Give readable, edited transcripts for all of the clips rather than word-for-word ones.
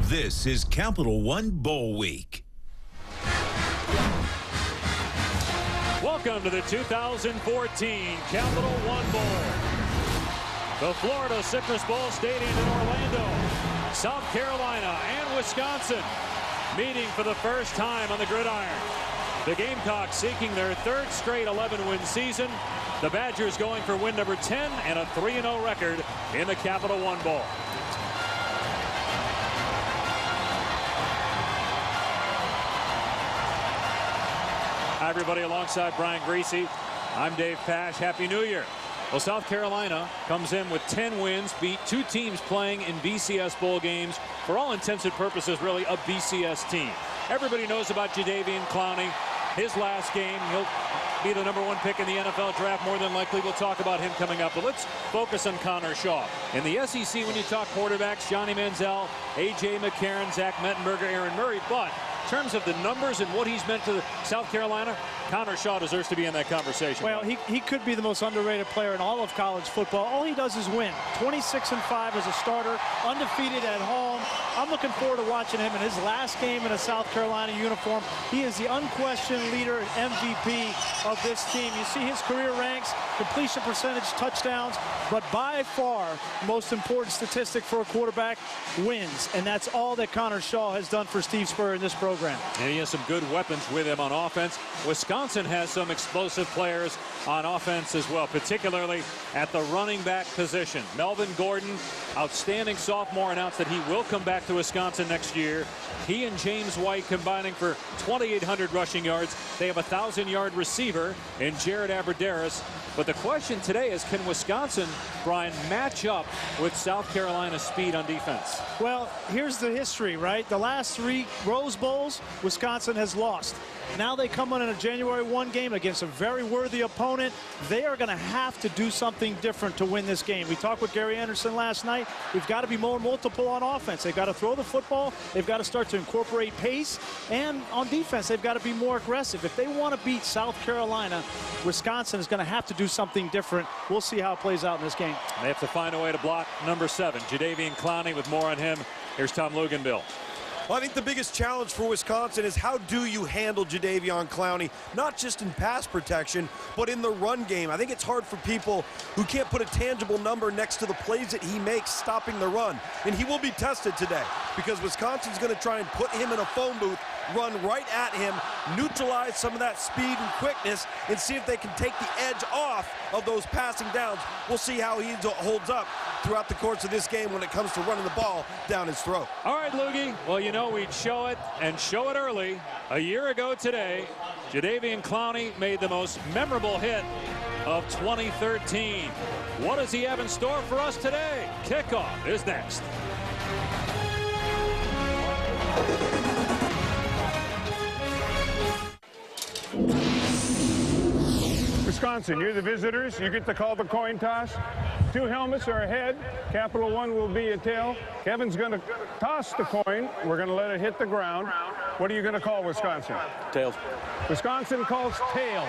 This is Capital One Bowl Week. Welcome to the 2014 Capital One Bowl. The Florida Citrus Bowl Stadium in Orlando, South Carolina and Wisconsin meeting for the first time on the gridiron. The Gamecocks seeking their third straight 11-win season. The Badgers going for win number 10 and a 3-0 record in the Capital One Bowl. Hi, everybody. Alongside Brian Greasy, I'm Dave Pash. Happy New Year. Well, South Carolina comes in with 10 wins, beat 2 teams playing in BCS bowl games. For all intents and purposes, really a BCS team. Everybody knows about Jadeveon Clowney. His last game, he'll be the #1 pick in the NFL draft. More than likely, we'll talk about him coming up. But let's focus on Connor Shaw. In the SEC, when you talk quarterbacks, Johnny Manziel, A.J. McCarron, Zach Mettenberger, Aaron Murray. But in terms of the numbers and what he's meant to South Carolina, Connor Shaw deserves to be in that conversation. Well, he could be the most underrated player in all of college football. All he does is win. 26-5 as a starter, undefeated at home. I'm looking forward to watching him in his last game in a South Carolina uniform. He is the unquestioned leader and MVP of this team. You see his career ranks, completion percentage, touchdowns, but by far the most important statistic for a quarterback, wins. And that's all that Connor Shaw has done for Steve Spurrier in this program. And he has some good weapons with him on offense. Wisconsin has some explosive players on offense as well, particularly at the running back position. Melvin Gordon, outstanding sophomore, announced that he will come back to Wisconsin next year. He and James White combining for 2,800 rushing yards. They have a 1,000-yard receiver in Jared Abbrederis. But the question today is, can Wisconsin, Brian, match up with South Carolina's speed on defense? Well, here's the history, right? The last 3 Rose Bowls, Wisconsin has lost. Now they come on in a January 1 game against a very worthy opponent. They are going to have to do something different to win this game. We talked with Gary Anderson last night. We've got to be more multiple on offense. They've got to throw the football. They've got to start to incorporate pace. And on defense, they've got to be more aggressive. If they want to beat South Carolina, Wisconsin is going to have to do something different. We'll see how it plays out in this game. They have to find a way to block number 7, Jadeveon Clowney. With more on him, here's Tom Luganbill. Well, I think the biggest challenge for Wisconsin is how do you handle Jadeveon Clowney, not just in pass protection, but in the run game. I think it's hard for people who can't put a tangible number next to the plays that he makes stopping the run. And he will be tested today because Wisconsin's going to try and put him in a phone booth, run right at him, neutralize some of that speed and quickness, and see if they can take the edge off of those passing downs. We'll see how he holds up throughout the course of this game when it comes to running the ball down his throat. All right, Loogie. Well, you know we'd show it and show it early. A year ago today, Jadeveon Clowney made the most memorable hit of 2013. What does he have in store for us today? Kickoff is next. Wisconsin, you're the visitors. You get to call the coin toss. 2 helmets are ahead. Capital One will be a tail. Kevin's going to toss the coin. We're going to let it hit the ground. What are you going to call, Wisconsin? Tails. Wisconsin calls tails.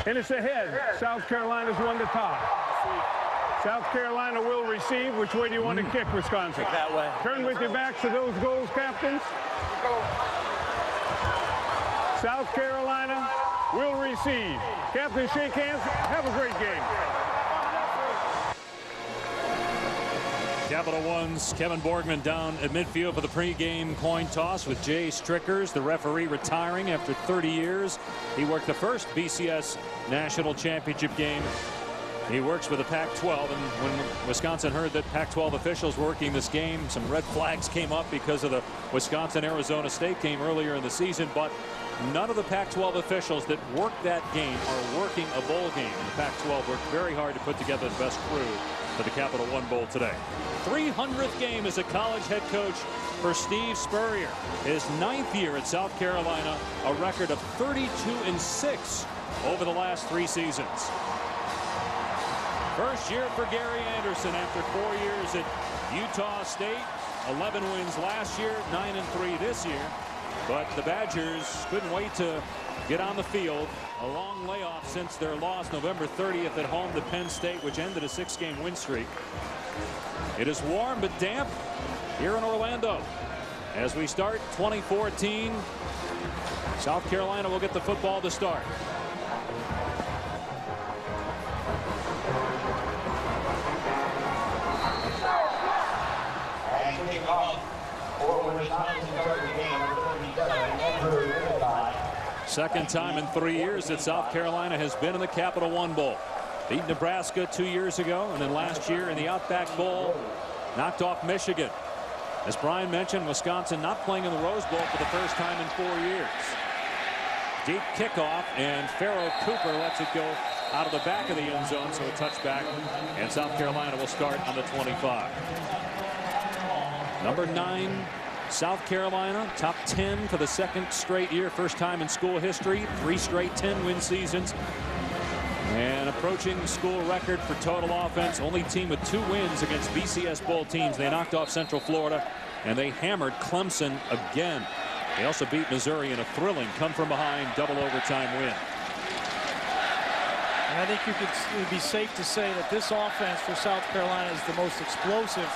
And it's ahead. South Carolina's one to toss. South Carolina will receive. Which way do you want to kick, Wisconsin? Kick that way. Turn with your backs to those goals, captains. South Carolina will receive. Captain, shake hands. Have a great game. Capital One's Kevin Borgman down at midfield for the pregame coin toss with Jay Strickers, the referee, retiring after 30 years. He worked the first BCS National Championship game. He works with the Pac-12, and when Wisconsin heard that Pac-12 officials were working this game, some red flags came up because of the Wisconsin-Arizona State game earlier in the season, but none of the Pac-12 officials that worked that game are working a bowl game. The Pac-12 worked very hard to put together the best crew for the Capital One Bowl today. 300th game as a college head coach for Steve Spurrier. His 9th year at South Carolina, a record of 32-6 over the last 3 seasons. First year for Gary Anderson after 4 years at Utah State. 11 wins last year, 9-3 this year. But the Badgers couldn't wait to get on the field. A long layoff since their loss November 30th at home to Penn State, which ended a 6-game win streak. It is warm but damp here in Orlando. As we start 2014, South Carolina will get the football to start. Second time in 3 years that South Carolina has been in the Capital One Bowl. Beat Nebraska 2 years ago, and then last year in the Outback Bowl, knocked off Michigan. As Brian mentioned, Wisconsin not playing in the Rose Bowl for the first time in 4 years. Deep kickoff, and Pharaoh Cooper lets it go out of the back of the end zone, so a touchback, and South Carolina will start on the 25. Number 9, South Carolina, top 10 for the second straight year, first time in school history, 3 straight 10-win seasons, and approaching school record for total offense. Only team with 2 wins against BCS Bowl teams. They knocked off Central Florida, and they hammered Clemson again. They also beat Missouri in a thrilling come-from-behind double overtime win. And I think it would be safe to say that this offense for South Carolina is the most explosive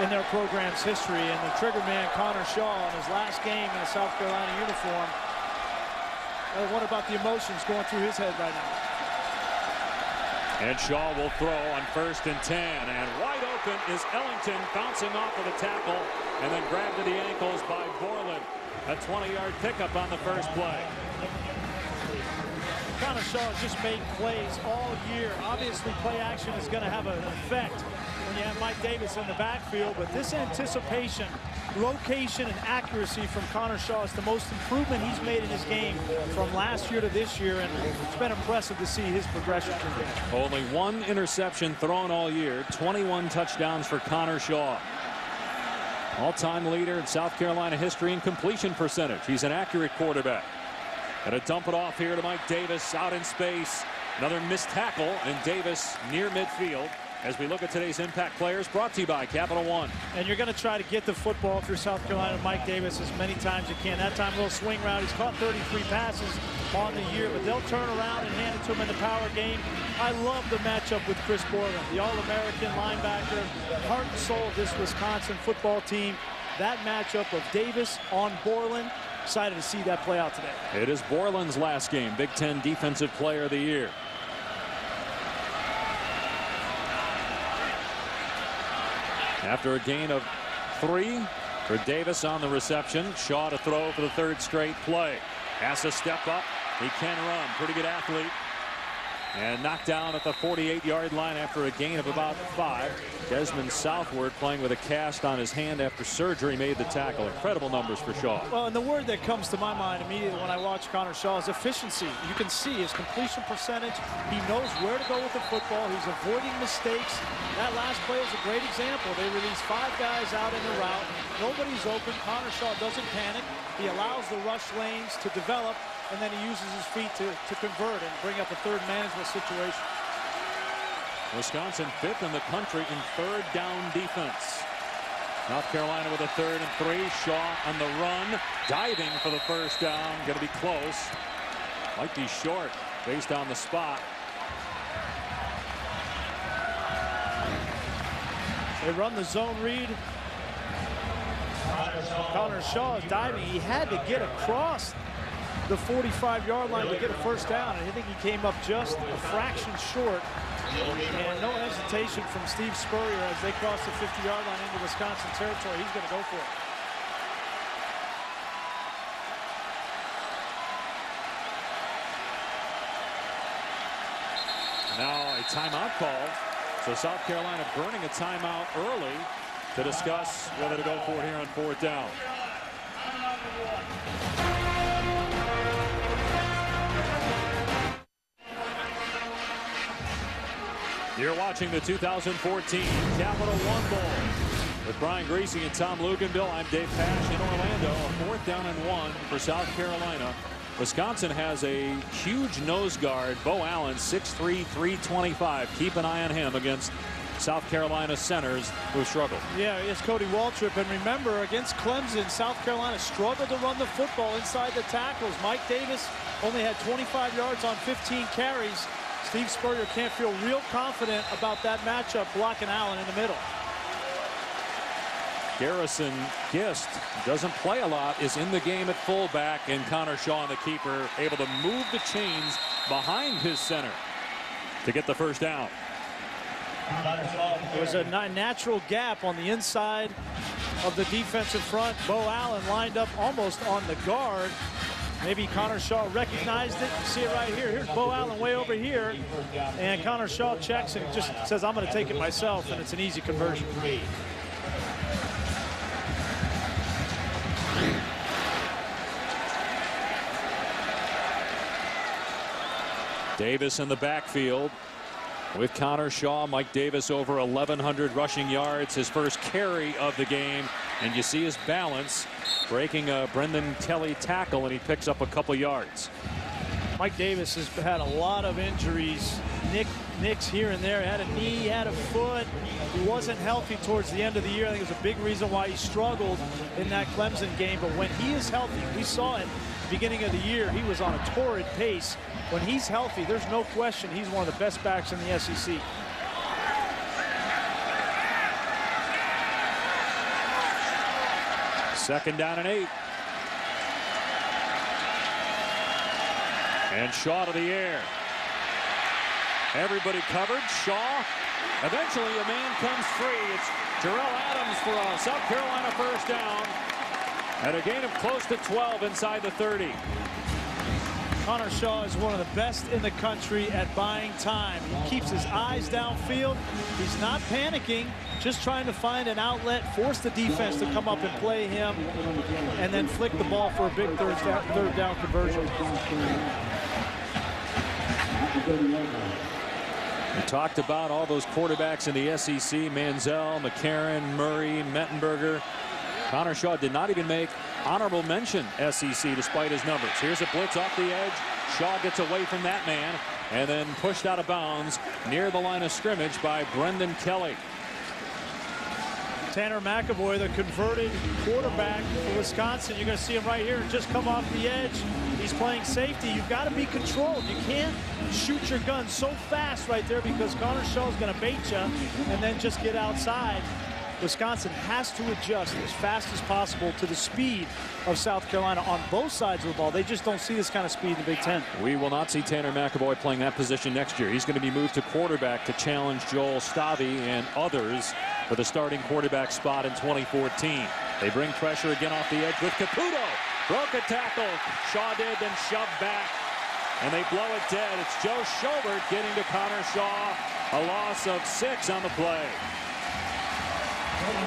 in their program's history. And the trigger man, Connor Shaw, in his last game in a South Carolina uniform, I wonder about the emotions going through his head right now. And Shaw will throw on 1st and 10, and wide open is Ellington, bouncing off of the tackle and then grabbed to the ankles by Borland. A 20-yard pickup on the first play. Connor Shaw has just made plays all year. Obviously, play action is going to have an effect when you have Mike Davis in the backfield, but this anticipation, location, and accuracy from Connor Shaw is the most improvement he's made in his game from last year to this year, and it's been impressive to see his progression. Only 1 interception thrown all year, 21 touchdowns for Connor Shaw. All-time leader in South Carolina history in completion percentage. He's an accurate quarterback. Gonna dump it off here to Mike Davis out in space. Another missed tackle, and Davis near midfield. As we look at today's impact players, brought to you by Capital One. And you're going to try to get the football through South Carolina, Mike Davis, as many times as you can. That time, a little swing route. He's caught 33 passes on the year, but they'll turn around and hand it to him in the power game. I love the matchup with Chris Borland, the All-American linebacker, heart and soul of this Wisconsin football team. That matchup of Davis on Borland. Excited to see that play out today. It is Borland's last game, Big Ten Defensive Player of the Year. After a gain of 3 for Davis on the reception, Shaw to throw for the 3rd straight play. Has to step up. He can run. Pretty good athlete. And knocked down at the 48-yard line after a gain of about 5. Desmond Southward, playing with a cast on his hand after surgery, made the tackle. Incredible numbers for Shaw. Well, and the word that comes to my mind immediately when I watch Connor Shaw is efficiency. You can see his completion percentage. He knows where to go with the football. He's avoiding mistakes. That last play is a great example. They release 5 guys out in the route. Nobody's open. Connor Shaw doesn't panic. He allows the rush lanes to develop, and then he uses his feet to convert and bring up a 3rd management situation. Wisconsin 5th in the country in 3rd down defense. South Carolina with a 3rd and 3. Shaw on the run, diving for the 1st down. Going to be close. Might be short based on the spot. They run the zone read. Connor Shaw is diving. He had to get across the 45-yard line to get a 1st down. And I think he came up just a fraction short. And no hesitation from Steve Spurrier as they cross the 50-yard line into Wisconsin territory. He's going to go for it. Now a timeout called. So South Carolina burning a timeout early to discuss whether to go for it here on 4th down. You're watching the 2014 Capital One Bowl with Brian Greasy and Tom Luganville. I'm Dave Pasch in Orlando. A 4th down and 1 for South Carolina. Wisconsin has a huge nose guard, Bo Allen, 6'3", 325. Keep an eye on him against South Carolina centers who struggled. Yeah, it's Cody Waltrip. And remember, against Clemson, South Carolina struggled to run the football inside the tackles. Mike Davis only had 25 yards on 15 carries. Steve Spurrier can't feel real confident about that matchup blocking Allen in the middle. Garrison Gist doesn't play a lot, is in the game at fullback, and Connor Shaw, the keeper, able to move the chains behind his center to get the first down. There was a natural gap on the inside of the defensive front. Bo Allen lined up almost on the guard. Maybe Connor Shaw recognized it. You see it right here. Here's Bo Allen way over here. And Connor Shaw checks and just says, I'm going to take it myself, and it's an easy conversion. Davis in the backfield with Connor Shaw. Mike Davis over 1,100 rushing yards, his first carry of the game, and you see his balance breaking a Brendan Kelly tackle, and he picks up a couple yards. Mike Davis has had a lot of injuries. Nicks here and there. Had a knee, had a foot. He wasn't healthy towards the end of the year. I think it was a big reason why he struggled in that Clemson game. But when he is healthy, we saw it at the beginning of the year. He was on a torrid pace. When he's healthy, there's no question he's one of the best backs in the SEC. Second down and 8. And Shaw to the air. Everybody covered. Shaw. Eventually a man comes free. It's Terrell Adams for a South Carolina first down. At a gain of close to 12 inside the 30. Connor Shaw is one of the best in the country at buying time. He keeps his eyes downfield. He's not panicking, just trying to find an outlet, force the defense to come up and play him, and then flick the ball for a big third down conversion. We talked about all those quarterbacks in the SEC, Manziel, McCarron, Murray, Mettenberger. Connor Shaw did not even make honorable mention SEC despite his numbers. Here's a blitz off the edge. Shaw gets away from that man and then pushed out of bounds near the line of scrimmage by Brendan Kelly. Tanner McAvoy, the converted quarterback for Wisconsin. You're going to see him right here just come off the edge. He's playing safety. You've got to be controlled. You can't shoot your gun so fast right there because Connor Shaw is going to bait you and then just get outside. Wisconsin has to adjust as fast as possible to the speed of South Carolina on both sides of the ball. They just don't see this kind of speed in the Big Ten. We will not see Tanner McAvoy playing that position next year. He's going to be moved to quarterback to challenge Joel Stavy and others for the starting quarterback spot in 2014. They bring pressure again off the edge with Caputo. Broke a tackle. Shaw did, then shoved back. And they blow it dead. It's Joe Schobert getting to Connor Shaw. A loss of 6 on the play.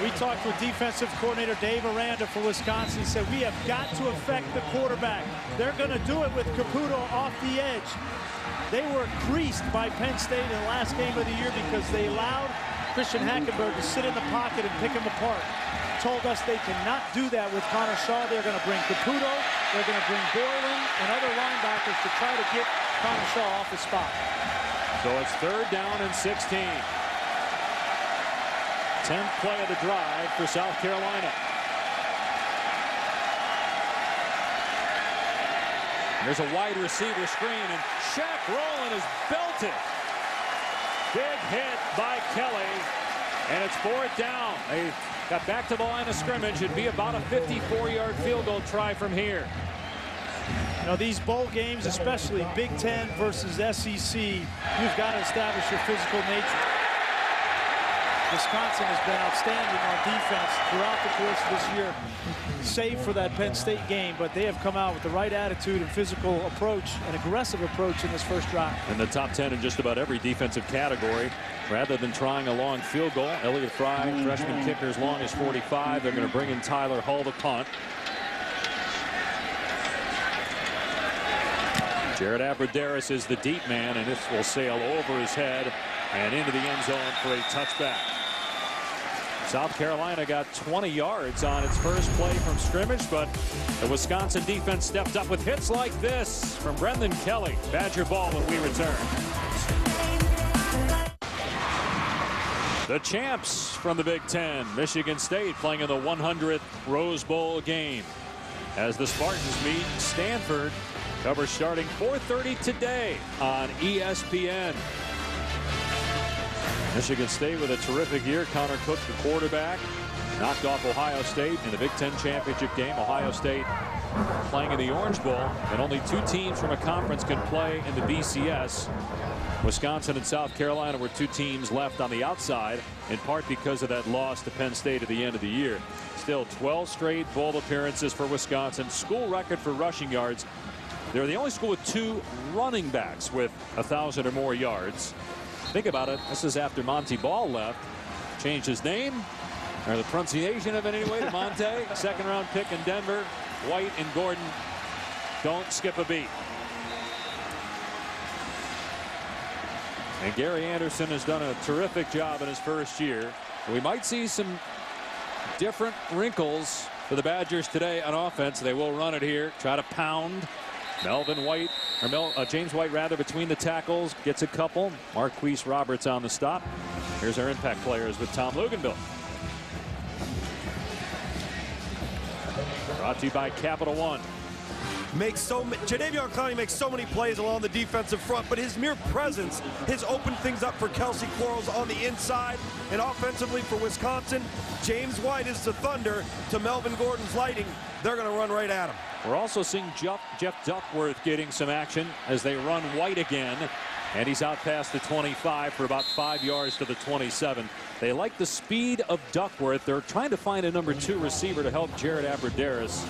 We talked with defensive coordinator Dave Aranda for Wisconsin. He said, we have got to affect the quarterback. They're going to do it with Caputo off the edge. They were creased by Penn State in the last game of the year because they allowed Christian Hackenberg to sit in the pocket and pick him apart. Told us they cannot do that with Connor Shaw. They're going to bring Caputo. They're going to bring Boylan and other linebackers to try to get Connor Shaw off his spot. So it's third down and 16. 10th play of the drive for South Carolina. There's a wide receiver screen, and Shaq Rowland is belted. Big hit by Kelly, and it's 4th down. They got back to the line of scrimmage. It'd be about a 54-yard field goal try from here. You know, these bowl games, especially Big Ten versus SEC, you've got to establish your physical nature. Wisconsin has been outstanding on defense throughout the course of this year, save for that Penn State game, but they have come out with the right attitude and physical approach, an aggressive approach in this first drive. In the top 10 in just about every defensive category. Rather than trying a long field goal, Elliott Fry, freshman kicker, as long as 45. They're going to bring in Tyler Hull to punt. Jared Abbrederis is the deep man, and this will sail over his head and into the end zone for a touchback. South Carolina got 20 yards on its first play from scrimmage, but the Wisconsin defense stepped up with hits like this from Brendan Kelly. Badger ball when we return. The champs from the Big Ten, Michigan State, playing in the 100th Rose Bowl game as the Spartans meet Stanford Coverage starting 4:30 today on ESPN. Michigan State with a terrific year. Connor Cook, the quarterback, knocked off Ohio State in the Big Ten championship game. Ohio State playing in the Orange Bowl, and only 2 teams from a conference can play in the BCS. Wisconsin and South Carolina were 2 teams left on the outside, in part because of that loss to Penn State at the end of the year. Still 12 straight bowl appearances for Wisconsin. School record for rushing yards. They're the only school with 2 running backs with 1,000 or more yards. Think about it. This is after Monty Ball left. Changed his name, or the pronunciation of it anyway, to Monte. 2nd-round pick in Denver. White and Gordon don't skip a beat. And Gary Anderson has done a terrific job in his first year. We might see some different wrinkles for the Badgers today on offense. They will run it here, try to pound. Melvin White, or James White rather, between the tackles, gets a couple. Marquise Roberts on the stop. Here's our impact players with Tom Luganville. Brought to you by Capital One. Jadeveon Clowney makes so many plays along the defensive front, but his mere presence has opened things up for Kelsey Quarles on the inside. And offensively for Wisconsin, James White is the thunder to Melvin Gordon's lighting. They're going to run right at him. We're also seeing Jeff Duckworth getting some action as they run White again. And he's out past the 25 for about 5 yards to the 27. They like the speed of Duckworth. They're trying to find a number 2 receiver to help Jared Aberderis.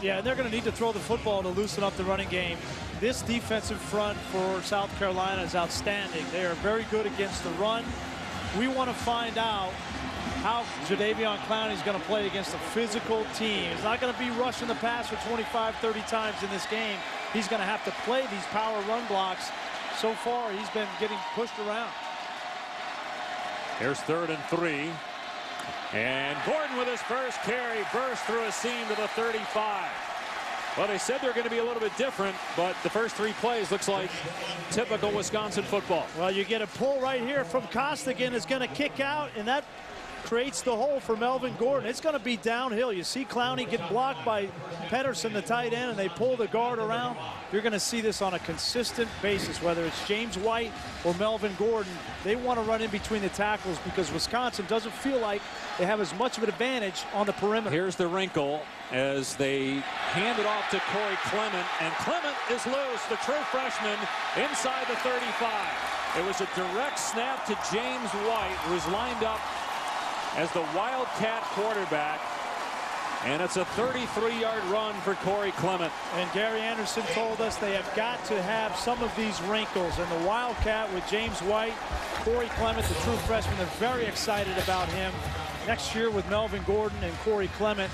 Yeah, and they're going to need to throw the football to loosen up the running game. This defensive front for South Carolina is outstanding. They are very good against the run. We want to find out how Jadeveon Clowney is going to play against a physical team. He's not going to be rushing the passer 25, 30 times in this game. He's going to have to play these power run blocks. So far, he's been getting pushed around. Here's 3rd and 3. And Gordon with his first carry burst through a seam to the 35. Well, they said they're going to be a little bit different, but the first 3 plays looks like typical Wisconsin football. Well, you get a pull right here from Costigan. Is going to kick out, and that creates the hole for Melvin Gordon. It's going to be downhill. You see Clowney get blocked by Pedersen, the tight end, and they pull the guard around. You're going to see this on a consistent basis, whether it's James White or Melvin Gordon. They want to run in between the tackles because Wisconsin doesn't feel like they have as much of an advantage on the perimeter. Here's the wrinkle as they hand it off to Corey Clement, and Clement is loose, the true freshman, inside the 35. It was a direct snap to James White, who's lined up as the Wildcat quarterback, and it's a 33-yard run for Corey Clement. And Gary Anderson told us they have got to have some of these wrinkles, and the Wildcat with James White, Corey Clement, the true freshman, they're very excited about him. Next year with Melvin Gordon and Corey Clement,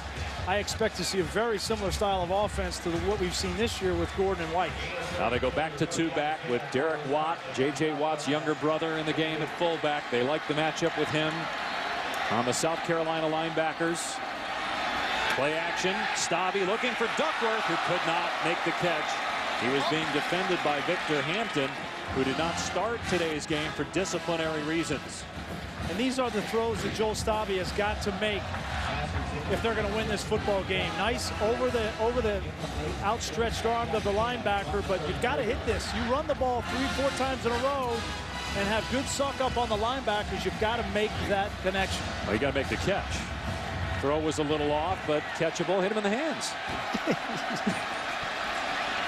I expect to see a very similar style of offense to what we've seen this year with Gordon and White. Now they go back to 2-back with Derek Watt, J.J. Watt's younger brother, in the game at fullback. They like the matchup with him on the South Carolina linebackers. Play action. Stabby looking for Duckworth, who could not make the catch. He was being defended by Victor Hampton, who did not start today's game for disciplinary reasons. And these are the throws that Joel Stabby has got to make if they're going to win this football game. Nice over the outstretched arm of the linebacker, but you've got to hit this. You run the ball 3-4 times in a row and have good suck up on the linebackers. You've got to make that connection. Well, you got to make the catch. Throw was a little off, but catchable. Hit him in the hands.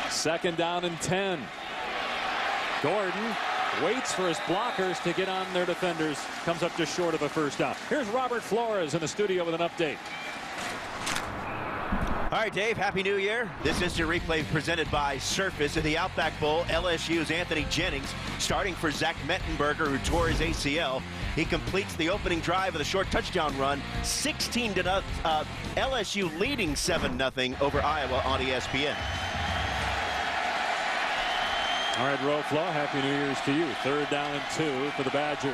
2nd down and 10. Gordon waits for his blockers to get on their defenders. Comes up just short of a first down. Here's Robert Flores in the studio with an update. All right, Dave, Happy New Year. This instant replay presented by Surface in the Outback Bowl. LSU's Anthony Jennings starting for Zach Mettenberger, who tore his ACL. He completes the opening drive of the short touchdown run, 16-0. LSU leading 7-0 over Iowa on ESPN. All right, Roflo, Happy New Year's to you. 3rd down and 2 for the Badgers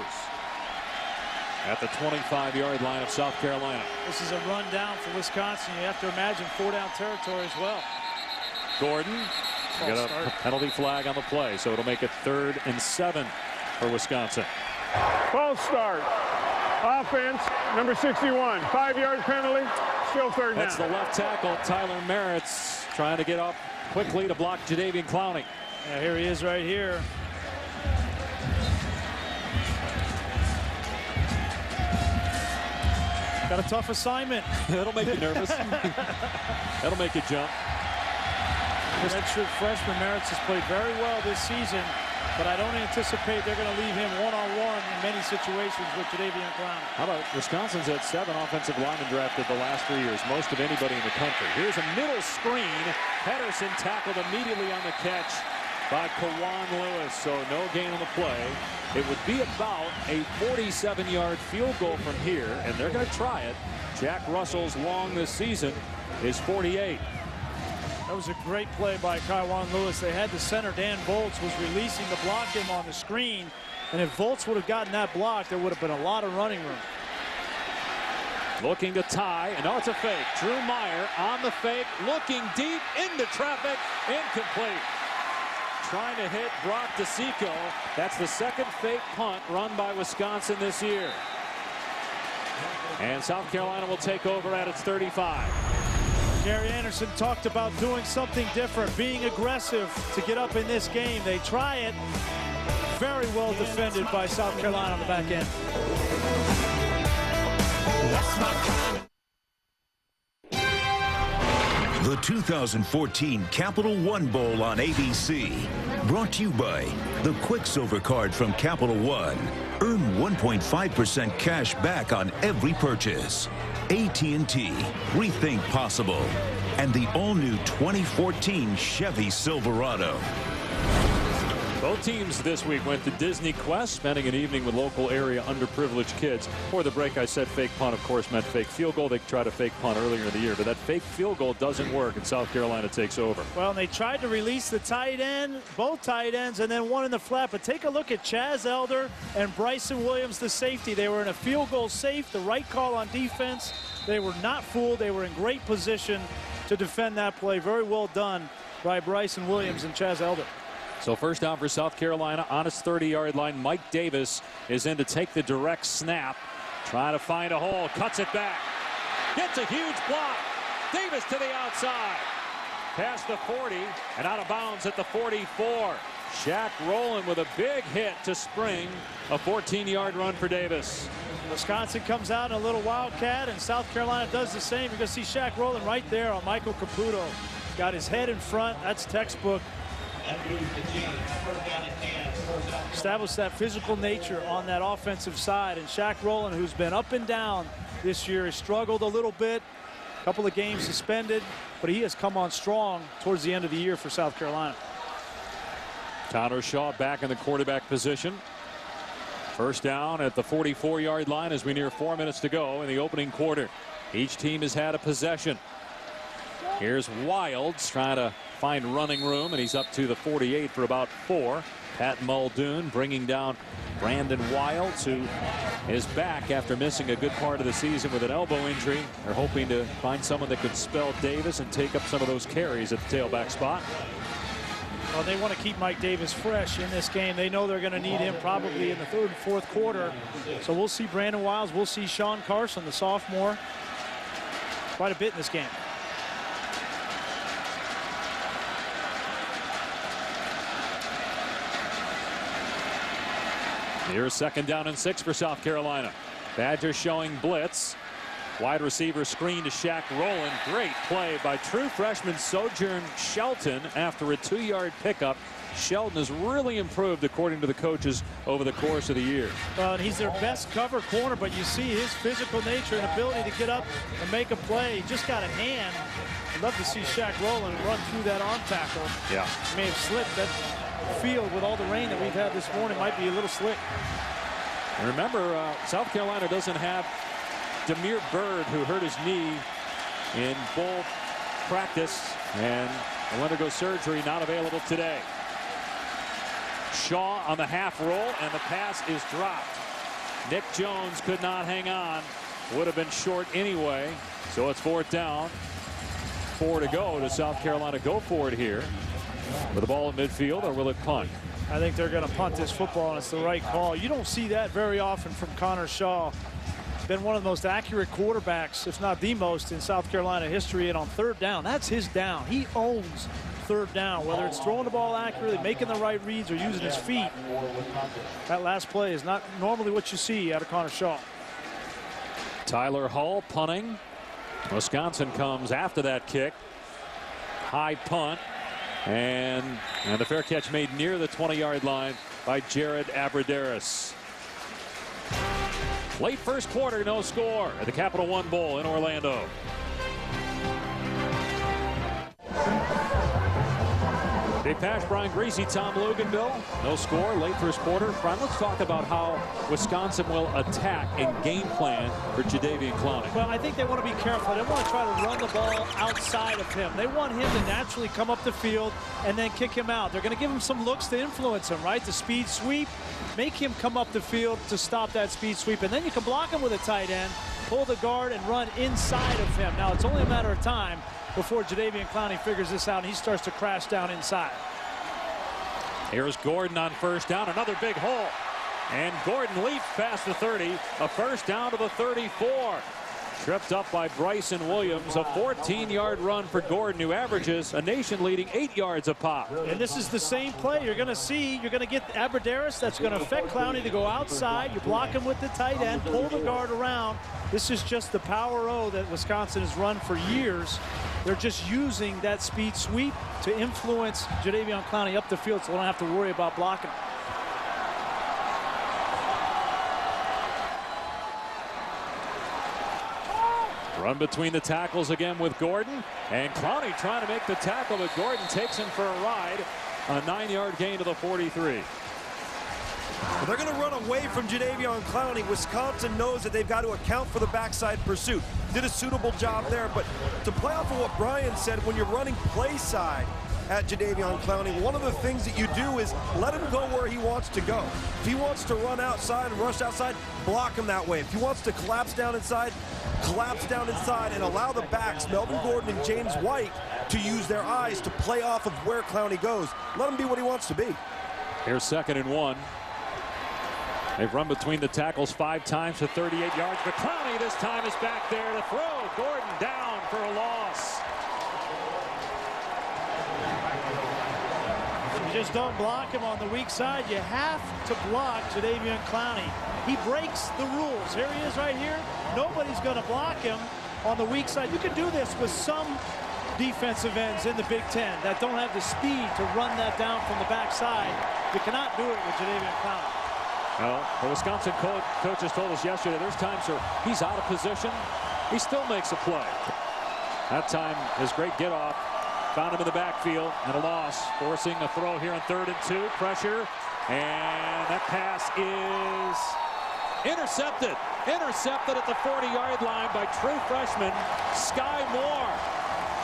at the 25-yard line of South Carolina. This is a run down for Wisconsin. You have to imagine 4-down territory as well. Gordon got a penalty flag on the play, so it'll make it 3rd and 7 for Wisconsin. False start. Offense, number 61. 5-yard penalty, still 3rd down. That's the left tackle, Tyler Merritt's trying to get up quickly to block Jadeveon Clowney. Yeah, here he is right here. Got a tough assignment. That'll make you nervous. That'll make you jump. Redshirt freshman Marits has played very well this season, but I don't anticipate they're going to leave him one-on-one in many situations with Jadeveon Clowney. How about Wisconsin's had 7 offensive linemen drafted the last 3 years, most of anybody in the country. Here's a middle screen. Pedersen tackled immediately on the catch by Kawan Lewis, so no gain on the play. It would be about a 47-yard field goal from here, and they're going to try it. Jack Russell's long this season is 48. That was a great play by Kawan Lewis. They had the center, Dan Volz, was releasing to block him on the screen, and if Volz would have gotten that block, there would have been a lot of running room. Looking to tie, and it's a fake. Drew Meyer on the fake, looking deep into traffic, incomplete. Trying to hit Brock DeSico. That's the second fake punt run by Wisconsin this year. And South Carolina will take over at its 35. Rory Anderson talked about doing something different, being aggressive to get up in this game. They try it. Very well defended by South Carolina on the back end. The 2014 Capital One Bowl on ABC. Brought to you by the Quicksilver Card from Capital One. Earn 1.5% cash back on every purchase. AT&T, rethink possible. And the all-new 2014 Chevy Silverado. Both teams this week went to Disney Quest, spending an evening with local area underprivileged kids. Before the break, I said fake punt, of course, meant fake field goal. They tried a fake punt earlier in the year, but that fake field goal doesn't work, and South Carolina takes over. Well, they tried to release the tight end, both tight ends, and then one in the flat. But take a look at Chaz Elder and Brison WIlliams, the safety. They were in a field goal safe, the right call on defense. They were not fooled. They were in great position to defend that play. Very well done by Brison WIlliams and Chaz Elder. So first down for South Carolina on its 30-yard line. Mike Davis is in to take the direct snap. Trying to find a hole. Cuts it back. Gets a huge block. Davis to the outside. Past the 40 and out of bounds at the 44. Shaq Rowland with a big hit to spring. A 14-yard run for Davis. Wisconsin comes out in a little wildcat, and South Carolina does the same. You're going to see Shaq Rowland right there on Michael Caputo. Got his head in front. That's textbook. Establish that physical nature on that offensive side, and Shaq Rowland, who's been up and down this year, has struggled a little bit. A couple of games suspended, but he has come on strong towards the end of the year for South Carolina. Connor Shaw back in the quarterback position. First down at the 44-yard line as we near 4 minutes to go in the opening quarter. Each team has had a possession. Here's Wilds trying to find running room, and he's up to the 48 for about 4. Pat Muldoon bringing down Brandon Wilds, who is back after missing a good part of the season with an elbow injury. They're hoping to find someone that could spell Davis and take up some of those carries at the tailback spot. Well, they want to keep Mike Davis fresh in this game. They know they're going to need him probably in the third and fourth quarter. So we'll see Brandon Wilds. We'll see Sean Carson, the sophomore, quite a bit in this game. Here's second down and 6 for South Carolina. Badgers showing blitz. Wide receiver screen to Shaq Rowland. Great play by true freshman Sojourn Shelton after a 2-yard pickup. Shelton has really improved according to the coaches over the course of the year. And he's their best cover corner, but you see his physical nature and ability to get up and make a play. He just got a hand. I'd love to see Shaq Rowland run through that arm tackle. Yeah. He may have slipped. That field with all the rain that we've had this morning might be a little slick. And remember, South Carolina doesn't have Damiere Byrd, who hurt his knee in bowl practice and will undergo surgery, not available today. Shaw on the half roll, and the pass is dropped. Nick Jones could not hang on. Would have been short anyway. So it's fourth down. 4 to go to South Carolina. Go for it here with the ball at midfield, or will it punt? I think they're going to punt this football, and it's the right call. You don't see that very often from Connor Shaw. Been one of the most accurate quarterbacks, if not the most, in South Carolina history. And on third down, that's his down. He owns third down, whether it's throwing the ball accurately, making the right reads, or using his feet. That last play is not normally what you see out of Connor Shaw. Tyler Hull punting. Wisconsin comes after that kick. High punt. And the fair catch made near the 20-yard line by Jared Abradaris. Late first quarter, no score at the Capital One Bowl in Orlando. Dave Pash, Brian Greasy, Tom Luganville. No score, late first quarter. Brian, let's talk about how Wisconsin will attack and game plan for Jadeveon Clowney. Well, I think they want to be careful. They want to try to run the ball outside of him. They want him to naturally come up the field and then kick him out. They're going to give him some looks to influence him, right? The speed sweep, make him come up the field to stop that speed sweep. And then you can block him with a tight end, pull the guard, and run inside of him. Now, it's only a matter of time before Jadeveon Clowney figures this out and he starts to crash down inside. Here's Gordon on first down, another big hole. And Gordon leaps past the 30, a first down to the 34. Tripped up by Brison WIlliams, a 14-yard run for Gordon, who averages a nation-leading 8 yards a pop. And this is the same play you're going to see. You're going to get Abradaris. That's going to affect Clowney to go outside. You block him with the tight end, pull the guard around. This is just the power O that Wisconsin has run for years. They're just using that speed sweep to influence Jadeveon Clowney up the field so they don't have to worry about blocking. Run between the tackles again with Gordon. And Clowney trying to make the tackle, but Gordon takes him for a ride. A 9-yard gain to the 43. Well, they're going to run away from Jadeveon Clowney. Wisconsin knows that they've got to account for the backside pursuit. Did a suitable job there, but to play off of what Brian said, when you're running play side at Jadeveon Clowney, one of the things that you do is let him go where he wants to go. If he wants to run outside and rush outside, block him that way. If he wants to collapse down inside and allow the backs, Melvin Gordon and James White, to use their eyes to play off of where Clowney goes. Let him be what he wants to be. Here's 2nd and 1. They've run between the tackles 5 times for 38 yards, but Clowney this time is back there to throw. Gordon down for a loss. You just don't block him on the weak side. You have to block Jadeveon Clowney. He breaks the rules. Here he is right here. Nobody's going to block him on the weak side. You can do this with some defensive ends in the Big Ten that don't have the speed to run that down from the backside. You cannot do it with Jadeveon Clowney. Well, the Wisconsin coaches told us yesterday there's times where he's out of position. He still makes a play. That time, his great get-off found him in the backfield and a loss, forcing a throw here on 3rd and 2. Pressure, and that pass is intercepted. Intercepted at the 40-yard line by true freshman Sky Moore.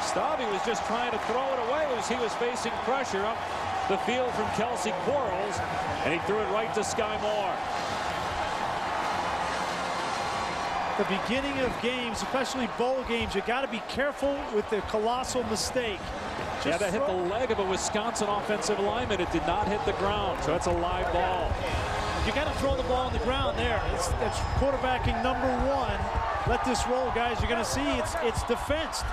Stabby was just trying to throw it away as he was facing pressure up the field from Kelsey Quarles, and he threw it right to Sky Moore. The beginning of games, especially bowl games, you got to be careful with the colossal mistake. Yeah, that hit the leg of a Wisconsin offensive lineman. It did not hit the ground, so it's a live ball. You got to throw the ball on the ground there. It's quarterbacking number 1. Let this roll, guys. You're going to see it's defensed.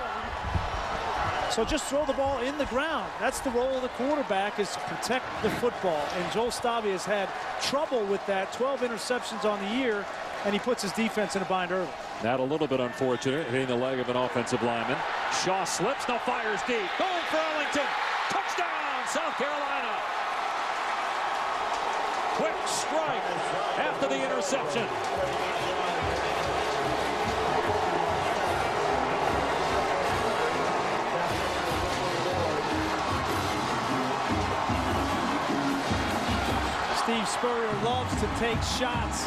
So just throw the ball in the ground. That's the role of the quarterback, is to protect the football. And Joel Stabby has had trouble with that. 12 interceptions on the year, and he puts his defense in a bind early. That a little bit unfortunate, hitting the leg of an offensive lineman. Shaw slips, now fires deep. Going for Ellington. Touchdown, South Carolina. Quick strike after the interception. Steve Spurrier loves to take shots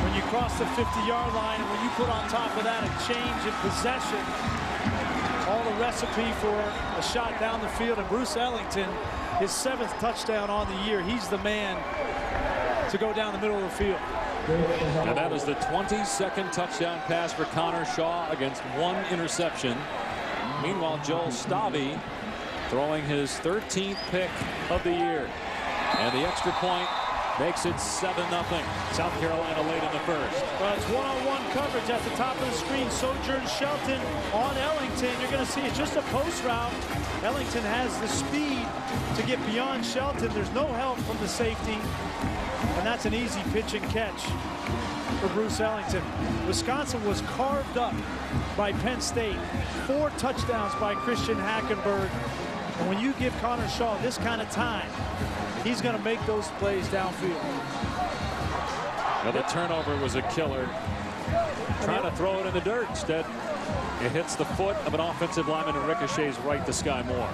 when you cross the 50-yard line, and when you put on top of that a change in possession, all the recipe for a shot down the field. And Bruce Ellington, his 7th touchdown on the year. He's the man to go down the middle of the field. And that is the 22nd touchdown pass for Connor Shaw against 1 interception. Meanwhile, Joel Stabby throwing his 13th pick of the year. And the extra point makes it 7-0. South Carolina late in the first. Well, it's one-on-one coverage at the top of the screen. Sojourn Shelton on Ellington. You're going to see it's just a post route. Ellington has the speed to get beyond Shelton. There's no help from the safety. And that's an easy pitch and catch for Bruce Ellington. Wisconsin was carved up by Penn State. 4 touchdowns by Christian Hackenberg. And when you give Connor Shaw this kind of time, he's going to make those plays downfield. Well, the turnover was a killer. Trying to throw it in the dirt. Instead, it hits the foot of an offensive lineman and ricochets right to Sky Moore.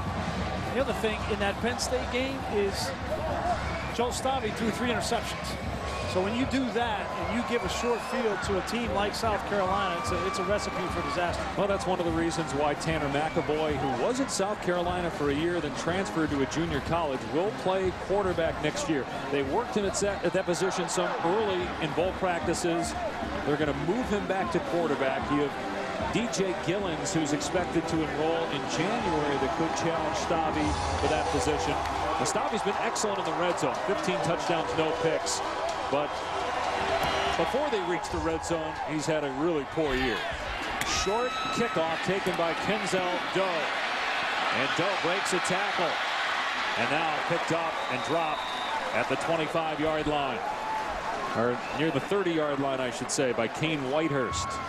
The other thing in that Penn State game is Joe Stavi threw 3 interceptions. So when you do that and you give a short field to a team like South Carolina, it's a recipe for disaster. Well, that's one of the reasons why Tanner McAvoy, who was at South Carolina for a year, then transferred to a junior college, will play quarterback next year. They worked him at that position some early in bowl practices. They're going to move him back to quarterback. You have DJ Gillens, who's expected to enroll in January, that could challenge Stavi for that position. Well, Stavi's been excellent in the red zone. 15 touchdowns, no picks. But before they reach the red zone, he's had a really poor year. Short kickoff taken by Kenzel Doe. And Doe breaks a tackle. And now picked up and dropped at the 25-yard line. Or near the 30-yard line, I should say, by Kane Whitehurst.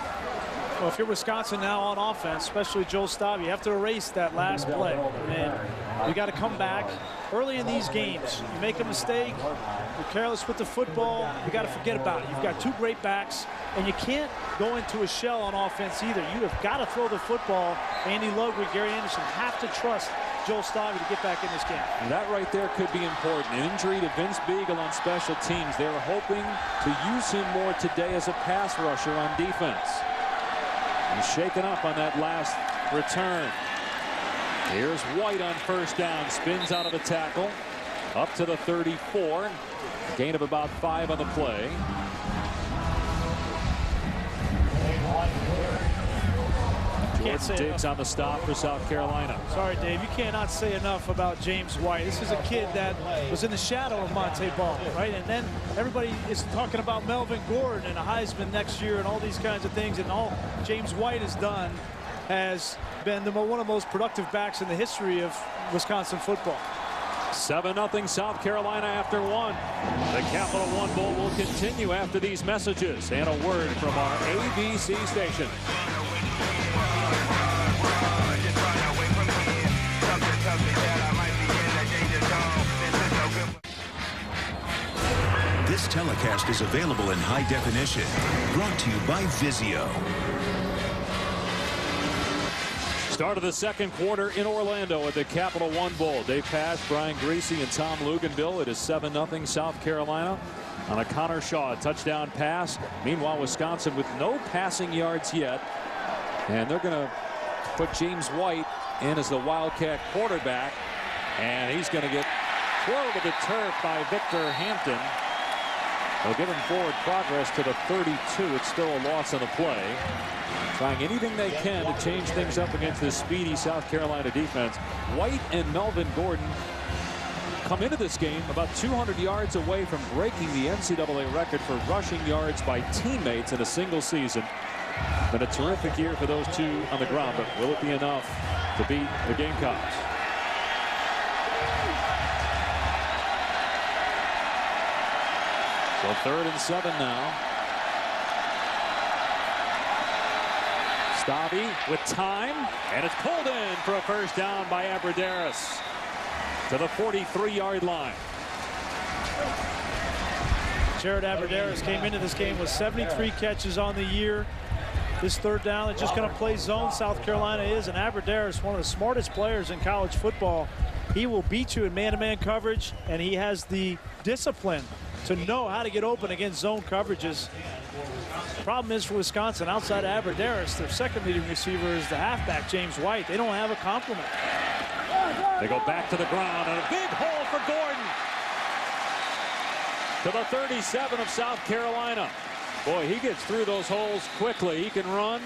Well, if you're Wisconsin now on offense, especially Joe Stavi, you have to erase that last play. And you got to come back early in these games. You make a mistake, you're careless with the football, you got to forget about it. You've got 2 great backs, and you can't go into a shell on offense either. You have got to throw the football. Andy Ludwig, Gary Anderson have to trust Joe Stavi to get back in this game. And that right there could be important. An injury to Vince Beagle on special teams. They were hoping to use him more today as a pass rusher on defense. He's shaken up on that last return. Here's White on first down. Spins out of the tackle. Up to the 34. Gain of about 5 on the play. Jordan Diggs on the stop for South Carolina. Sorry, Dave, you cannot say enough about James White. This is a kid that was in the shadow of Monte Ball, right? And then everybody is talking about Melvin Gordon and a Heisman next year and all these kinds of things. And all James White has done has been one of the most productive backs in the history of Wisconsin football. 7-0 South Carolina after 1. The Capital One Bowl will continue after these messages and a word from our ABC station. This telecast is available in high definition. Brought to you by Vizio. Start of the second quarter in Orlando at the Capital One Bowl. Dave Pasch, Brian Greasy, and Tom Luganville. It is 7-0 South Carolina on a Connor Shaw touchdown pass. Meanwhile, Wisconsin with no passing yards yet. And they're going to put James White in as the Wildcat quarterback. And he's going to get thrown to the turf by Victor Hampton. They'll give him forward progress to the 32. It's still a loss on the play. Trying anything they can to change things up against this speedy South Carolina defense. White and Melvin Gordon come into this game about 200 yards away from breaking the NCAA record for rushing yards by teammates in a single season. Been a terrific year for those two on the ground, but will it be enough to beat the Gamecocks? So 3rd and 7 now. Stavi with time, and it's pulled in for a first down by Abradaris to the 43-yard line. Sharrod Abradaris came into this game with 73 catches on the year. This 3rd down, they're just going to play zone. South Carolina is, and Abradaris, one of the smartest players in college football. He will beat you in man-to-man coverage, and he has the discipline to know how to get open against zone coverages. Problem is for Wisconsin, outside of Abradaris, their second leading receiver is the halfback, James White. They don't have a complement. They go back to the ground, and a big hole for Gordon. To the 37 of South Carolina. Boy, he gets through those holes quickly. He can run,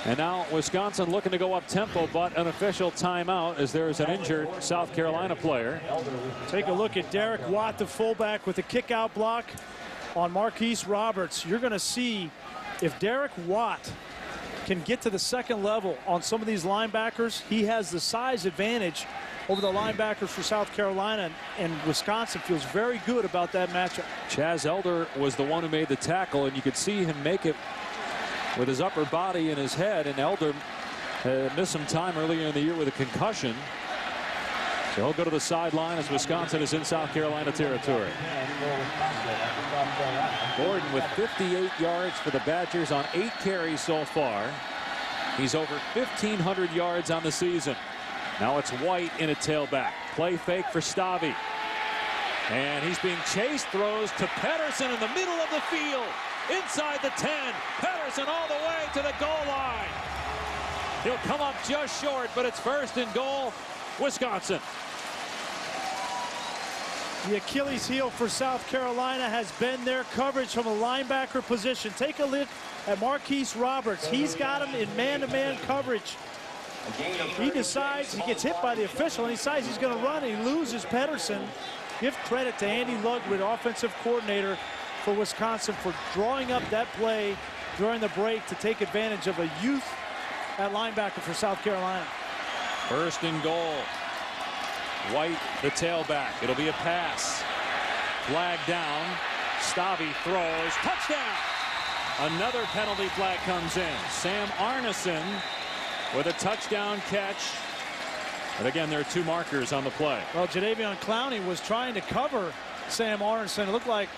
And now Wisconsin looking to go up tempo, but an official timeout as there's an injured South Carolina player. Take a look at Derek Watt, the fullback, with a kick-out block on Marquise Roberts. You're going to see if Derek Watt can get to the second level on some of these linebackers, he has the size advantage over the linebackers for South Carolina, and Wisconsin feels very good about that matchup. Chaz Elder was the one who made the tackle, and you could see him make it with his upper body and his head, and Elder missed some time earlier in the year with a concussion. So he'll go to the sideline as Wisconsin is in South Carolina territory. Gordon with 58 yards for the Badgers on 8 carries so far. He's over 1,500 yards on the season. Now it's White in a tailback. Play fake for Stavy. And he's being chased, throws to Pedersen in the middle of the field. Inside the 10. Pedersen all the way to the goal line. He'll come up just short, but it's first and goal, Wisconsin. The Achilles heel for South Carolina has been their coverage from a linebacker position. Take a look at Marquise Roberts. He's got him in man-to-man coverage. He decides, he gets hit by the official, and he decides he's going to run, and he loses Pedersen. Give credit to Andy Ludwig, offensive coordinator for Wisconsin, for drawing up that play during the break to take advantage of a youth at linebacker for South Carolina. First and goal. White, the tailback. It'll be a pass. Flag down. Stavy throws. Touchdown! Another penalty flag comes in. Sam Arneson with a touchdown catch. And again, there are 2 markers on the play. Well, Jadeveon Clowney was trying to cover Sam Arneson. It looked like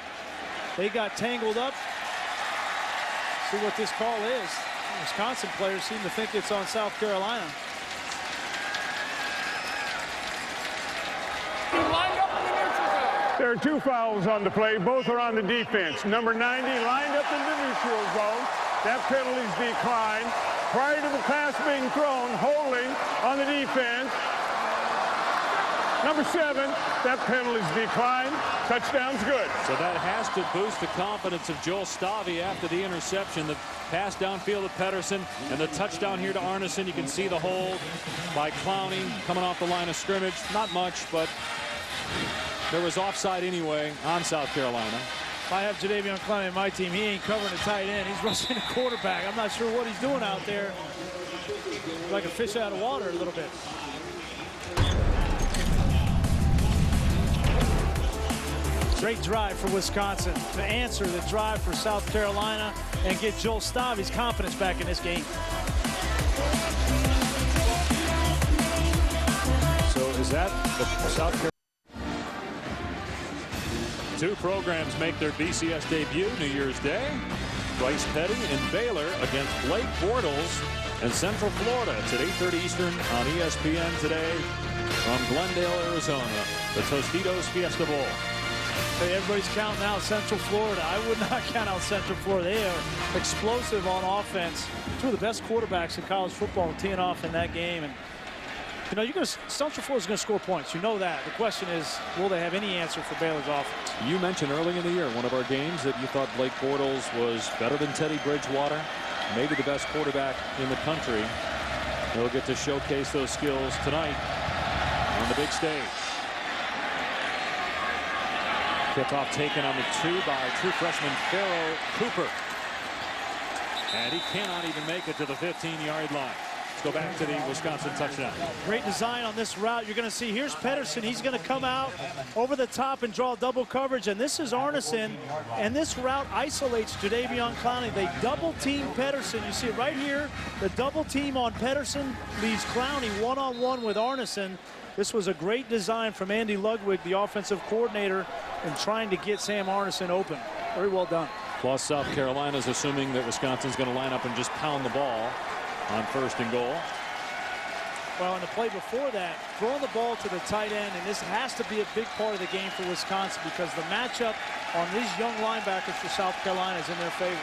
they got tangled up. See what this call is. Wisconsin players seem to think it's on South Carolina. There are 2 fouls on the play. Both are on the defense. Number 90 lined up in the neutral zone. That penalty's declined. Prior to the pass being thrown, holding on the defense. Number 7, that penalty's declined. Touchdown's good. So that has to boost the confidence of Joel Stavy after the interception. The pass downfield to Pedersen and the touchdown here to Arneson. You can see the hold by Clowney coming off the line of scrimmage. Not much, but there was offside anyway on South Carolina. If I have Jadeveon Clowney on my team, he ain't covering a tight end. He's rushing a quarterback. I'm not sure what he's doing out there. Like a fish out of water a little bit. Great drive for Wisconsin to answer the drive for South Carolina and get Joel Stavy's confidence back in this game. So is that the South Carolina? 2 programs make their BCS debut New Year's Day. Bryce Petty and Baylor against Blake Bortles and Central Florida. It's at 8:30 Eastern on ESPN today from Glendale, Arizona. The Tostitos Fiesta Bowl. Hey, everybody's counting out Central Florida. I would not count out Central Florida. They are explosive on offense. 2 of the best quarterbacks in college football teeing off in that game. And you know, Central Florida's going to score points. You know that. The question is, will they have any answer for Baylor's offense? You mentioned early in the year, one of our games, that you thought Blake Bortles was better than Teddy Bridgewater, maybe the best quarterback in the country. They'll get to showcase those skills tonight on the big stage. Kickoff taken on the 2 by true freshman Pharaoh Cooper. And he cannot even make it to the 15-yard line. Let's go back to the Wisconsin touchdown. Great design on this route. You're going to see here's Pedersen. He's going to come out over the top and draw double coverage. And this is Arneson. And this route isolates Jadeveon Clowney. They double team Pedersen. You see it right here. The double team on Pedersen leaves Clowney one-on-one with Arneson. This was a great design from Andy Ludwig, the offensive coordinator, in trying to get Sam Arneson open. Very well done. Plus, South Carolina's assuming that Wisconsin's going to line up and just pound the ball on first and goal. Well, in the play before that, throwing the ball to the tight end, and this has to be a big part of the game for Wisconsin because the matchup on these young linebackers for South Carolina is in their favor.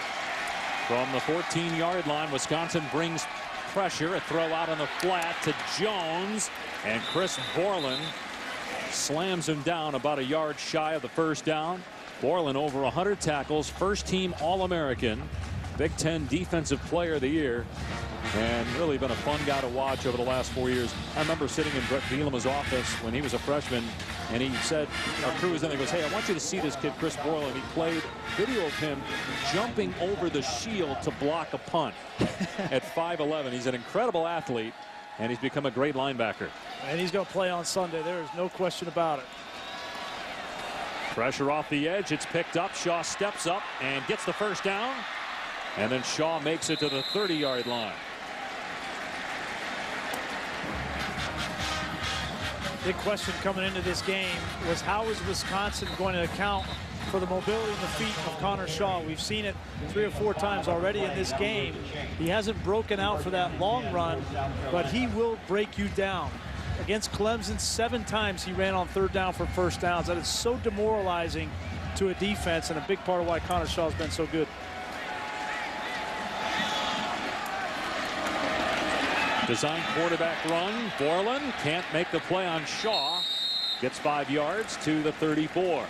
From the 14-yard line, Wisconsin brings pressure. A throw out on the flat to Jones, and Chris Borland slams him down about a yard shy of the first down. Borland over 100 tackles, first team All-American. Big Ten Defensive Player of the Year, and really been a fun guy to watch over the last 4 years. I remember sitting in Brett Bielema's office when he was a freshman, and he said, our crew was in there, he goes, hey, I want you to see this kid, Chris Borland. He played video of him jumping over the shield to block a punt at 5'11". He's an incredible athlete, and he's become a great linebacker. And he's going to play on Sunday. There is no question about it. Pressure off the edge. It's picked up. Shaw steps up and gets the first down. And then Shaw makes it to the 30-yard line. Big question coming into this game was, how is Wisconsin going to account for the mobility in the feet of Connor Shaw? We've seen it 3 or 4 times already in this game. He hasn't broken out for that long run, but he will break you down. Against Clemson, 7 times he ran on 3rd down for first downs. That is so demoralizing to a defense, and a big part of why Connor Shaw has been so good. Design quarterback run. Borland can't make the play on Shaw. Gets 5 yards to the 34.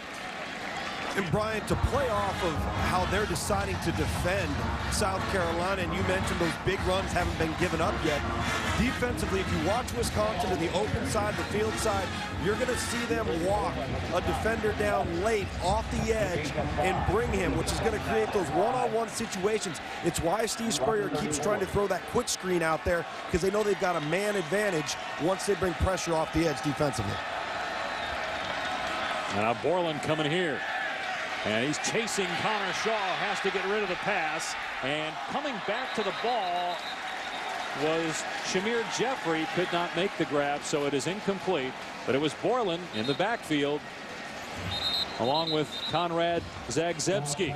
And Brian, to play off of how they're deciding to defend South Carolina, and you mentioned those big runs haven't been given up yet. Defensively, if you watch Wisconsin to the open side, the field side, you're going to see them walk a defender down late off the edge and bring him, which is going to create those one-on-one situations. It's why Steve Spurrier keeps trying to throw that quick screen out there, because they know they've got a man advantage once they bring pressure off the edge defensively. Now Borland coming here. And he's chasing Connor Shaw, has to get rid of the pass. And coming back to the ball was Shamir Jeffrey, could not make the grab, so it is incomplete. But it was Borland in the backfield, along with Conrad Zagzebski.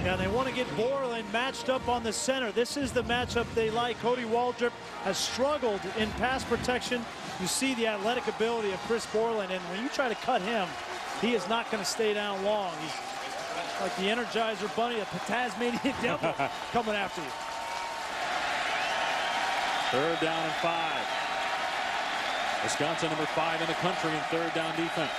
Yeah, they want to get Borland matched up on the center. This is the matchup they like. Cody Waldrop has struggled in pass protection. You see the athletic ability of Chris Borland, and when you try to cut him, he is not going to stay down long. He's like the Energizer Bunny, a Tasmanian devil coming after you. 3rd down and 5. Wisconsin number 5 in the country in 3rd down defense.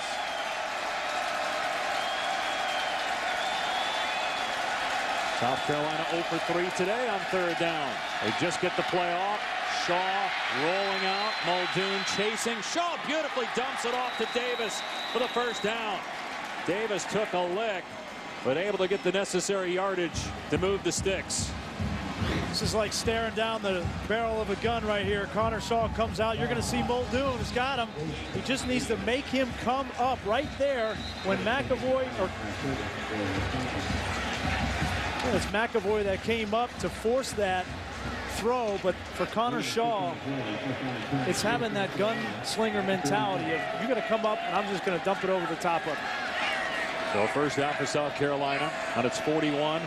South Carolina 0 for 3 today on 3rd down. They just get the play off. Shaw rolling out. Muldoon chasing. Shaw beautifully dumps it off to Davis for the first down. Davis took a lick, but able to get the necessary yardage to move the sticks. This is like staring down the barrel of a gun right here. Connor Shaw comes out. You're going to see Muldoon has got him. He just needs to make him come up right there when McAvoy, or well, it's McAvoy that came up to force that throw, but for Connor Shaw, it's having that gunslinger mentality of, you're going to come up and I'm just going to dump it over the top of it. So 1st down for South Carolina on its 41.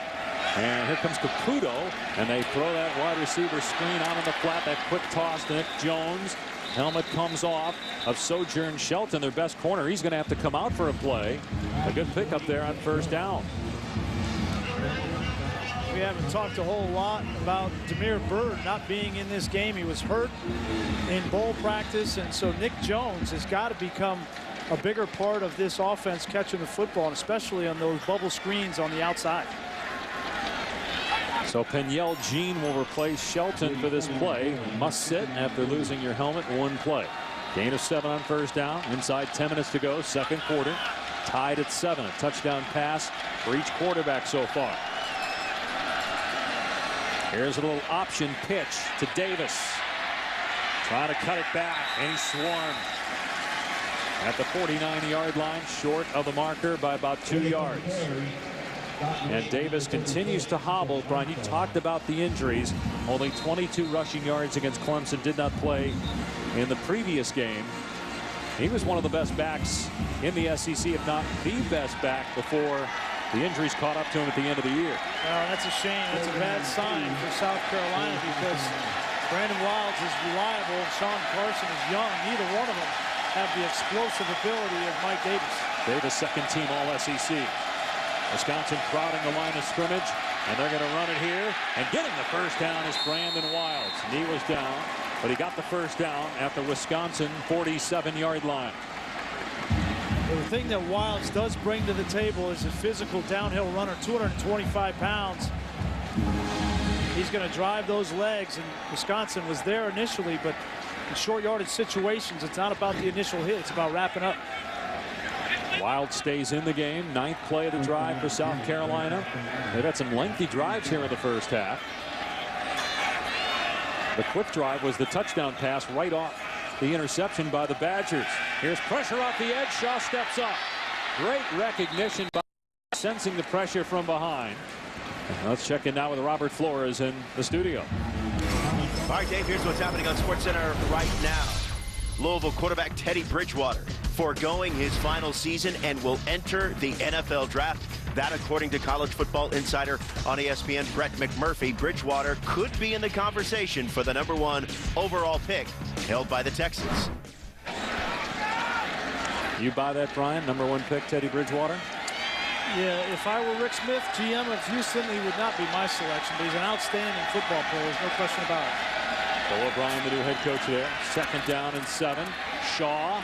And here comes Caputo, and they throw that wide receiver screen out on the flat. That quick toss to Nick Jones. Helmet comes off of Sojourn Shelton, their best corner. He's going to have to come out for a play. A good pickup there on 1st down. We haven't talked a whole lot about Damiere Byrd not being in this game. He was hurt in bowl practice, and so Nick Jones has got to become a bigger part of this offense catching the football, and especially on those bubble screens on the outside. So Peniel Jean will replace Shelton for this play. Must sit after losing your helmet 1 play. Gain of 7 on 1st down. Inside 10 minutes to go, 2nd quarter. Tied at 7. A touchdown pass for each quarterback so far. Here's a little option pitch to Davis. Trying to cut it back, and he's swarmed at the 49-yard line, short of the marker by about 2 yards. And Davis continues to hobble. Brian, you talked about the injuries. Only 22 rushing yards against Clemson. Did not play in the previous game. He was one of the best backs in the SEC, if not the best back, before the injuries caught up to him at the end of the year. Well, that's a shame. It's a bad sign for South Carolina, because Brandon Wilds is reliable. Sean Carson is young. Neither one of them have the explosive ability of Mike Davis. Davis, 2nd team All-SEC. Wisconsin crowding the line of scrimmage, and they're going to run it here. And getting the first down is Brandon Wilds. Knee was down, but he got the first down at the Wisconsin 47-yard line. The thing that Wilds does bring to the table is a physical downhill runner, 225 pounds. He's going to drive those legs, and Wisconsin was there initially, but in short yardage situations, it's not about the initial hit. It's about wrapping up. Wild stays in the game. 9th play of the drive for South Carolina. They've had some lengthy drives here in the first half. The quick drive was the touchdown pass right off the interception by the Badgers. Here's pressure off the edge. Shaw steps up. Great recognition by sensing the pressure from behind. Let's check in now with Robert Flores in the studio. All right, Dave, here's what's happening on SportsCenter right now. Louisville quarterback Teddy Bridgewater foregoing his final season and will enter the NFL draft. That, according to College Football Insider on ESPN, Brett McMurphy. Bridgewater could be in the conversation for the #1 overall pick held by the Texans. You buy that, Brian? #1 pick, Teddy Bridgewater? Yeah, if I were Rick Smith, GM of Houston, he would not be my selection, but he's an outstanding football player. There's no question about it. Bill O'Brien, the new head coach there. 2nd down and 7. Shaw.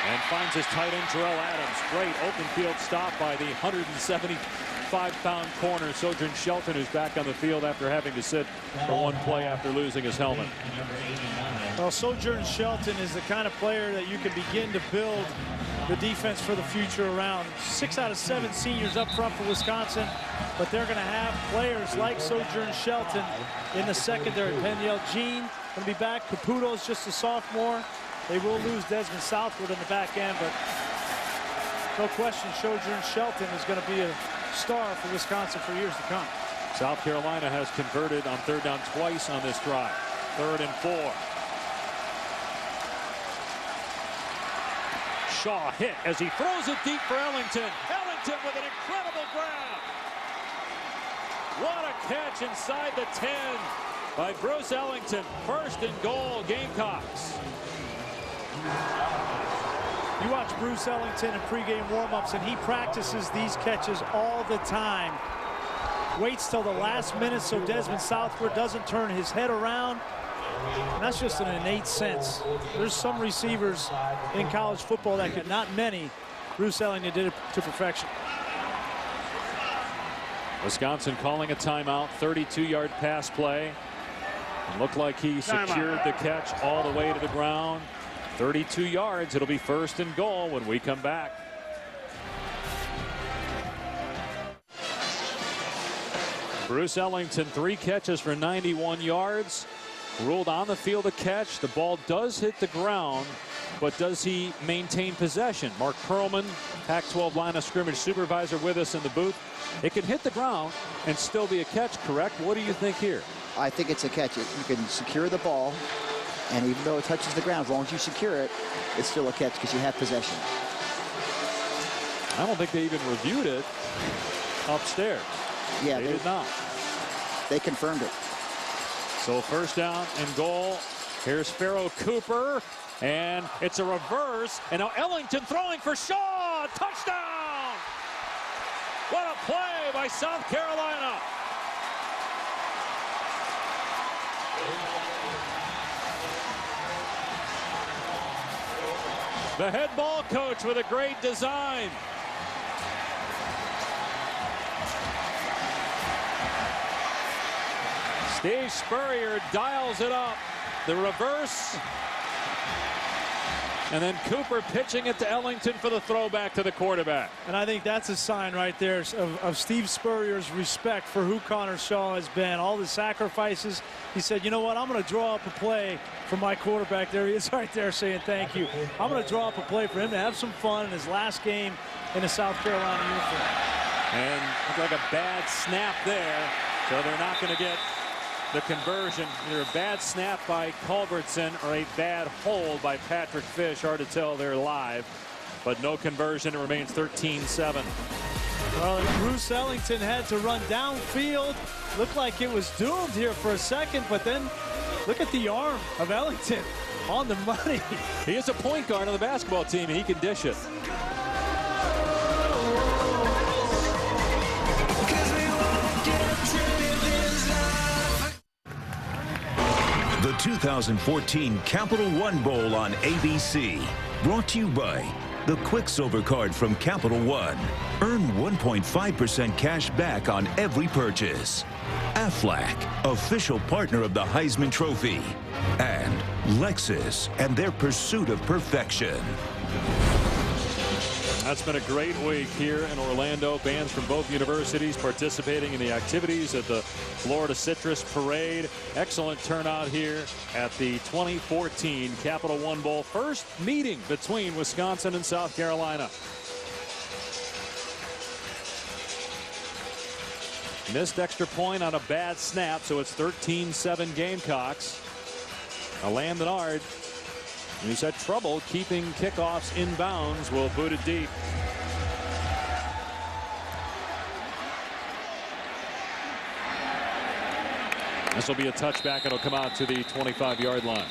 And finds his tight end, Terrell Adams. Great open field stop by the 175-pound corner, Sojourn Shelton, who's back on the field after having to sit for 1 play after losing his helmet. Well, Sojourn Shelton is the kind of player that you can begin to build the defense for the future around. 6 out of 7 seniors up front for Wisconsin, but they're going to have players like Sojourn Shelton in the secondary. Peniel Jean going to be back. Caputo's just a sophomore. They will lose Desmond Southwood in the back end, but no question Sojourn Shelton is going to be a star for Wisconsin for years to come. South Carolina has converted on 3rd down twice on this drive. 3rd and 4. Shaw hit as he throws it deep for Ellington. Ellington with an incredible grab. What a catch inside the 10 by Bruce Ellington. 1st and goal, Gamecocks. You watch Bruce Ellington in pregame warm-ups, and he practices these catches all the time. Waits till the last minute so Desmond Southwood doesn't turn his head around. And that's just an innate sense. There's some receivers in college football that could, not many. Bruce Ellington did it to perfection. Wisconsin calling a timeout. 32-yard pass play. It looked like he secured the catch all the way to the ground. 32 yards. It'll be 1st and goal when we come back. Bruce Ellington, 3 catches for 91 yards. Ruled on the field a catch. The ball does hit the ground, but does he maintain possession? Mark Perlman, Pac-12 line of scrimmage supervisor, with us in the booth. It can hit the ground and still be a catch, correct? What do you think here? I think it's a catch. You can secure the ball, and even though it touches the ground, as long as you secure it, it's still a catch because you have possession. I don't think they even reviewed it upstairs. Yeah, they did not. They confirmed it. So 1st down and goal. Here's Pharaoh Cooper, and it's a reverse. And now Ellington throwing for Shaw. Touchdown! What a play by South Carolina. The head ball coach with a great design. Steve Spurrier dials it up. The reverse. And then Cooper pitching it to Ellington for the throwback to the quarterback. And I think that's a sign right there of Steve Spurrier's respect for who Connor Shaw has been. All the sacrifices. He said, you know what, I'm going to draw up a play for my quarterback. There he is right there saying thank you. I'm going to draw up a play for him to have some fun in his last game in a South Carolina uniform. And looked like a bad snap there. So they're not going to get the conversion. Either a bad snap by Culbertson or a bad hold by Patrick Fish. Hard to tell there live, but no conversion. It remains 13-7. Well, Bruce Ellington had to run downfield. Looked like it was doomed here for a second, but then look at the arm of Ellington on the money. He is a point guard on the basketball team, and he can dish it. The 2014 Capital One Bowl on ABC. Brought to you by the Quicksilver card from Capital One. Earn 1.5% cash back on every purchase. Aflac, official partner of the Heisman Trophy. And Lexus and their pursuit of perfection. That's been a great week here in Orlando. Bands from both universities participating in the activities at the Florida Citrus Parade. Excellent turnout here at the 2014 Capital One Bowl. First meeting between Wisconsin and South Carolina. Missed extra point on a bad snap, so it's 13-7 Gamecocks. Alain Menard, who's had trouble keeping kickoffs in bounds, will boot it deep. This will be a touchback. It'll come out to the 25-yard line.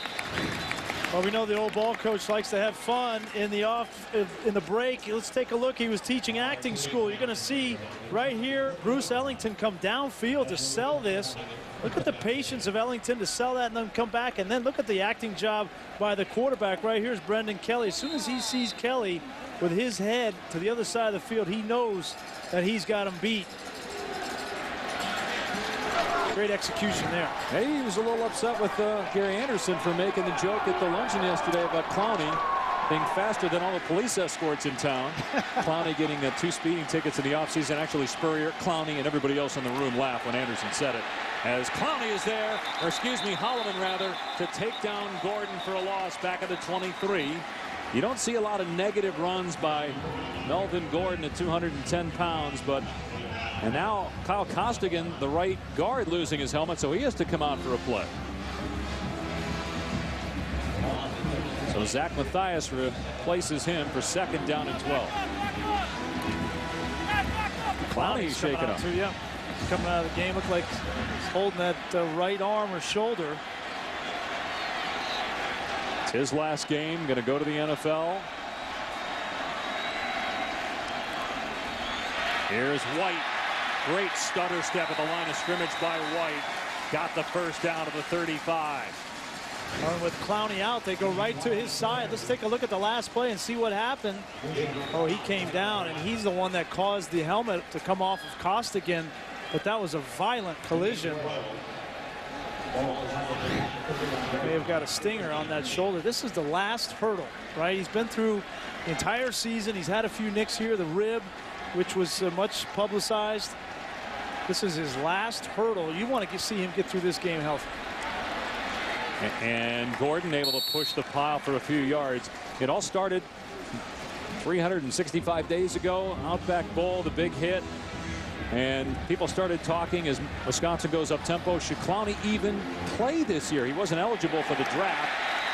Well, we know the old ball coach likes to have fun in the break. Let's take a look. He was teaching acting school. You're going to see right here Bruce Ellington come downfield to sell this. Look at the patience of Ellington to sell that and then come back, and then look at the acting job by the quarterback. Right here's Brendan Kelly. As soon as he sees Kelly with his head to the other side of the field, he knows that he's got him beat. Great execution there. Maybe he was a little upset with Gary Anderson for making the joke at the luncheon yesterday about Clowney being faster than all the police escorts in town. Clowney getting 2 speeding tickets in the offseason. Actually, Spurrier, Clowney, and everybody else in the room laughed when Anderson said it. As Clowney is there, or excuse me, Holloman rather, to take down Gordon for a loss back at the 23. You don't see a lot of negative runs by Melvin Gordon at 210 pounds, but and now Kyle Costigan, the right guard, losing his helmet, so he has to come out for a play. So Zach Matthias replaces him for 2nd down and 12. Clowney shaking up. Yeah, coming out of the game, looked like he's holding that right arm or shoulder. It's his last game. Going to go to the NFL. Here's White. Great stutter step at the line of scrimmage by White. Got the first down of the 35. And with Clowney out, they go right to his side. Let's take a look at the last play and see what happened. Oh, he came down, and he's the one that caused the helmet to come off of Costigan. But that was a violent collision. May have got a stinger on that shoulder. This is the last hurdle, right? He's been through the entire season. He's had a few nicks here, the rib, which was much publicized. This is his last hurdle. You want to see him get through this game healthy. And Gordon able to push the pile for a few yards. It all started 365 days ago. Outback Bowl, the big hit. And people started talking as Wisconsin goes up tempo. Should Clowney even play this year? He wasn't eligible for the draft.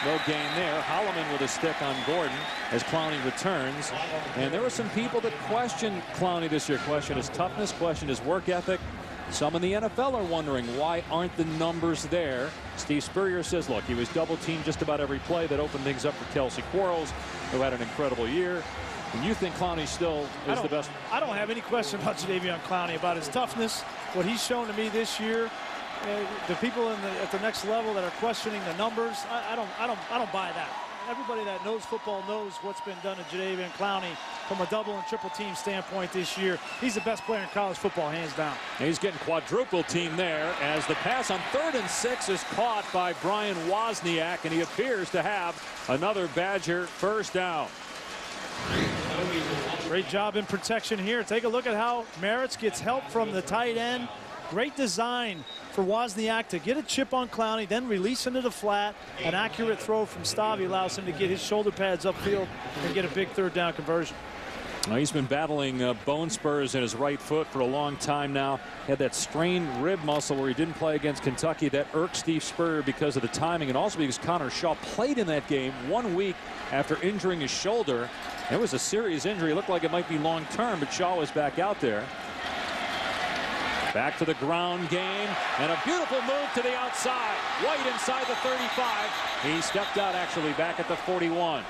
No gain there. Holloman with a stick on Gordon as Clowney returns. And there were some people that questioned Clowney this year. Question his toughness, question his work ethic. Some in the NFL are wondering why aren't the numbers there. Steve Spurrier says, look, he was double teamed just about every play. That opened things up for Kelsey Quarles, who had an incredible year. And you think Clowney still is the best? I don't have any question about Jadeveon Clowney, about his toughness, what he's shown to me this year. The people at the next level that are questioning the numbers, I don't buy that. Everybody that knows football knows what's been done to Jadeveon Clowney from a double and triple team standpoint this year. He's the best player in college football, hands down. He's getting quadruple team there as the pass on 3rd and 6 is caught by Brian Wozniak, and he appears to have another Badger first down. Great job in protection here. Take a look at how Merritt gets help from the tight end. Great design for Wozniak to get a chip on Clowney, then release into the flat. An accurate throw from Stavi allows him to get his shoulder pads upfield and get a big 3rd down conversion. Well, he's been battling bone spurs in his right foot for a long time now. Had that strained rib muscle where he didn't play against Kentucky. That irked Steve Spurrier because of the timing and also because Connor Shaw played in that game 1 week after injuring his shoulder. It was a serious injury. It looked like it might be long term, but Shaw was back out there. Back to the ground game, and a beautiful move to the outside. White inside the 35. He stepped out actually back at the 41.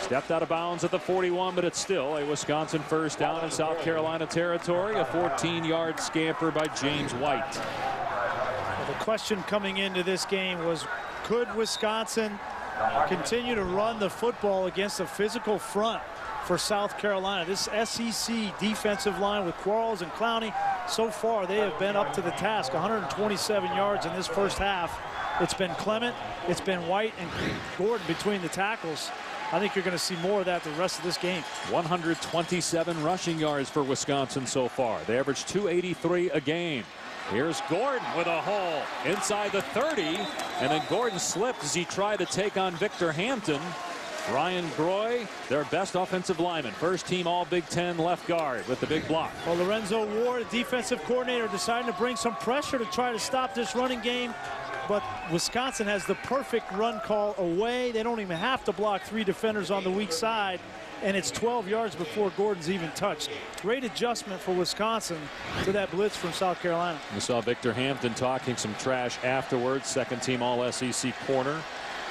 Stepped out of bounds at the 41, but it's still a Wisconsin first down in South Carolina territory. A 14-yard scamper by James White. Well, the question coming into this game was, could Wisconsin continue to run the football against a physical front for South Carolina. This SEC defensive line with Quarles and Clowney, so far they have been up to the task. 127 yards in this first half. It's been Clement, it's been White and Gordon between the tackles. I think you're going to see more of that the rest of this game. 127 rushing yards for Wisconsin so far. They average 283 a game. Here's Gordon with a hole inside the 30, and then Gordon slipped as he tried to take on Victor Hampton. Ryan Groy, their best offensive lineman, first team all Big Ten left guard with the big block. Well, Lorenzo Ward, defensive coordinator, deciding to bring some pressure to try to stop this running game. But Wisconsin has the perfect run call away. They don't even have to block 3 defenders on the weak side. And it's 12 yards before Gordon's even touched. Great adjustment for Wisconsin to that blitz from South Carolina. We saw Victor Hampton talking some trash afterwards. Second team all SEC corner.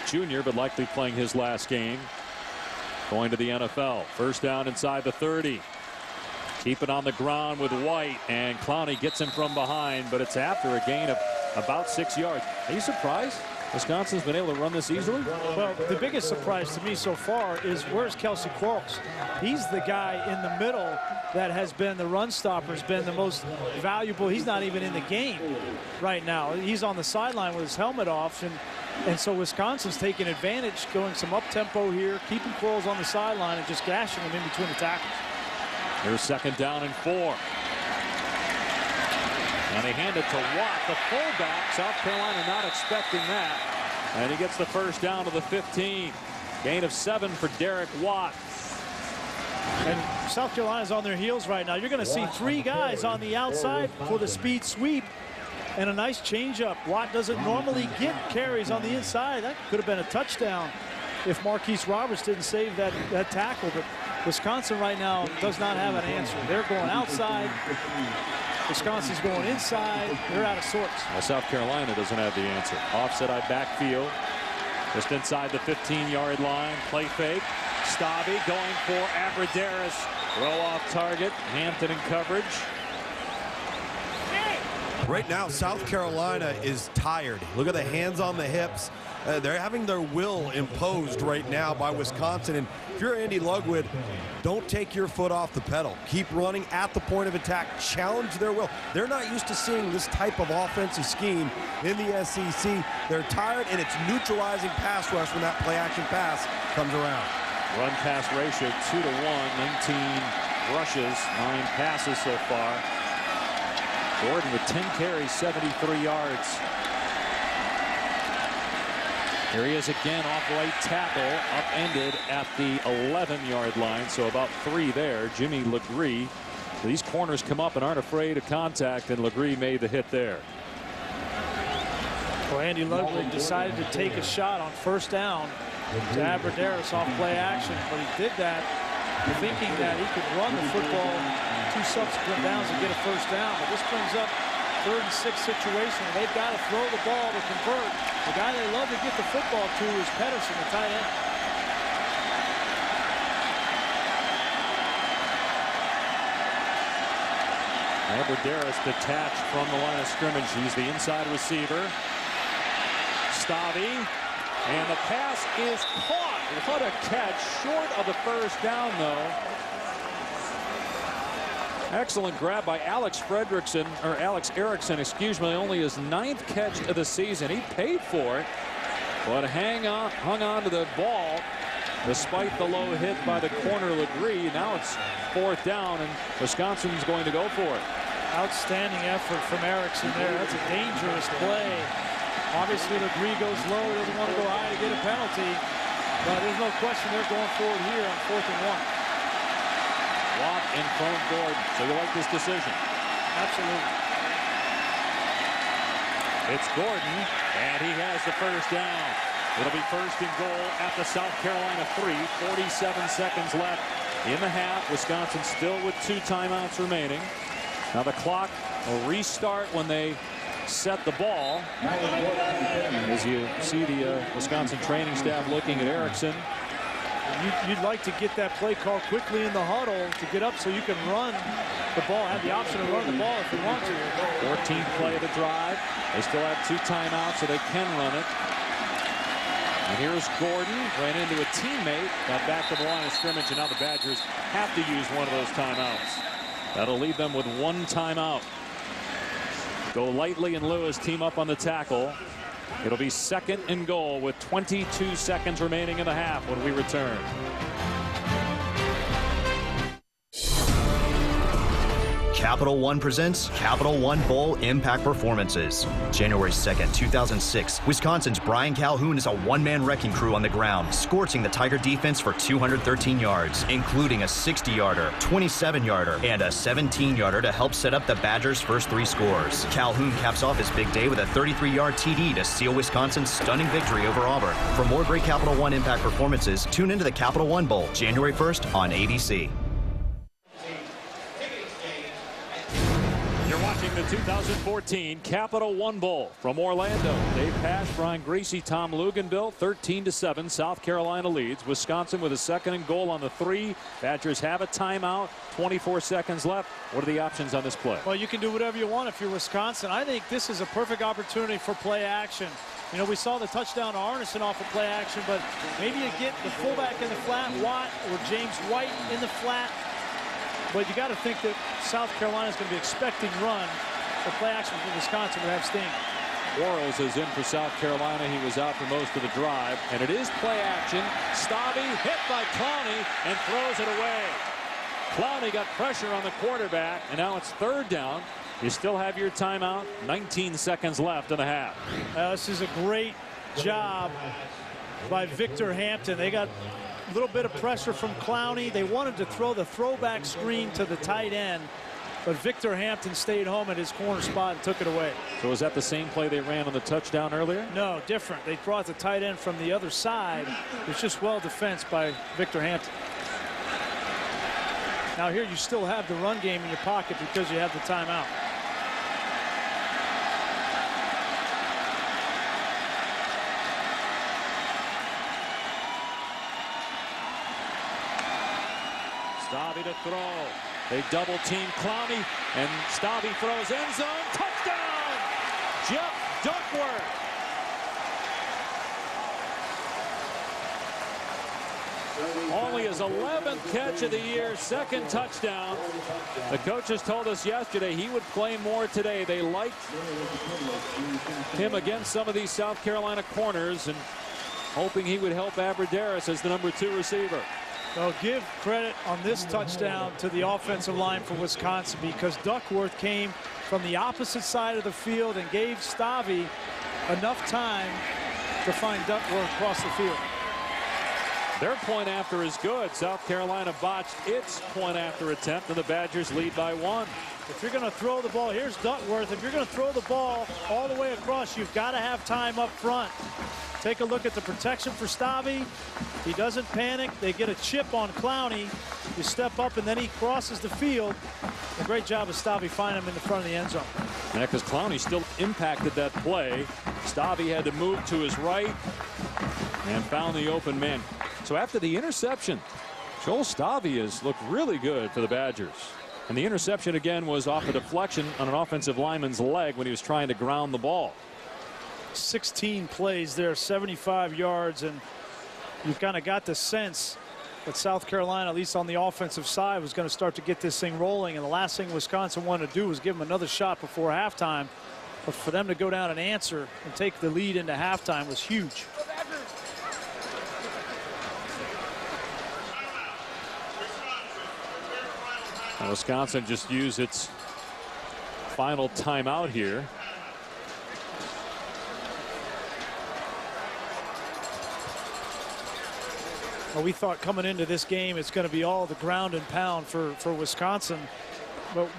Junior, but likely playing his last game. Going to the NFL. First down inside the 30. Keep it on the ground with White, and Clowney gets him from behind, but it's after a gain of about 6 yards. Are you surprised Wisconsin's been able to run this easily? Well, the biggest surprise to me so far is where's Kelsey Quarles? He's the guy in the middle that has been the run stopper, has been the most valuable. He's not even in the game right now. He's on the sideline with his helmet off, and so Wisconsin's taking advantage, going some up-tempo here, keeping Quarles on the sideline and just gashing him in between the tackles. Here's second down and 4. And they hand it to Watt, the fullback. South Carolina not expecting that. And he gets the first down to the 15. Gain of 7 for Derek Watt. And South Carolina's on their heels right now. You're going to see 3 guys on the outside for the speed sweep. And a nice changeup. Watt doesn't normally get carries on the inside. That could have been a touchdown if Marquise Roberts didn't save that tackle. But Wisconsin right now does not have an answer. They're going outside. Wisconsin's going inside. They're out of sorts. Well, South Carolina doesn't have the answer. Offset eye backfield. Just inside the 15-yard line. Play fake. Stabby going for Abradaris. Throw off target. Hampton in coverage. Right now, South Carolina is tired. Look at the hands on the hips. They're having their will imposed right now by Wisconsin. And if you're Andy Ludwig, don't take your foot off the pedal. Keep running at the point of attack. Challenge their will. They're not used to seeing this type of offensive scheme in the SEC. They're tired, and it's neutralizing pass rush when that play-action pass comes around. Run-pass ratio 2-1. 19 rushes, 9 passes so far. Gordon with 10 carries, 73 yards. Here he is again off right tackle, upended at the 11-yard line, so about 3 there. Jimmy Legree. These corners come up and aren't afraid of contact, and Legree made the hit there. Well, Andy Ludwig decided to take a shot on first down to Abradaris off play action, but he did that thinking that he could run the football 2 subsequent downs and get a first down. But this brings up 3rd and 6 situation. They've got to throw the ball to convert. The guy they love to get the football to is Pedersen, the tight end. Abradaris detached from the line of scrimmage. He's the inside receiver. Stabby. And the pass is caught. What a catch. Short of the first down, though. Excellent grab by Alex Erickson, excuse me, only his 9th catch of the season. He paid for it, but hung on to the ball despite the low hit by the corner Legree. Now it's 4th down, and Wisconsin's going to go for it. Outstanding effort from Erickson there. That's a dangerous play. Obviously, Legree goes low. He doesn't want to go high to get a penalty, but there's no question they're going forward here on 4th and 1. Watt in front of Gordon. So you like this decision? Absolutely. It's Gordon, and he has the first down. It'll be 1st and goal at the South Carolina 3. 47 seconds left in the half. Wisconsin still with 2 timeouts remaining. Now the clock will restart when they set the ball. As you see the Wisconsin training staff looking at Erickson. You'd like to get that play call quickly in the huddle to get up so you can run the ball, have the option to run the ball if you want to. 14th play of the drive. They still have 2 timeouts, so they can run it. And here's Gordon, ran into a teammate, got back to the line of scrimmage, and now the Badgers have to use one of those timeouts. That'll leave them with one timeout. Golightly and Lewis team up on the tackle. It'll be 2nd and goal with 22 seconds remaining in the half when we return. Capital One presents Capital One Bowl Impact Performances. January 2nd, 2006, Wisconsin's Brian Calhoun is a one-man wrecking crew on the ground, scorching the Tiger defense for 213 yards, including a 60-yarder, 27-yarder, and a 17-yarder to help set up the Badgers' first 3 scores. Calhoun caps off his big day with a 33-yard TD to seal Wisconsin's stunning victory over Auburn. For more great Capital One Impact performances, tune into the Capital One Bowl, January 1st on ABC. The 2014 Capital One Bowl from Orlando. Dave Pasch, Brian Griese, Tom Luginbill. 13-7. South Carolina leads. Wisconsin with a 2nd and goal on the 3. Badgers have a timeout. 24 seconds left. What are the options on this play? Well, you can do whatever you want if you're Wisconsin. I think this is a perfect opportunity for play action. You know, we saw the touchdown to Arneson off of play action, but maybe you get the fullback in the flat, Watt or James White in the flat. But you got to think that South Carolina is going to be expecting run. The play action for Wisconsin would have sting. Quarles is in for South Carolina. He was out for most of the drive. And it is play action. Stabby hit by Clowney and throws it away. Clowney got pressure on the quarterback, and now it's 3rd down. You still have your timeout. 19 seconds left in the half. This is a great job by Victor Hampton. They got a little bit of pressure from Clowney. They wanted to throw the throwback screen to the tight end, but Victor Hampton stayed home at his corner spot and took it away. So is that the same play they ran on the touchdown earlier? No, different. They brought the tight end from the other side. It's just well defensed by Victor Hampton. Now here you still have the run game in your pocket because you have the timeout. Stabby to throw. They double team Clowney, and Stabby throws end zone. Touchdown! Jeff Duckworth. Only his 11th catch of the year, 2nd touchdown. The coaches told us yesterday he would play more today. They liked him against some of these South Carolina corners and hoping he would help Abradaris as the number 2 receiver. Well, give credit on this touchdown to the offensive line for Wisconsin, because Duckworth came from the opposite side of the field and gave Stabby enough time to find Duckworth across the field. Their point after is good. South Carolina botched its point after attempt, and the Badgers lead by 1. If you're going to throw the ball, here's Duckworth. If you're going to throw the ball all the way across, you've got to have time up front. Take a look at the protection for Stabby. He doesn't panic. They get a chip on Clowney. You step up, and then he crosses the field. A great job of Stabby finding him in the front of the end zone. Yeah, because Clowney still impacted that play. Stabby had to move to his right and found the open man. So after the interception, Joel Stabby has looked really good for the Badgers. And the interception again was off a deflection on an offensive lineman's leg when he was trying to ground the ball. 16 plays there, 75 yards, and you've kind of got the sense that South Carolina, at least on the offensive side, was going to start to get this thing rolling. And the last thing Wisconsin wanted to do was give them another shot before halftime. But for them to go down and answer and take the lead into halftime was huge. Now Wisconsin just used its final timeout here. Well, we thought coming into this game it's going to be all the ground and pound for Wisconsin.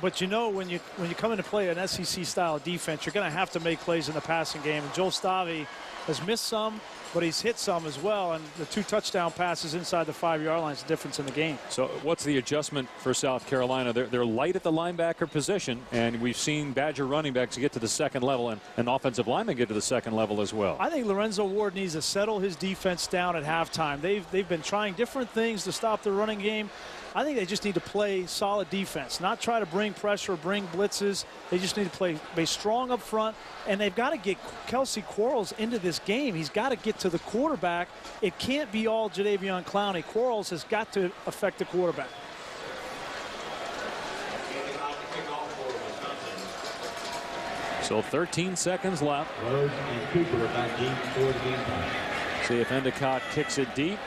But you know, when you come in to play an SEC style defense, you're going to have to make plays in the passing game. And Joel Stabby has missed some, but he's hit some as well. And the 2 touchdown passes inside the 5-yard line is the difference in the game. So what's the adjustment for South Carolina? They're light at the linebacker position, and we've seen Badger running backs get to the 2nd level and offensive linemen get to the 2nd level as well. I think Lorenzo Ward needs to settle his defense down at halftime. They've been trying different things to stop the running game. I think they just need to play solid defense, not try to bring pressure, bring blitzes. They just need to play strong up front, and they've got to get Kelsey Quarles into this game. He's got to get to the quarterback, it can't be all Jadeveon Clowney. Quarles has got to affect the quarterback. So 13 seconds left. Rhodes and Cooper back deep for the game time. See if Endicott kicks it deep,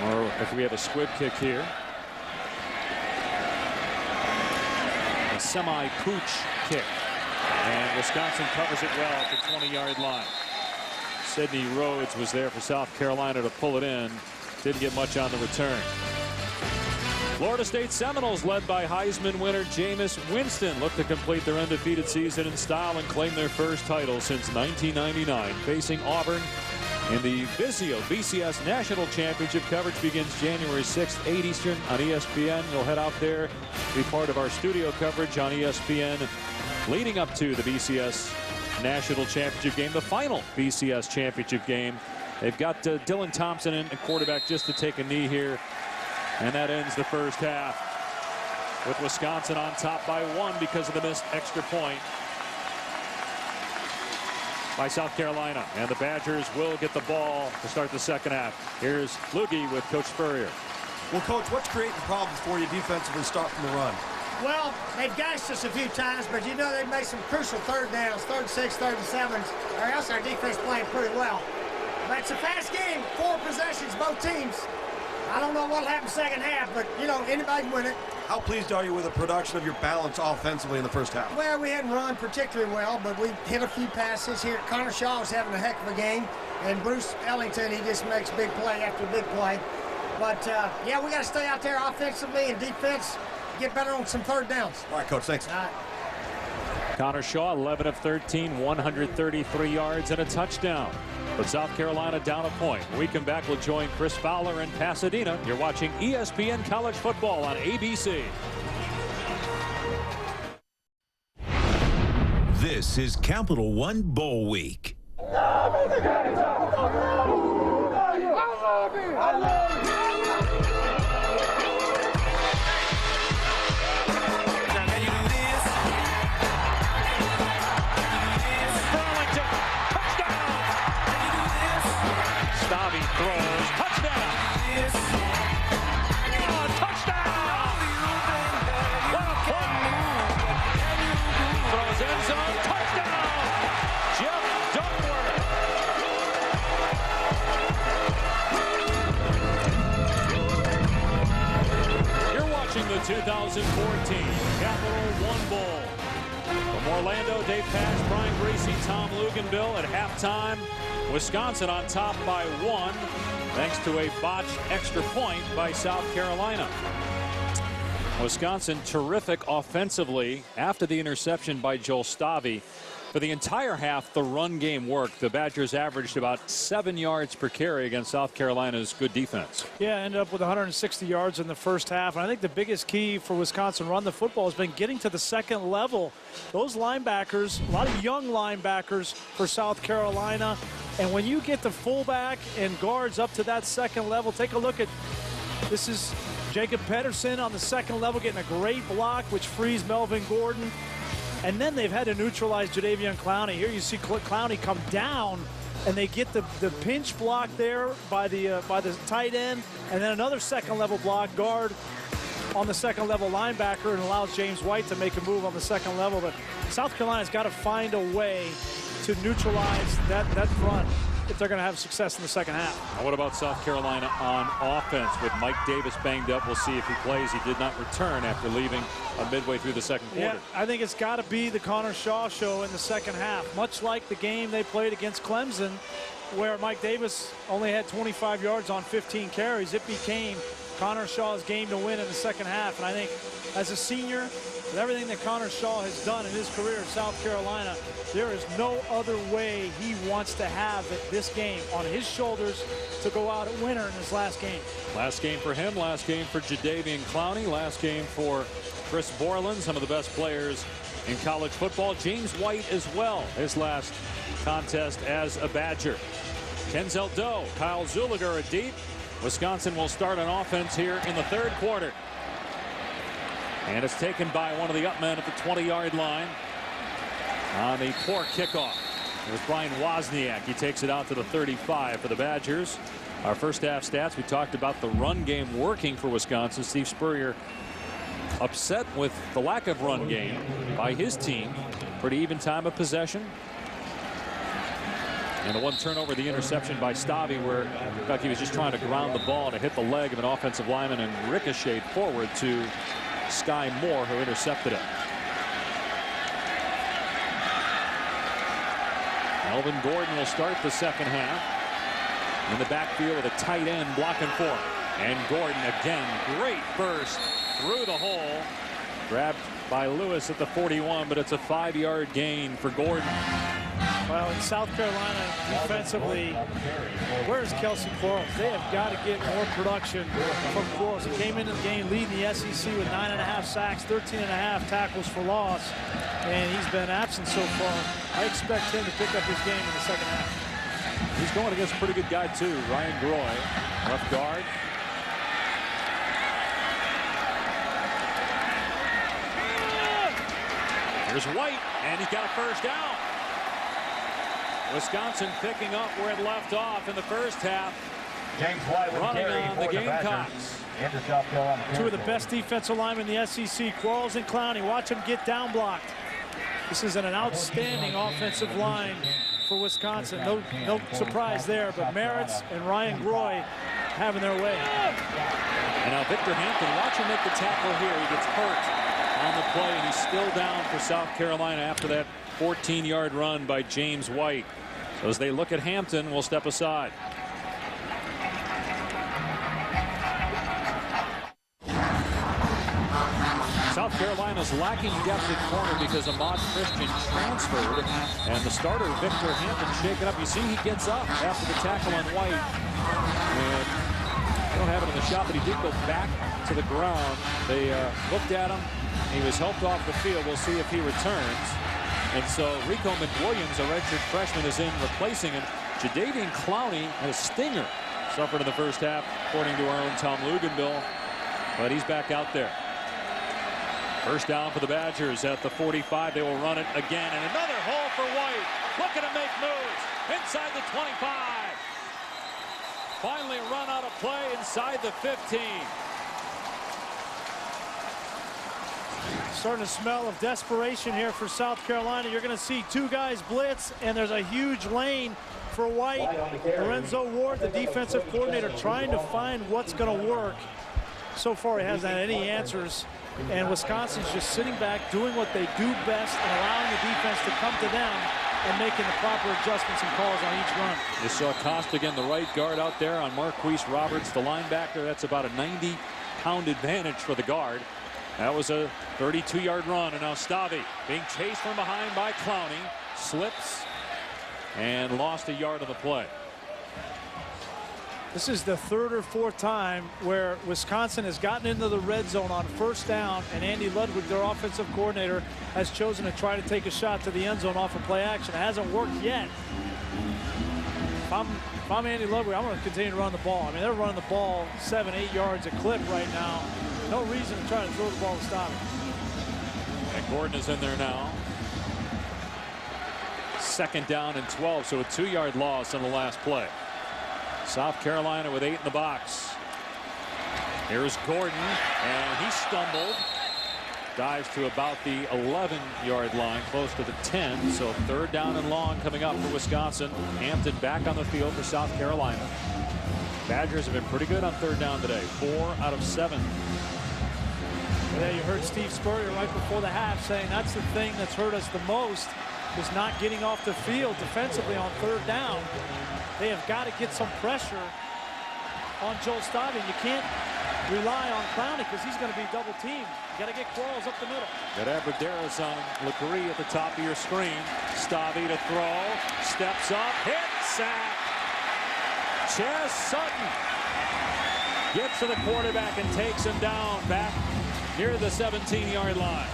or if we have a squib kick here. A semi-pooch kick. And Wisconsin covers it well at the 20-yard line. Sidney Rhodes was there for South Carolina to pull it in. Didn't get much on the return. Florida State Seminoles, led by Heisman winner Jameis Winston, look to complete their undefeated season in style and claim their first title since 1999. Facing Auburn in the Vizio BCS National Championship. Coverage begins January 6th, 8 Eastern on ESPN. You'll head out there to be part of our studio coverage on ESPN leading up to the BCS National Championship game, the final BCS Championship game. They've got Dylan Thompson in at quarterback just to take a knee here. And that ends the first half with Wisconsin on top by 1 because of the missed extra point by South Carolina. And the Badgers will get the ball to start the second half. Here's Loogie with Coach Spurrier. Well, Coach, what's creating problems for you defensively start from the run? Well, they've gashed us a few times, but you know they've made some crucial third downs, 3rd and 6, 3rd and 7s, or else our defense playing pretty well. But it's a fast game, 4 possessions, both teams. I don't know what'll happen second half, but, you know, anybody can win it. How pleased are you with the production of your balance offensively in the first half? Well, we hadn't run particularly well, but we hit a few passes here. Connor Shaw was having a heck of a game, and Bruce Ellington, he just makes big play after big play. But, yeah, we got to stay out there offensively and defense, get better on some third downs. All right, Coach, thanks. All right. Connor Shaw, 11 of 13, 133 yards and a touchdown. But South Carolina down a point. When we come back, we'll join Chris Fowler in Pasadena. You're watching ESPN College Football on ABC. This is Capital One Bowl Week. Throws, touchdown! Oh, touchdown! What a play! Throws end zone, touchdown! Jeff Duckworth. You're watching the 2014 Capital One Bowl. From Orlando, Dave Pasch, Brian Gracie, Tom Luganbill at halftime. Wisconsin on top by 1 thanks to a botched extra point by South Carolina. Wisconsin terrific offensively after the interception by Joel Stavy. For the entire half, the run game worked. The Badgers averaged about 7 yards per carry against South Carolina's good defense. Yeah, ended up with 160 yards in the first half. And I think the biggest key for Wisconsin run the football has been getting to the second level. Those linebackers, a lot of young linebackers for South Carolina. And when you get the fullback and guards up to that second level, take a look at this is Jacob Pedersen on the second level getting a great block, which frees Melvin Gordon. And then they've had to neutralize Jadeveon Clowney. Here you see Clowney come down, and they get the pinch block there by the tight end, and then another second-level block guard on the second-level linebacker, and allows James White to make a move on the second level. But South Carolina's got to find a way to neutralize that front if they're going to have success in the second half. Now what about South Carolina on offense with Mike Davis banged up? We'll see if he plays. He did not return after leaving midway through the second quarter. Yeah, I think it's got to be the Connor Shaw show in the second half, much like the game they played against Clemson, where Mike Davis only had 25 yards on 15 carries. It became Connor Shaw's game to win in the second half. And I think as a senior, with everything that Connor Shaw has done in his career in South Carolina, there is no other way he wants to have this game on his shoulders to go out a winner in his last game. Last game for him, last game for Jadeveon Clowney, last game for Chris Borland, some of the best players in college football. James White as well, his last contest as a Badger. Kenzel Doe, Kyle Zuliger are deep. Wisconsin will start an offense here in the third quarter. And it's taken by one of the up men at the 20-yard line on the poor kickoff. There's Brian Wozniak. He takes it out to the 35 for the Badgers. Our first half stats, we talked about the run game working for Wisconsin. Steve Spurrier upset with the lack of run game by his team. Pretty even time of possession. And the one turnover, the interception by Stabby, where in fact he was just trying to ground the ball to hit the leg of an offensive lineman and ricocheted forward to Sky Moore, who intercepted it. Melvin Gordon will start the second half in the backfield with a tight end blocking for him. And Gordon again, great burst through the hole, grabbed by Lewis at the 41, but it's a 5-yard gain for Gordon. Well, in South Carolina defensively, where's Kelsey Quarles? They have got to get more production from Quarles. He came into the game leading the SEC with 9.5 sacks, 13.5 tackles for loss, and he's been absent so far. I expect him to pick up his game in the second half. He's going against a pretty good guy too. Ryan Groy, left guard. Here's White, and he's got a first down. Wisconsin picking up where it left off in the first half. James White running on the Gamecocks. Two of the best defensive linemen in the SEC, Quarles and Clowney. Watch them get down blocked. This is an outstanding offensive line for Wisconsin. No surprise there, but Merritt's and Ryan Groy having their way. And now Victor Hampton, watch him make the tackle here. He gets hurt on the play, and he's still down for South Carolina after that 14-yard run by James White. So as they look at Hampton, we'll step aside. South Carolina's lacking depth at corner because Ahmad Christian transferred, and the starter Victor Hampton shaken up. You see he gets up after the tackle on White, and I don't have it in the shot, but he did go back to the ground. They looked at him. He was helped off the field. We'll see if he returns. And so Rico McWilliams, a redshirt freshman, is in replacing him. Jadeveon Clowney had a stinger suffered in the first half, according to our own Tom Luganbill, but he's back out there. First down for the Badgers at the 45. They will run it again, and another hole for White. Looking to make moves inside the 25. Finally run out of play inside the 15. Starting to smell of desperation here for South Carolina. You're going to see two guys blitz, and there's a huge lane for White. Lorenzo Ward, the defensive coordinator, trying to find what's going to work. So far, he hasn't had any answers, and Wisconsin's just sitting back, doing what they do best, and allowing the defense to come to them and making the proper adjustments and calls on each run. You saw Costa again, the right guard out there on Marquise Roberts, the linebacker. That's about a 90-pound advantage for the guard. That was a 32-yard run, and now Stabby being chased from behind by Clowney, slips and lost a yard on the play. This is the third or fourth time where Wisconsin has gotten into the red zone on first down, and Andy Ludwig, their offensive coordinator, has chosen to try to take a shot to the end zone off of play action. It hasn't worked yet. If I'm Andy Ludwig, I'm going to continue to run the ball. I mean, they're running the ball 7-8 yards a clip right now. No reason to try to throw the ball to stop it. And Gordon is in there now. Second down and 12, so a 2-yard loss on the last play. South Carolina with 8 in the box. Here's Gordon, and he stumbled. Dives to about the 11-yard line, close to the 10. So third down and long coming up for Wisconsin. Hampton back on the field for South Carolina. Badgers have been pretty good on third down today. 4 out of 7. Yeah, you heard Steve Spurrier right before the half saying that's the thing that's hurt us the most, is not getting off the field defensively on third down. They have got to get some pressure on Joel Stabby. You can't rely on Clowney because he's going to be double teamed. You got to get Quarles up the middle. Got Abradaris on LeCree at the top of your screen. Stabby to throw, steps up, hit, sack. Chaz Sutton gets to the quarterback and takes him down back near the 17-yard line.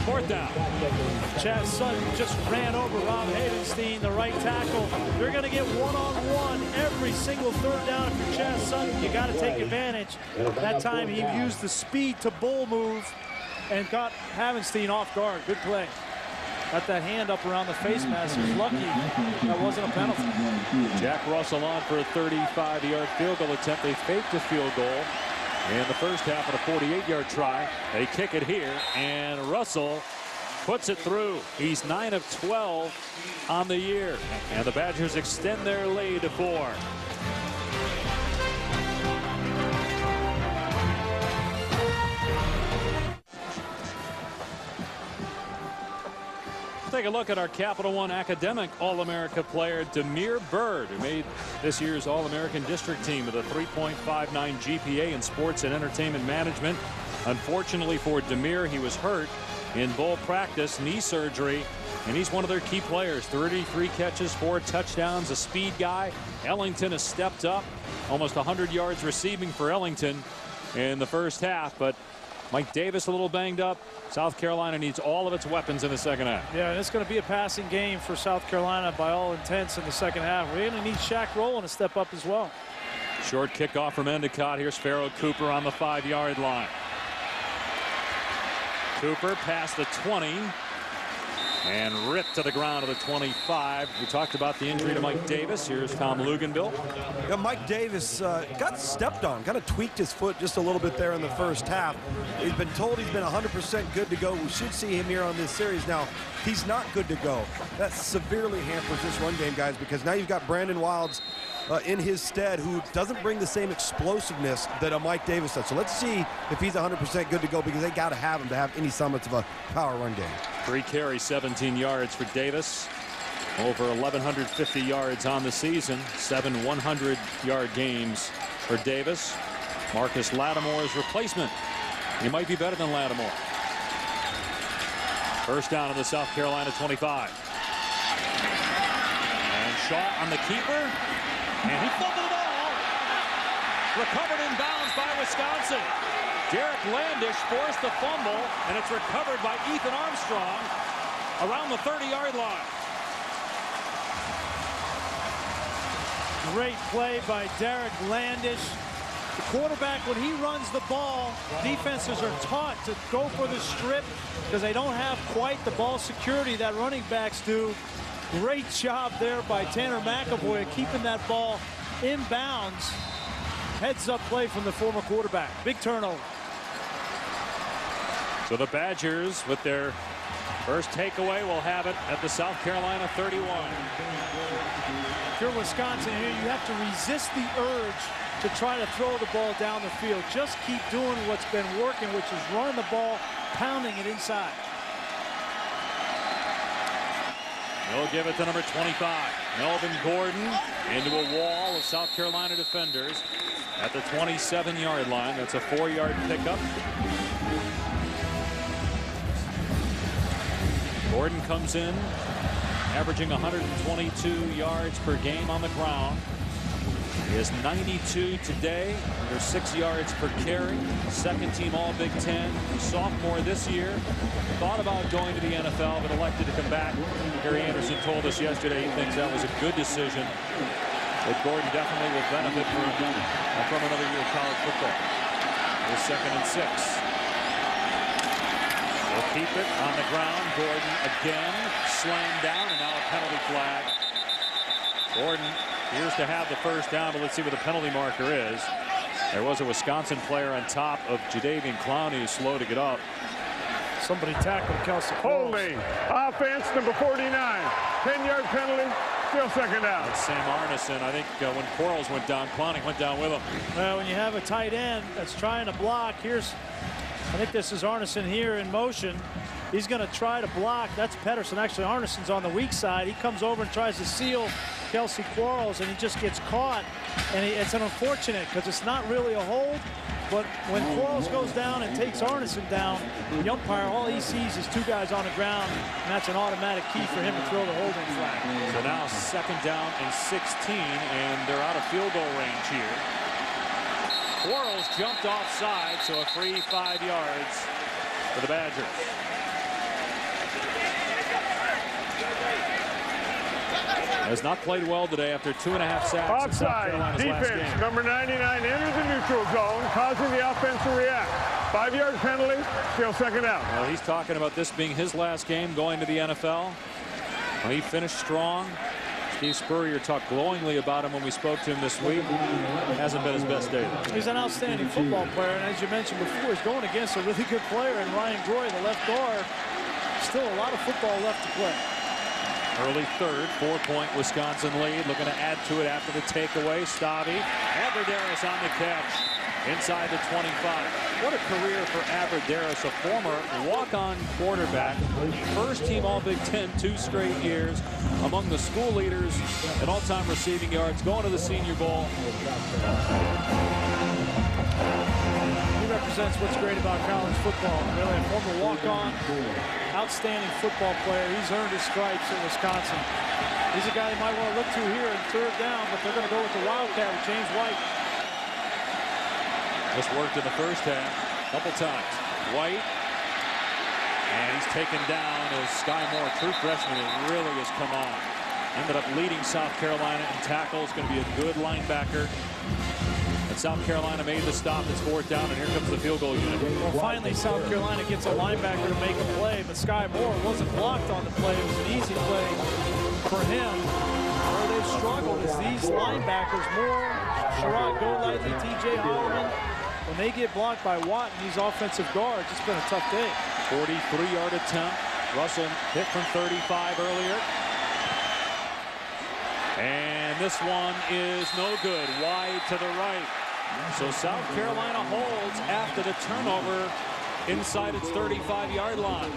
Fourth down. Chaz Sutton just ran over Rob Havenstein, the right tackle. You're going to get one-on-one every single third down. If you're Chaz Sutton, you got to take advantage. That time he used the speed to bull move and got Havenstein off guard. Good play. got that hand up around the face mask. He was lucky that wasn't a penalty. Jack Russell on for a 35-yard field goal attempt. They faked a field goal in the first half of a 48-yard try. They kick it here, and Russell puts it through. He's 9 of 12 on the year, and the Badgers extend their lead to 4. Take a look at our Capital One Academic All-America player, Damiere Byrd, who made this year's All-American District team with a 3.59 GPA in sports and entertainment management. Unfortunately for Damiere, he was hurt in bowl practice, knee surgery, and he's one of their key players. 33 catches, 4 touchdowns, a speed guy. Ellington has stepped up, almost 100 yards receiving for Ellington in the first half, but Mike Davis a little banged up. South Carolina needs all of its weapons in the second half. Yeah, and it's going to be a passing game for South Carolina by all intents in the second half. We're going to need Shaq Rowland to step up as well. Short kickoff from Endicott. Here's Pharaoh Cooper on the 5-yard line. Cooper past the 20 and ripped to the ground at the 25. We talked about the injury to Mike Davis. Here's Tom Luganville. Yeah, Mike Davis got stepped on, kind of tweaked his foot just a little bit there in the first half. He's been told he's been 100% good to go. We should see him here on this series. Now, he's not good to go. That severely hampers this run game, guys, because now you've got Brandon Wilds in his stead, who doesn't bring the same explosiveness that a Mike Davis does. So let's see if he's 100% good to go, because they got to have him to have any semblance of a power run game. 3 carries, 17 yards for Davis. Over 1,150 yards on the season. 7 100-yard games for Davis. Marcus Lattimore's replacement. He might be better than Lattimore. First down on the South Carolina 25. And Shaw on the keeper. And he fumbled the ball. Recovered in bounds by Wisconsin. Derek Landish forced the fumble, and it's recovered by Ethan Armstrong around the 30-yard line. Great play by Derek Landish. The quarterback, when he runs the ball, defenses are taught to go for the strip because they don't have quite the ball security that running backs do. Great job there by Tanner McAvoy keeping that ball in bounds. Heads up play from the former quarterback. Big turnover. So the Badgers, with their first takeaway, will have it at the South Carolina 31. If you're Wisconsin here, you have to resist the urge to try to throw the ball down the field. Just keep doing what's been working, which is running the ball, pounding it inside. They'll give it to number 25. Melvin Gordon into a wall of South Carolina defenders at the 27-yard line. That's a 4-yard pickup. Gordon comes in, averaging 122 yards per game on the ground. He has 92 today, under 6 yards per carry. Second team All Big Ten, sophomore this year. Thought about going to the NFL, but elected to come back. Rory Anderson told us yesterday he thinks that was a good decision. That Gordon definitely will benefit from another year of college football. It's 2nd and 6. They'll keep it on the ground. Gordon again slammed down, and now a penalty flag. Gordon appears to have the first down, but let's see what the penalty marker is. There was a Wisconsin player on top of Jadeveon Clowney, who's slow to get up. Somebody tackled Kelsey. Holding. Offense number 49. 10-yard penalty. Still second down. That's Sam Arneson. I think when Quarles went down, Clowney went down with him. Well, when you have a tight end that's trying to block, I think this is Arneson here in motion. He's going to try to block. That's Pedersen. Actually, Arneson's on the weak side. He comes over and tries to seal Kelsey Quarles, and he just gets caught. And it's an unfortunate because it's not really a hold. But when Quarles goes down and takes Arneson down, the umpire, all he sees is 2 guys on the ground, and that's an automatic key for him to throw the holding flag. So now 2nd down and 16, and they're out of field goal range here. Quarles jumped offside, so a free 5 yards for the Badgers. Has not played well today after 2.5 sacks. Offside. Defense number 99 enters the neutral zone, causing the offense to react. 5-yard penalty, still second out. Well, he's talking about this being his last game going to the NFL. Well, he finished strong. Steve Spurrier talked glowingly about him when we spoke to him this week. Hasn't been his best day. He's an outstanding football player, and as you mentioned before, he's going against a really good player in Ryan Groy, the left guard. Still a lot of football left to play. Early third, 4-point Wisconsin lead. Looking to add to it after the takeaway. Stavi. Aberderis on the catch inside the 25. What a career for Aberderis, a former walk-on quarterback. First team All-Big Ten 2 straight years. Among the school leaders in all-time receiving yards. Going to the Senior Bowl. He represents what's great about college football. Really, a former walk-on, outstanding football player. He's earned his stripes at Wisconsin. He's a guy you might want to look to here in third down, but they're going to go with the Wildcat with James White. This worked in the first half a couple times. White. And he's taken down as Sky Moore, true freshman, that really has come on. Ended up leading South Carolina in tackles. Going to be a good linebacker. And South Carolina made the stop. It's fourth down, and here comes the field goal unit. Well, finally, South Carolina gets a linebacker to make a play, but Sky Moore wasn't blocked on the play. It was an easy play for him. Where they've struggled is these linebackers, Moore, Sharrod Golightly, TJ Holloman. When they get blocked by Watt and these offensive guards, it's been a tough day. 43-yard attempt. Russell hit from 35 earlier. And this one is no good. Wide to the right. So South Carolina holds after the turnover inside its 35-yard line.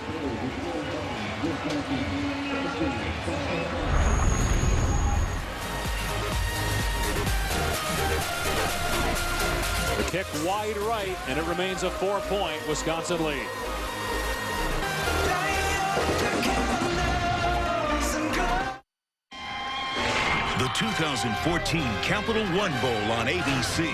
The kick wide right, and it remains a 4-point Wisconsin lead. The 2014 Capital One Bowl on ABC.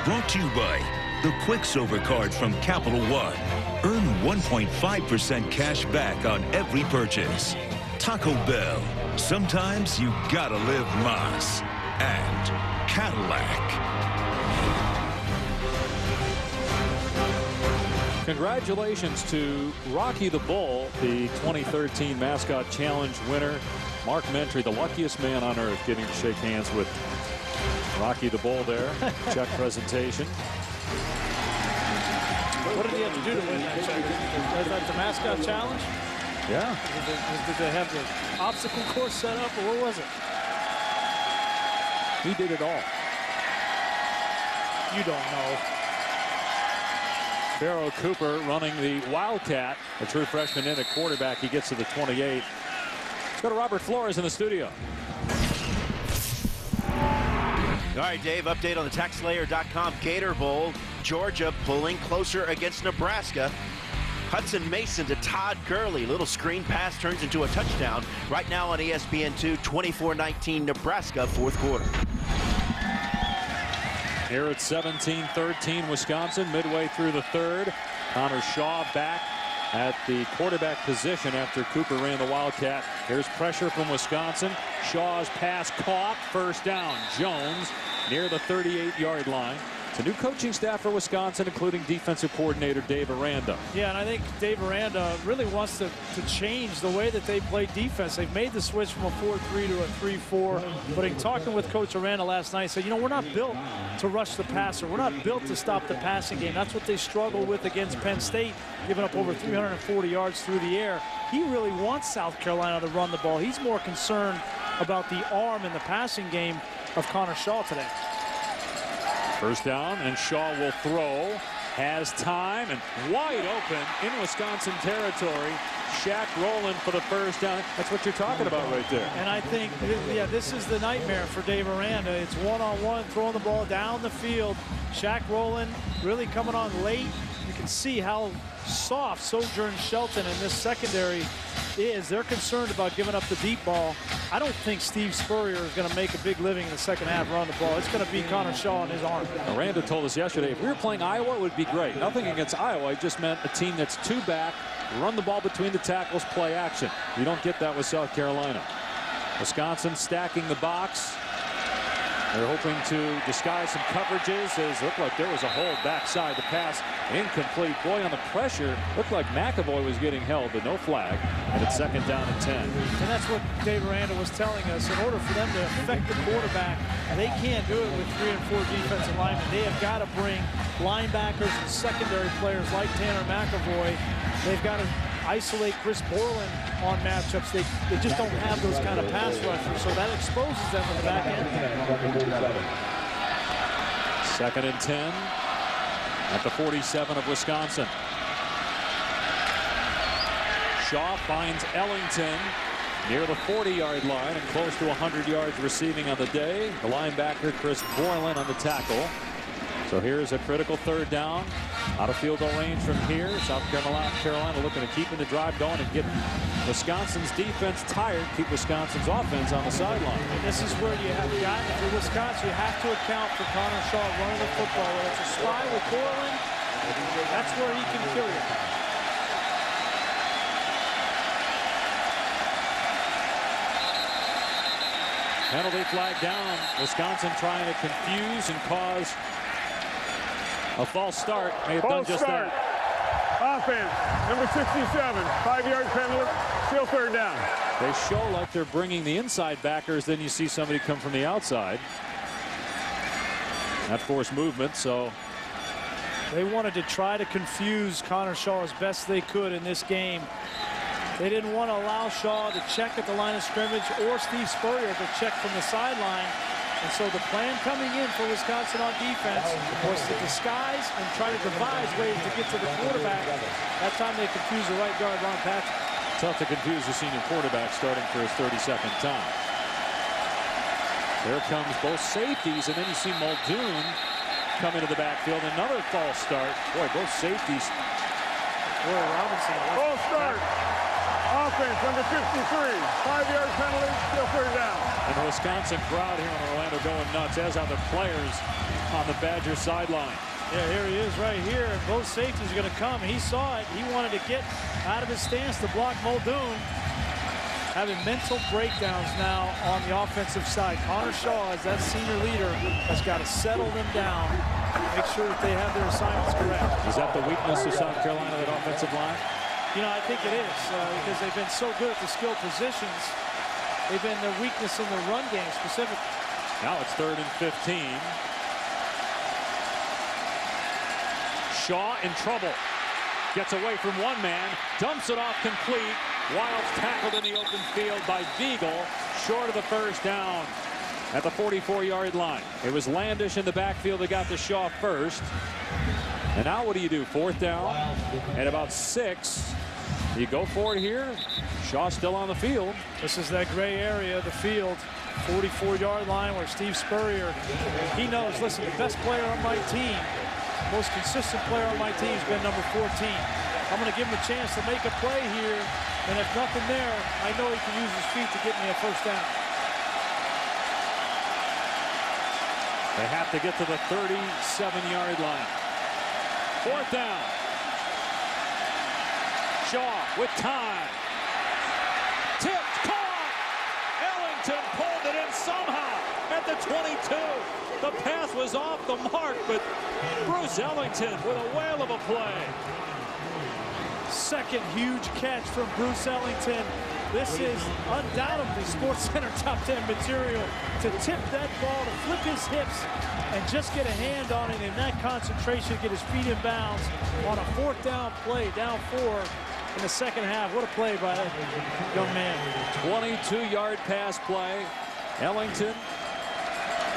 Brought to you by the Quicksilver Card from Capital One. Earn 1.5% cash back on every purchase. Taco Bell. Sometimes you gotta live Mas. And Cadillac. Congratulations to Rocky the Bull, the 2013 Mascot Challenge winner. Mark Mentry, the luckiest man on earth, getting to shake hands with Rocky the Bull there. Check presentation. What did he have to do to win that check? Was that the Mascot Challenge? Yeah. Did they have the obstacle course set up, or what was it? He did it all. You don't know. Barrow Cooper running the Wildcat, a true freshman in at quarterback. He gets to the 28. Let's go to Robert Flores in the studio. All right, Dave, update on the TaxSlayer.com Gator Bowl. Georgia pulling closer against Nebraska. Hudson Mason to Todd Gurley. Little screen pass turns into a touchdown. Right now on ESPN2, 24-19 Nebraska, fourth quarter. Here at 17-13 Wisconsin, midway through the third. Connor Shaw back at the quarterback position after Cooper ran the Wildcat. Here's pressure from Wisconsin. Shaw's pass caught. First down. Jones near the 38-yard line. It's a new coaching staff for Wisconsin, including defensive coordinator Dave Aranda. Yeah, and I think Dave Aranda really wants to change the way that they play defense. They've made the switch from a 4-3 to a 3-4. But in talking with Coach Aranda last night, he said, you know, we're not built to rush the passer. We're not built to stop the passing game. That's what they struggle with against Penn State, giving up over 340 yards through the air. He really wants South Carolina to run the ball. He's more concerned about the arm in the passing game of Connor Shaw today. First down, and Shaw will throw. Has time, and wide open in Wisconsin territory. Shaq Rowland for the first down. That's what you're talking about right there. And I think, yeah, this is the nightmare for Dave Aranda. It's one-on-one, throwing the ball down the field. Shaq Rowland really coming on late. You can see how soft Sojourn Shelton in this secondary is. They're concerned about giving up the deep ball. I don't think Steve Spurrier is going to make a big living in the second half running the ball. It's going to be Connor Shaw and his arm. Aranda told us yesterday, if we were playing Iowa, it would be great. Nothing against Iowa. It just meant a team that's two back, run the ball between the tackles, play action. You don't get that with South Carolina. Wisconsin stacking the box. They're hoping to disguise some coverages. It looked like there was a hold backside. The pass incomplete. Boy, on the pressure, looked like McAvoy was getting held, but no flag. And it's 2nd down and 10. And that's what Dave Aranda was telling us. In order for them to affect the quarterback, they can't do it with 3 and 4 defensive linemen. They have got to bring linebackers and secondary players like Tanner McAvoy. They've got to isolate Chris Borland on matchups. They just don't have those kind of pass rushers, so that exposes them in the back end. 2nd and 10 at the 47 of Wisconsin. Shaw finds Ellington near the 40-yard line and close to 100 yards receiving on the day. The linebacker Chris Borland on the tackle. So here's a critical 3rd down. Out of field goal range from here. South Carolina looking to keeping the drive going and get Wisconsin's defense tired. Keep Wisconsin's offense on the sideline. And this is where you have got, if you're Wisconsin, you have to account for Connor Shaw running the football. Whether it's a spy with Borland, that's where he can kill you. Penalty flag down. Wisconsin trying to confuse and cause a false start. May have done just that. Offense, number 67, 5-yard penalty, still 3rd down. They show like they're bringing the inside backers, then you see somebody come from the outside. That forced movement, so. They wanted to try to confuse Connor Shaw as best they could in this game. They didn't want to allow Shaw to check at the line of scrimmage or Steve Spurrier to check from the sideline. And so the plan coming in for Wisconsin on defense was to disguise and try to devise ways to get to the quarterback. That time they confused the right guard, Ron Patrick. Tough to confuse the senior quarterback starting for his 32nd time. There comes both safeties, and then you see Muldoon come into the backfield. Another false start. Boy, both safeties. Rory Robinson. False start. Offense, number 53, 5-yard penalty, still 3rd down. And the Wisconsin crowd here in Orlando going nuts, as are the players on the Badger sideline. Yeah, here he is right here, and both safeties are going to come. He saw it. He wanted to get out of his stance to block Muldoon. Having mental breakdowns now on the offensive side. Connor Shaw, as that senior leader, has got to settle them down, make sure that they have their assignments correct. Is that the weakness of South Carolina, that offensive line? You know, I think it is, because they've been so good at the skill positions. They've been their weakness in the run game specifically. Now it's 3rd and 15. Shaw in trouble. Gets away from one man, dumps it off complete. Wild's tackled in the open field by Beagle, short of the 1st down at the 44-yard line. It was Landish in the backfield that got to Shaw first. And now what do you do? 4th down at about 6. You go for it here. Shaw still on the field. This is that gray area of the field, 44-yard line, where Steve Spurrier, he knows, listen, the best player on my team, most consistent player on my team has been number 14. I'm going to give him a chance to make a play here, and if nothing there, I know he can use his feet to get me a 1st down. They have to get to the 37-yard line. 4th down. Shaw with time. Tipped, caught. Ellington pulled it in somehow at the 22. The pass was off the mark, but Bruce Ellington with a whale of a play. 2nd huge catch from Bruce Ellington. This is undoubtedly SportsCenter top 10 material, to tip that ball, to flip his hips, and just get a hand on it in that concentration, get his feet in bounds on a 4th down play, down 4 in the 2nd half. What a play by that young man. 22-yard pass play. Ellington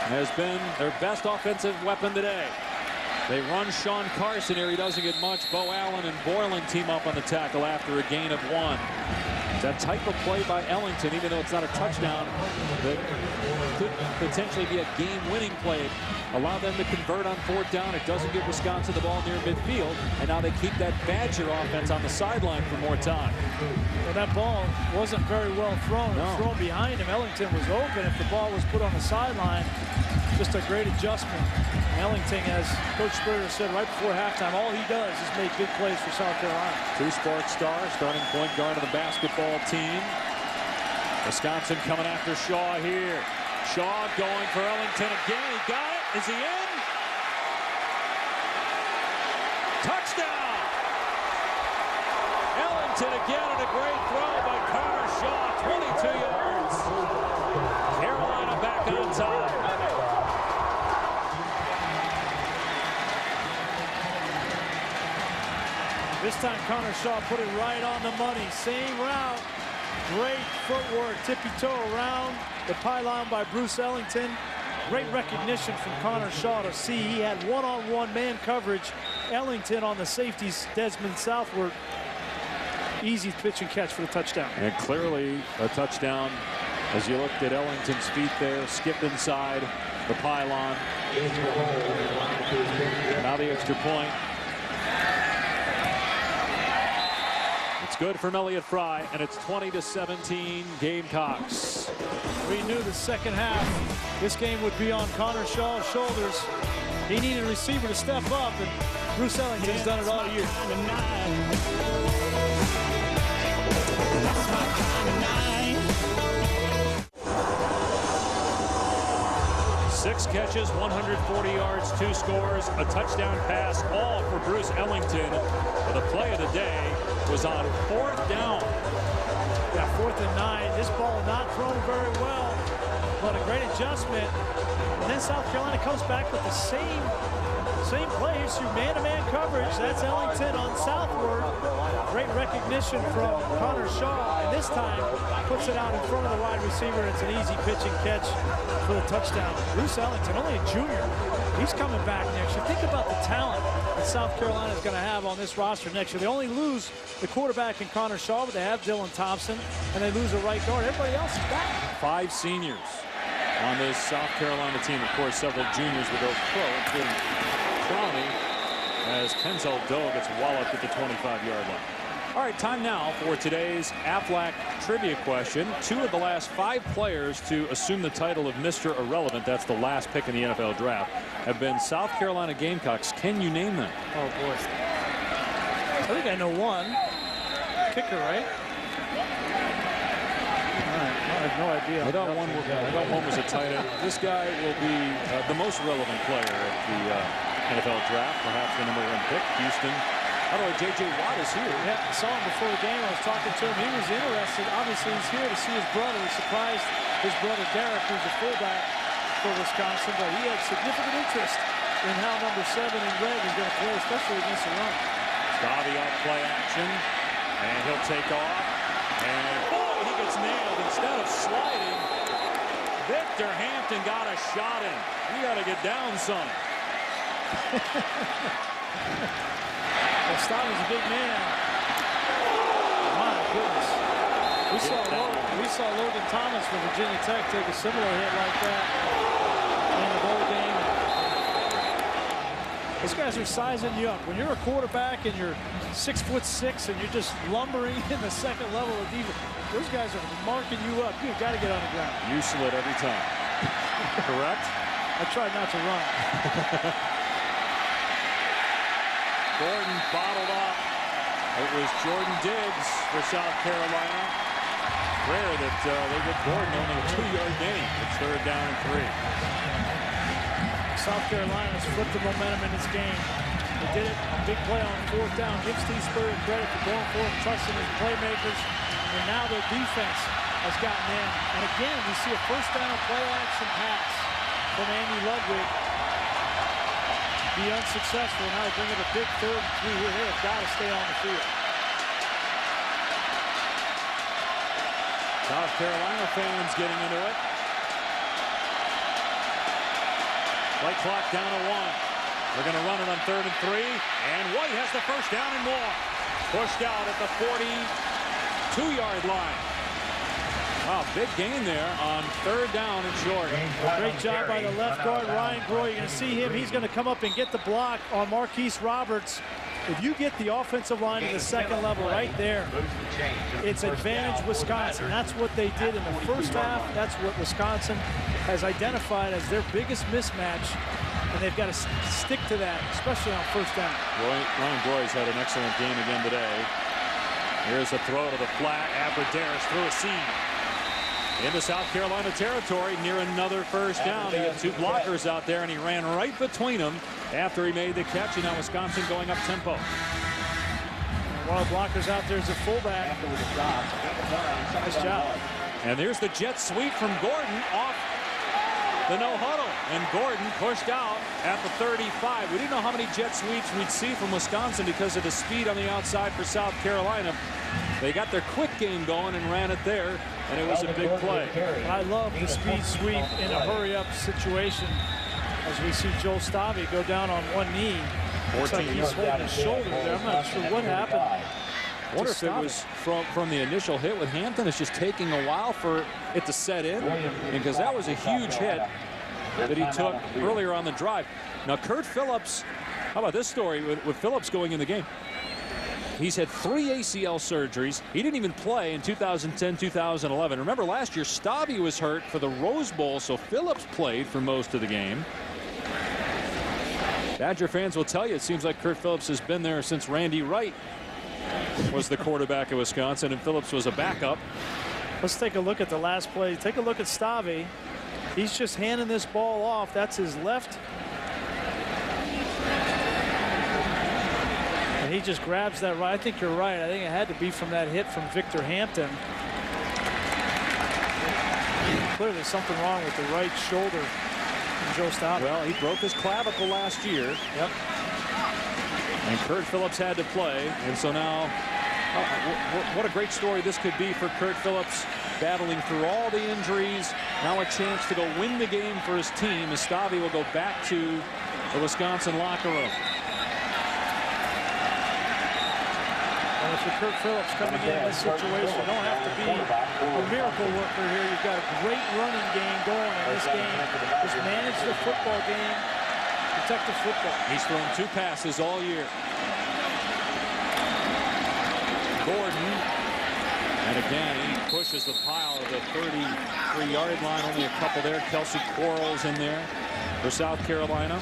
has been their best offensive weapon today. They run Sean Carson here. He doesn't get much. Bo Allen and Borland team up on the tackle after a gain of 1. That type of play by Ellington, even though it's not a touchdown, that could potentially be a game-winning play. Allow them to convert on 4th down. It doesn't give Wisconsin the ball near midfield, and now they keep that Badger offense on the sideline for more time. Well, that ball wasn't very well thrown. It was thrown behind him. Ellington was open. If the ball was put on the sideline, just a great adjustment. Ellington, as Coach Spurrier said right before halftime, all he does is make big plays for South Carolina. 2 spark stars, starting point guard of the basketball team. Wisconsin coming after Shaw here. Shaw going for Ellington again. He got it. Is he in? Touchdown! Ellington again, and a great throw by Connor Shaw. 22 yards. Carolina back on top. This time Connor Shaw put it right on the money. Same route. Great footwork. Tippy toe around the pylon by Bruce Ellington. Great recognition from Connor Shaw to see he had one-on-one man coverage. Ellington on the safeties, Desmond southward. Easy pitch and catch for the touchdown. And clearly a touchdown as you looked at Ellington's feet there, skip inside the pylon. Now the extra point. It's good from Elliott Fry, and it's 20-17 Gamecocks. We knew the second half this game would be on Connor Shaw's shoulders. He needed a receiver to step up, and Bruce Ellington's done it all year. 6 catches, 140 yards, 2 scores, a touchdown pass, all for Bruce Ellington. But the play of the day was on 4th down. Yeah, 4th and 9. This ball not thrown very well, but a great adjustment. And then South Carolina comes back with the same play. Here's your man-to-man coverage. That's Ellington on southward. Great recognition from Connor Shaw, and this time puts it out in front of the wide receiver. It's an easy pitch and catch for the touchdown. Bruce Ellington, only a junior. He's coming back next year. Think about the talent that South Carolina is going to have on this roster next year. They only lose the quarterback in Connor Shaw, but they have Dylan Thompson, and they lose a right guard. Everybody else is back. 5 seniors on this South Carolina team. Of course, several juniors will go pro, including Clowney, as Kenzel Doe gets walloped at the 25-yard line. All right, time now for today's Aflac trivia question. 2 of the last 5 players to assume the title of Mr. Irrelevant, that's the last pick in the NFL draft, have been South Carolina Gamecocks. Can you name them? Oh, boy. I think I know one. Kicker, right? I have no idea. I thought one was a tight end. This guy will be the most relevant player at the NFL draft, perhaps the #1 pick, Houston. By the way, J.J. Watt is here. Yeah, I saw him before the game. I was talking to him. He was interested. Obviously, he's here to see his brother. He surprised his brother, Derek, who's a fullback for Wisconsin, but he had significant interest in how #7 in red is going to play, especially against the run. Scotty off play action, and he'll take off. And boy, he gets nailed. Instead of sliding, Victor Hampton got a shot in. You got to get down some. Stotty's a big man. My goodness. We saw Logan Thomas from Virginia Tech take a similar hit like that in the bowl game. These guys are sizing you up. When you're a quarterback and you're 6'6" and you're just lumbering in the second level of defense, those guys are marking you up. You've got to get on the ground. You slid every time. Correct? I tried not to run. Gordon bottled up. It was Jordan Diggs for South Carolina. Rare that they get Gordon only a 2-yard gain. It's 3rd down and 3. South Carolina has flipped the momentum in this game. They did it on big play on 4th down. Give Steve Spurrier credit for going for it, trusting his playmakers. And now their defense has gotten in. And again, we see a 1st down play action pass from Andy Ludwig. Be unsuccessful. Now they bring it a big 3rd and 3 here. They have got to stay on the field. South Carolina fans getting into it. Play clock down to 1. They're going to run it on 3rd and 3. And White has the 1st down and more. Pushed out at the 42-yard line. Wow, big gain there on 3rd down and short. Great job by the left guard, Ryan Groy. You're going to see him. He's going to come up and get the block on Marquise Roberts. If you get the offensive line to the 2nd level right there, it's advantage Wisconsin. That's what they did in the 1st half. That's what Wisconsin has identified as their biggest mismatch. And they've got to stick to that, especially on 1st down. Ryan Groy's had an excellent game again today. Here's a throw to the flat. Aberderis through a seam. into South Carolina territory near another first down. He had 2 blockers out there, and he ran right between them after he made the catch. And now Wisconsin going up tempo. One of the blockers out there is a fullback. Nice job. And there's the jet sweep from Gordon off the no huddle. And Gordon pushed out at the 35. We didn't know how many jet sweeps we'd see from Wisconsin because of the speed on the outside for South Carolina. They got their quick game going and ran it there, and it was a big play. I love the speed sweep in a hurry-up situation as we see Joel Stavi go down on one knee. Looks like he's holding his shoulder there. I'm not sure what happened. I wonder if it was from the initial hit with Hampton. It's just taking a while for it to set in, because that was a huge hit that he took earlier on the drive. Now, Kurt Phillips, how about this story with Phillips going in the game? He's had 3 ACL surgeries. He didn't even play in 2010, 2011. Remember, last year, Stavi was hurt for the Rose Bowl, so Phillips played for most of the game. Badger fans will tell you it seems like Kurt Phillips has been there since Randy Wright was the quarterback of Wisconsin, and Phillips was a backup. Let's take a look at the last play. Take a look at Stavi. He's just handing this ball off. That's his left. And he just grabs that right. I think you're right. I think it had to be from that hit from Victor Hampton. Clearly something wrong with the right shoulder from Joe Stavi. Well, he broke his clavicle last year. Yep. And Kurt Phillips had to play. And so now, what a great story this could be for Kurt Phillips, battling through all the injuries. Now a chance to go win the game for his team as Stavi will go back to the Wisconsin locker room. And for Kurt Phillips coming in this situation, you don't have to be a miracle worker here. You've got a great running game going in this game. Just manage the football game. Protect the football. He's thrown 2 passes all year. Gordon, and again he pushes the pile of the 33-yard line. Only a couple there. Kelsey Quarles in there for South Carolina.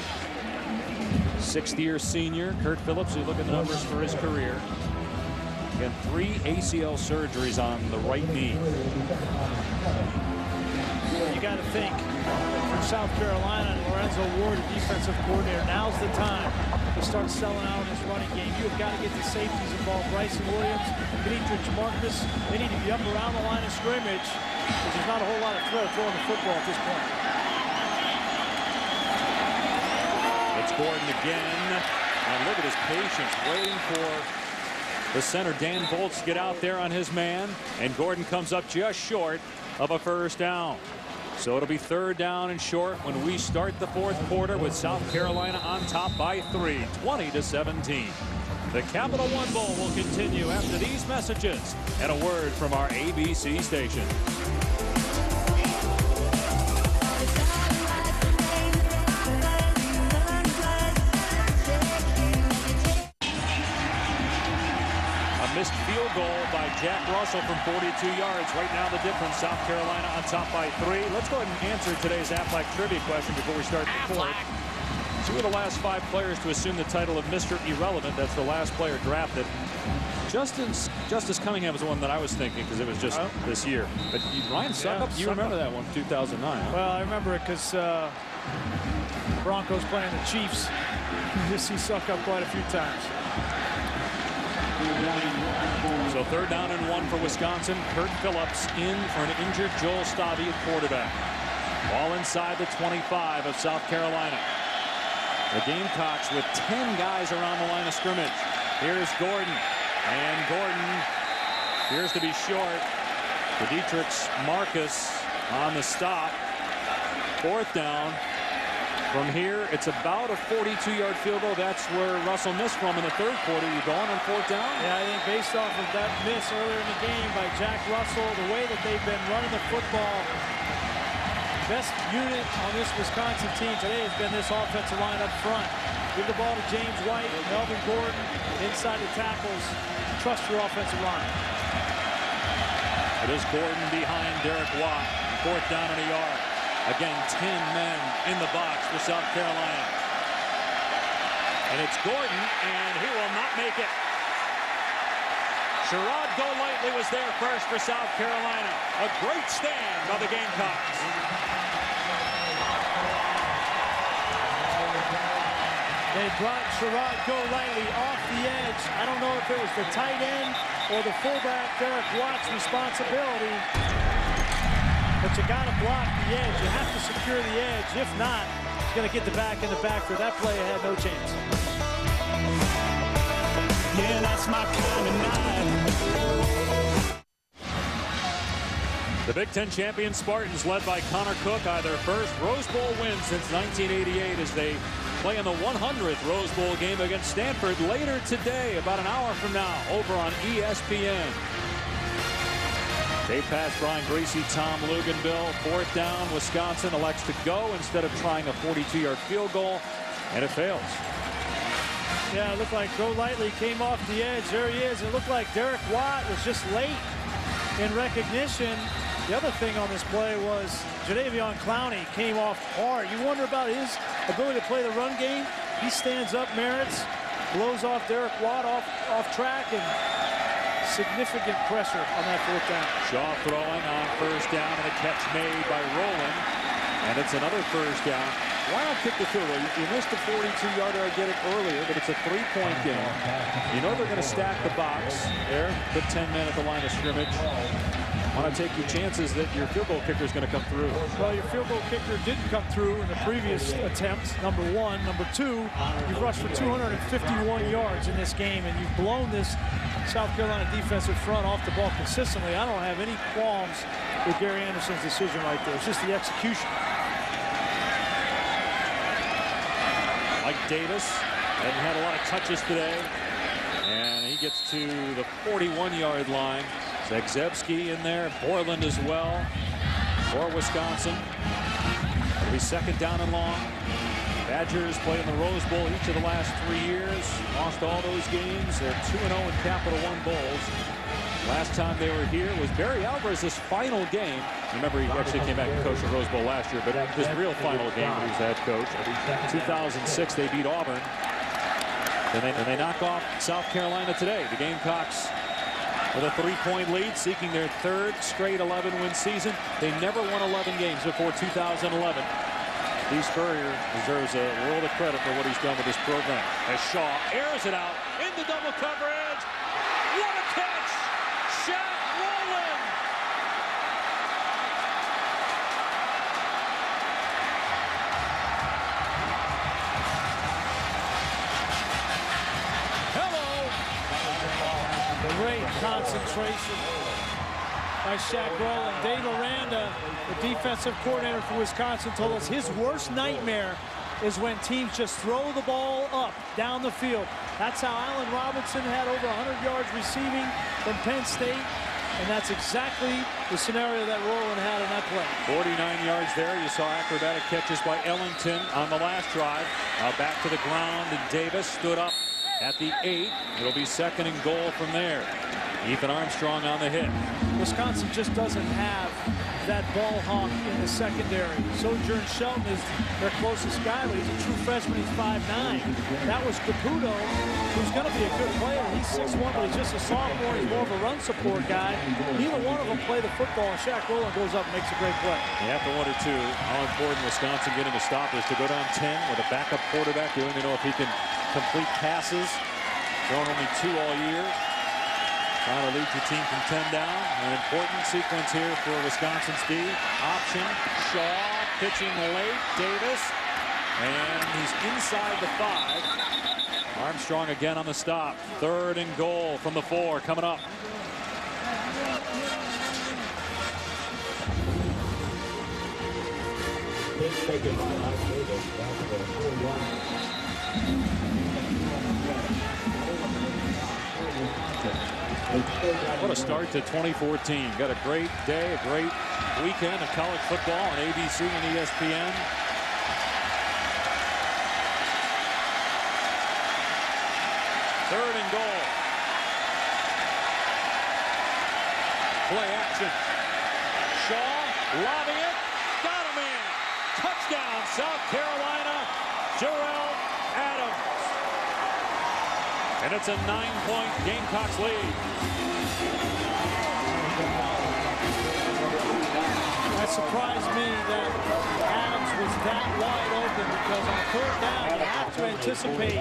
6th-year senior Kurt Phillips. You look at the numbers for his career. Again, 3 ACL surgeries on the right knee. You got to think, for South Carolina and Lorenzo Ward, the defensive coordinator, now's the time to start selling out his running game. You have got to get the safeties involved. Brison WIlliams, Kadetrix Marcus, they need to be up around the line of scrimmage, because there's not a whole lot of threat throwing the football at this point. It's Gordon again, and look at his patience, waiting for the center, Dan Bolts, to get out there on his man, and Gordon comes up just short of a first down. So it'll be 3rd down and short when we start the 4th quarter with South Carolina on top by 3, 20-17. The Capital One Bowl will continue after these messages and a word from our ABC station. Missed field goal by Jack Russell from 42 yards. Right now the difference, South Carolina on top by 3. Let's go ahead and answer today's Aflac trivia question before we start the 4th. 2 of the last 5 players to assume the title of Mr. Irrelevant. That's the last player drafted. Justice Cunningham was the one that I was thinking, because it was just this year. But Ryan Suckup, you remember that one, 2009. Huh? Well, I remember it because Broncos playing the Chiefs. You just see Suckup quite a few times. So 3rd down and 1 for Wisconsin. Kurt Phillips in for an injured Joel Stavi at quarterback. Ball inside the 25 of South Carolina. The Gamecocks with 10 guys around the line of scrimmage. Here's Gordon. And Gordon appears to be short. Kadetrix Marcus on the stop. 4th down. From here, it's about a 42-yard field goal. That's where Russell missed from in the 3rd quarter. You going on 4th down? Yeah, I think based off of that miss earlier in the game by Jack Russell, the way that they've been running the football, best unit on this Wisconsin team today has been this offensive line up front. Give the ball to James White, Melvin Gordon, inside the tackles. Trust your offensive line. It is Gordon behind Derek Watt. 4th down and a yard. Again, 10 men in the box for South Carolina. And it's Gordon, and he will not make it. Sharrod Golightly was there first for South Carolina. A great stand of the Gamecocks. They brought Sharrod Golightly off the edge. I don't know if it was the tight end or the fullback, Derek Watt's responsibility. But you got to block the edge. You have to secure the edge. If not, he's going to get the back in the backfield. That play had no chance. Yeah, that's my kind of night. The Big Ten champion Spartans, led by Connor Cook, either first Rose Bowl win since 1988 as they play in the 100th Rose Bowl game against Stanford later today, about an hour from now, over on ESPN. They pass Brian Greasy, Tom Luganbill. 4th down, Wisconsin elects to go instead of trying a 42-yard field goal, and it fails. Yeah, it looked like Golightly came off the edge. There he is. It looked like Derek Watt was just late in recognition. The other thing on this play was Jadeveon Clowney came off hard. You wonder about his ability to play the run game. He stands up, merits, blows off Derek Watt off track, and significant pressure on that 4th down. Shaw throwing on 1st down, and a catch made by Rowland. And it's another 1st down. Why not kick the field goal? You missed the 42-yarder. I get it earlier, but it's a 3-point game. You know they're going to stack the box there. Put 10 men at the line of scrimmage. Want to take your chances that your field goal kicker is going to come through. Well, your field goal kicker didn't come through in the previous attempt, number 1. Number 2, you've rushed for 251 yards in this game, and you've blown this South Carolina defensive front off the ball consistently. I don't have any qualms with Gary Anderson's decision right there. It's just the execution. Mike Davis hasn't had a lot of touches today, and he gets to the 41-yard line. Zagzebski in there, Borland as well for Wisconsin. It'll be 2nd down and long. Badgers play in the Rose Bowl each of the last 3 years. Lost all those games. They're 2-0 in Capital One Bowls. Last time they were here was Barry Alvarez's final game. Remember, he actually came back and coached the Rose Bowl last year, but his real final game when he was the head coach. 2006, they beat Auburn. And they knock off South Carolina today. The Gamecocks with a 3-point lead, seeking their 3rd straight 11-win season. They never won 11 games before 2011. Steve Spurrier deserves a world of credit for what he's done with this program. As Shaw airs it out into double coverage. What a catch! Shaq Rowland! Great concentration by Shaq Rowland. Dave Aranda, the defensive coordinator for Wisconsin, told us his worst nightmare is when teams just throw the ball up down the field. That's how Allen Robinson had over 100 yards receiving from Penn State, and that's exactly the scenario that Rowland had in that play. 49 yards there. You saw acrobatic catches by Ellington on the last drive. Now back to the ground, and Davis stood up at the 8. It'll be 2nd and goal from there. Ethan Armstrong on the hit. Wisconsin just doesn't have that ball hawk in the secondary. Sojourn Shelton is their closest guy, but he's a true freshman. He's 5'9". That was Caputo, who's going to be a good player. He's 6'1", but he's just a sophomore. He's more of a run support guy. Neither one of them play the football, and Shaq Rowland goes up and makes a great play. You have to wonder, too, how important Wisconsin getting a stop is to go down 10 with a backup quarterback. You don't even know if he can complete passes. Thrown only 2 all year. Trying to lead your team from 10 down. An important sequence here for Wisconsin speed. Option. Shaw pitching late. Davis. And he's inside the 5. Armstrong again on the stop. 3rd and goal from the 4 coming up. What a start to 2014. Got a great day, a great weekend of college football on ABC and ESPN. Third and goal. Play action. Shaw lobbing it. Got him in. Touchdown, South Carolina. Jarrell Adams. And it's a 9-point Gamecocks lead. That surprised me that Adams was that wide open, because on third down, you have to anticipate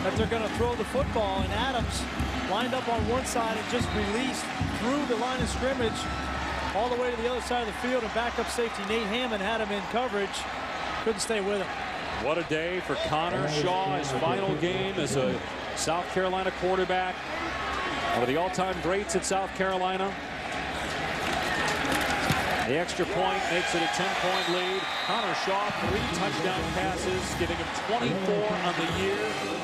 that they're going to throw the football, and Adams lined up on one side and just released through the line of scrimmage all the way to the other side of the field, and backup safety Nate Hammond had him in coverage. Couldn't stay with him. What a day for Connor Shaw, his final game as a South Carolina quarterback. One of the all-time greats at South Carolina. The extra point makes it a 10-point lead. Connor Shaw, 3 touchdown passes, giving him 24 on the year.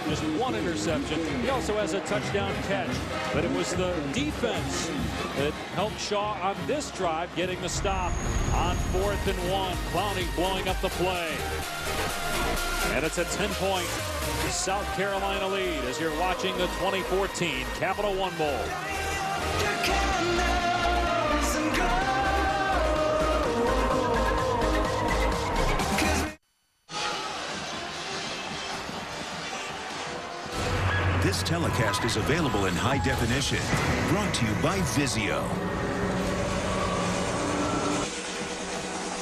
Just 1 interception. He also has a touchdown catch. But it was the defense that helped Shaw on this drive, getting the stop on 4th and 1. Clowney blowing up the play. And it's a 10-point South Carolina lead as you're watching the 2014 Capital One Bowl. This telecast is available in high definition. Brought to you by Vizio.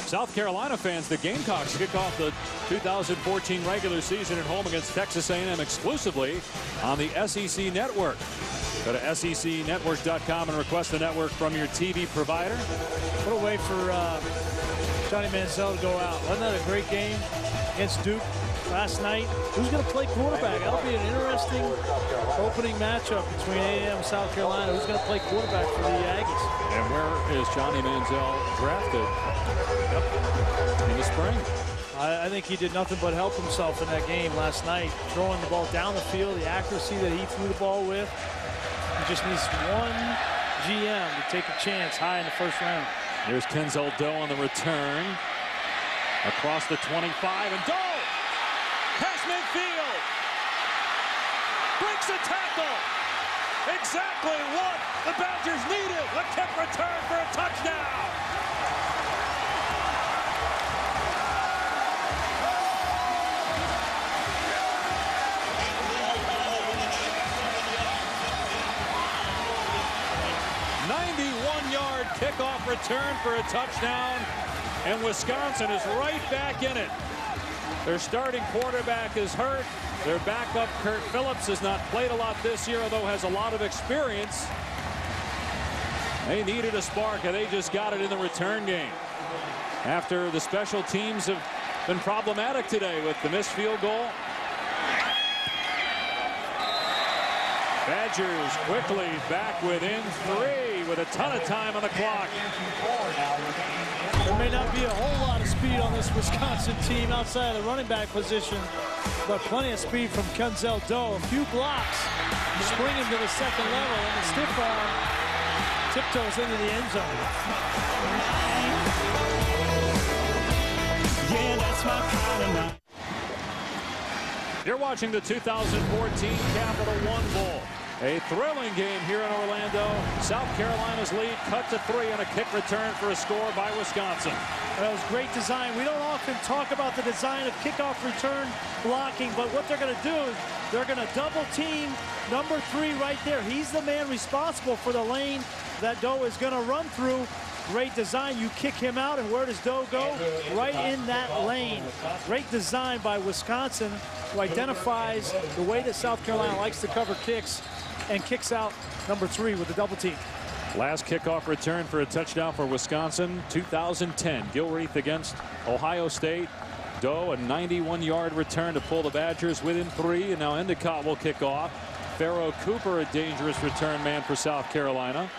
South Carolina fans, the Gamecocks kick off the 2014 regular season at home against Texas A&M exclusively on the SEC Network. Go to secnetwork.com and request the network from your TV provider. What a way for Johnny Manziel to go out. Wasn't that a great game against Duke last night? Who's going to play quarterback? That'll be an interesting opening matchup between A&M and South Carolina. Who's going to play quarterback for the Aggies? And where is Johnny Manziel drafted? In the spring. I think he did nothing but help himself in that game last night, throwing the ball down the field, the accuracy that he threw the ball with. He just needs one GM to take a chance high in the first round. Here's Kenzel Doe on the return. Across the 25, and Doe! Past midfield! Breaks a tackle! Exactly what the Badgers needed! A kick return for a touchdown! Kickoff return for a touchdown, and Wisconsin is right back in it. Their starting quarterback is hurt. Their backup, Kurt Phillips, has not played a lot this year, although has a lot of experience. They needed a spark, and they just got it in the return game. After the special teams have been problematic today with the missed field goal. Badgers quickly back within 3 with a ton of time on the clock. There may not be a whole lot of speed on this Wisconsin team outside of the running back position, but plenty of speed from Kenzel Doe. A few blocks, springing to the second level, and the stiff arm tiptoes into the end zone. Yeah, that's my kind of night. You're watching the 2014 Capital One Bowl. A thrilling game here in Orlando. South Carolina's lead cut to 3 on a kick return for a score by Wisconsin. That was great design. We don't often talk about the design of kickoff return blocking, but what they're going to do is they're going to double team number 3 right there. He's the man responsible for the lane that Doe is going to run through. Great design. You kick him out, and where does Doe go? Right in that lane. Great design by Wisconsin, who identifies the way that South Carolina likes to cover kicks and kicks out number 3 with the double team. Last kickoff return for a touchdown for Wisconsin, 2010. Gilreath against Ohio State. Doe, a 91-yard return to pull the Badgers within 3, and now Endicott will kick off. Pharaoh Cooper, a dangerous return man for South Carolina.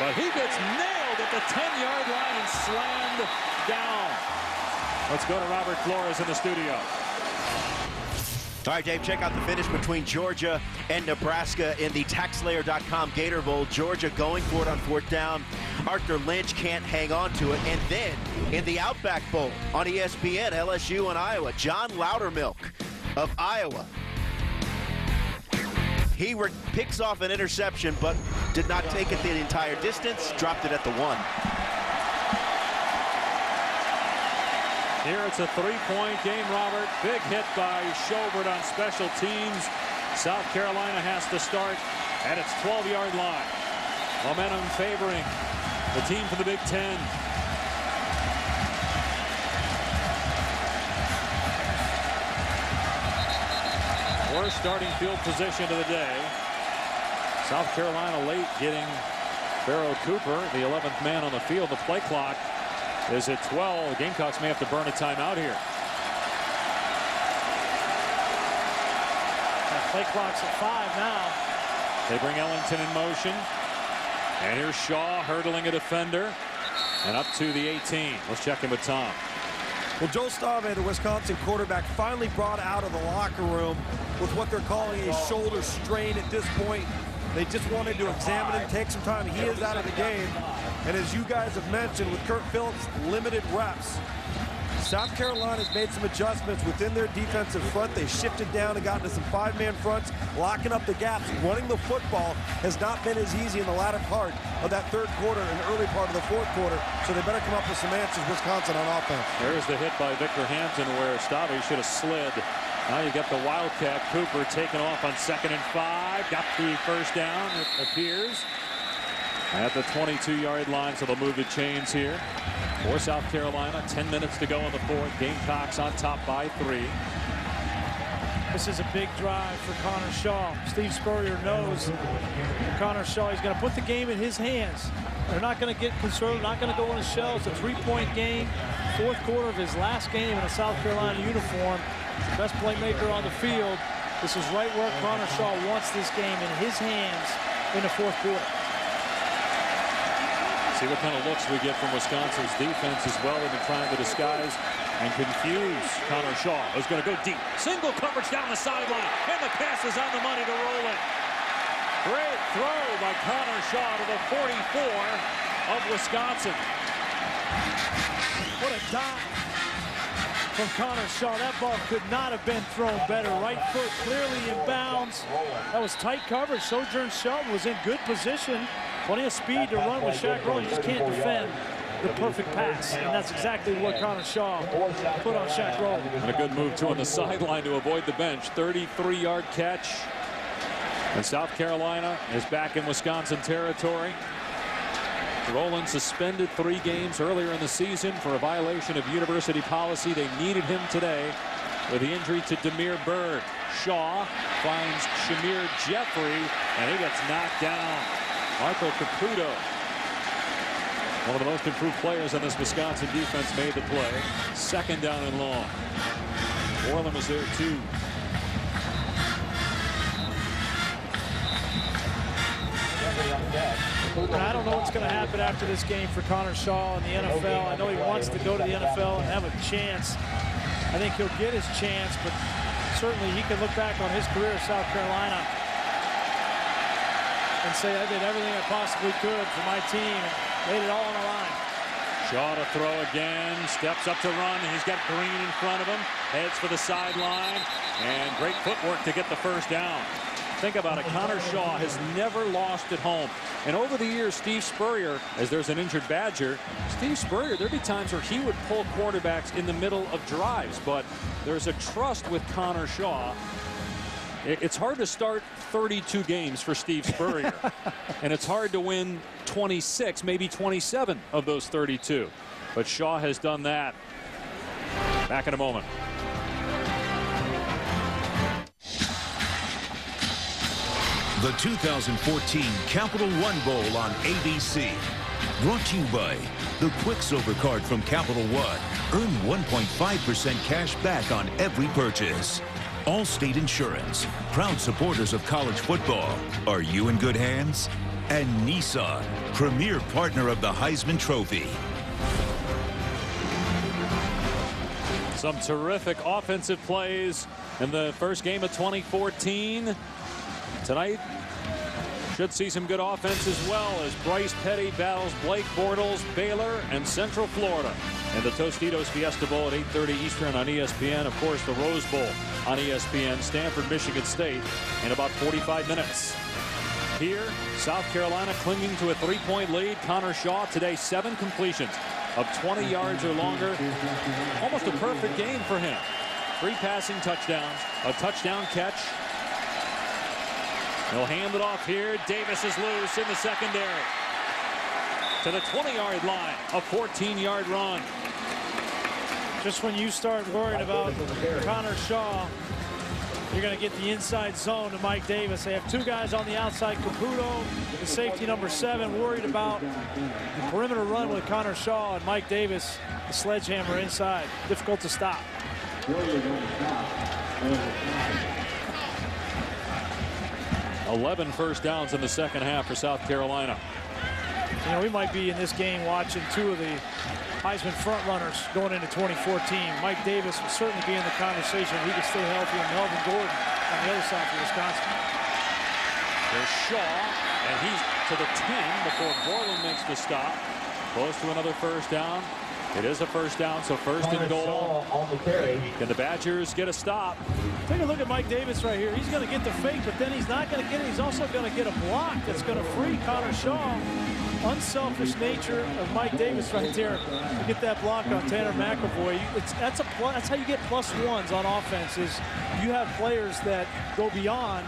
But he gets nailed at the 10-yard line and slammed down. Let's go to Robert Flores in the studio. All right, Dave, check out the finish between Georgia and Nebraska in the TaxSlayer.com Gator Bowl. Georgia going for it on 4th down. Arthur Lynch can't hang on to it. And then in the Outback Bowl on ESPN, LSU and Iowa, John Loudermilk of Iowa. He picks off an interception, but did not take it the entire distance, dropped it at the 1. Here it's a 3-point game, Robert. Big hit by Schobert on special teams. South Carolina has to start at its 12-yard line. Momentum favoring the team from the Big Ten. Worst starting field position of the day. South Carolina late getting Barrow Cooper, the 11th man on the field. The play clock is at 12. The Gamecocks may have to burn a timeout here. That play clock's at 5 now. They bring Ellington in motion. And here's Shaw hurdling a defender. And up to the 18. Let's check in with Tom. Well, Joe Stave, the Wisconsin quarterback, finally brought out of the locker room with what they're calling a shoulder strain at this point. They just wanted to examine him, take some time. He is out of the game. And as you guys have mentioned, with Kurt Phillips' limited reps, South Carolina's made some adjustments within their defensive front. They shifted down and got into some 5-man fronts, locking up the gaps. Running the football has not been as easy in the latter part of that third quarter and early part of the fourth quarter, so they better come up with some answers, Wisconsin, on offense. There's the hit by Victor Hampton where Stave should have slid. Now you got the Wildcat Cooper taking off on 2nd and 5. Got the first down, it appears, at the 22-yard line, so they'll move the chains here. For South Carolina, 10 minutes to go in the fourth. Gamecocks on top by 3. This is a big drive for Connor Shaw. Steve Spurrier knows Connor Shaw, he's going to put the game in his hands. They're not going to get conservative, not going to go in the shell. It's a 3-point game. Fourth quarter of his last game in a South Carolina uniform. Best playmaker on the field. This is right where Connor Shaw wants this game, in his hands in the fourth quarter. See what kind of looks we get from Wisconsin's defense as well. They've been trying to disguise and confuse Connor Shaw. Who's going to go deep. Single coverage down the sideline. And the pass is on the money to roll it. Great throw by Connor Shaw to the 44 of Wisconsin. What a dive from Connor Shaw. That ball could not have been thrown better. Right foot clearly in bounds. That was tight coverage. Sojourn Shelton was in good position. Plenty of speed to run with Shaq Rowan. You just can't defend the perfect pass. And that's exactly what Connor Shaw put on Shaq Rowan. And a good move, too, on the sideline to avoid the bench. 33-yard catch. And South Carolina is back in Wisconsin territory. Rowland suspended 3 games earlier in the season for a violation of university policy. They needed him today with the injury to Damiere Byrd. Shaw finds Shamir Jeffrey, and he gets knocked down. Marco Caputo, one of the most improved players on this Wisconsin defense, made the play. 2nd down and long. Orland was there too. I don't know what's going to happen after this game for Connor Shaw in the NFL. I know he wants to go to the NFL and have a chance. I think he'll get his chance, but certainly he can look back on his career at South Carolina and say, I did everything I possibly could for my team and laid it all on the line. Shaw to throw again, steps up to run. He's got Green in front of him, heads for the sideline, and great footwork to get the first down. Think about it, Connor Shaw has never lost at home. And over the years, Steve Spurrier, as there's an injured Badger, Steve Spurrier, there'd be times where he would pull quarterbacks in the middle of drives, but there's a trust with Connor Shaw. It's hard to start 32 games for Steve Spurrier, and it's hard to win 26, maybe 27 of those 32. But Shaw has done that. Back in a moment. The 2014 Capital One Bowl on ABC. Brought to you by the Quicksilver Card from Capital One. Earn 1.5% cash back on every purchase. Allstate Insurance, proud supporters of college football. Are you in good hands? And Nissan, premier partner of the Heisman Trophy. Some terrific offensive plays in the first game of 2014. Tonight should see some good offense as well as Bryce Petty battles Blake Bortles, Baylor, and Central Florida. And the Tostitos Fiesta Bowl at 8:30 Eastern on ESPN. Of course, the Rose Bowl on ESPN. Stanford, Michigan State in about 45 minutes. Here, South Carolina clinging to a 3-point lead. Connor Shaw today 7 completions of 20 yards or longer. Almost a perfect game for him. 3 passing touchdowns, a touchdown catch. He'll hand it off here. Davis is loose in the secondary. To the 20-yard line. A 14-yard run. Just when you start worrying about Connor Shaw, you're going to get the inside zone to Mike Davis. They have two guys on the outside. Caputo, the safety number 7, worried about the perimeter run with Connor Shaw, and Mike Davis, the sledgehammer inside. Difficult to stop. 11 first downs in the second half for South Carolina. You know, we might be in this game watching two of the Heisman front runners going into 2014. Mike Davis will certainly be in the conversation if he can stay healthy, and Melvin Gordon on the other side for Wisconsin. There's Shaw, and he's to the 10 before Borland makes the stop. Close to another first down. It is a first down, so first and goal. Can the Badgers get a stop? Take a look at Mike Davis right here. He's going to get the fake, but then he's not going to get it. He's also going to get a block that's going to free Connor Shaw. Unselfish nature of Mike Davis right there. You get that block on Tanner McAvoy. That's how you get +1s on offense. Is you have players that go beyond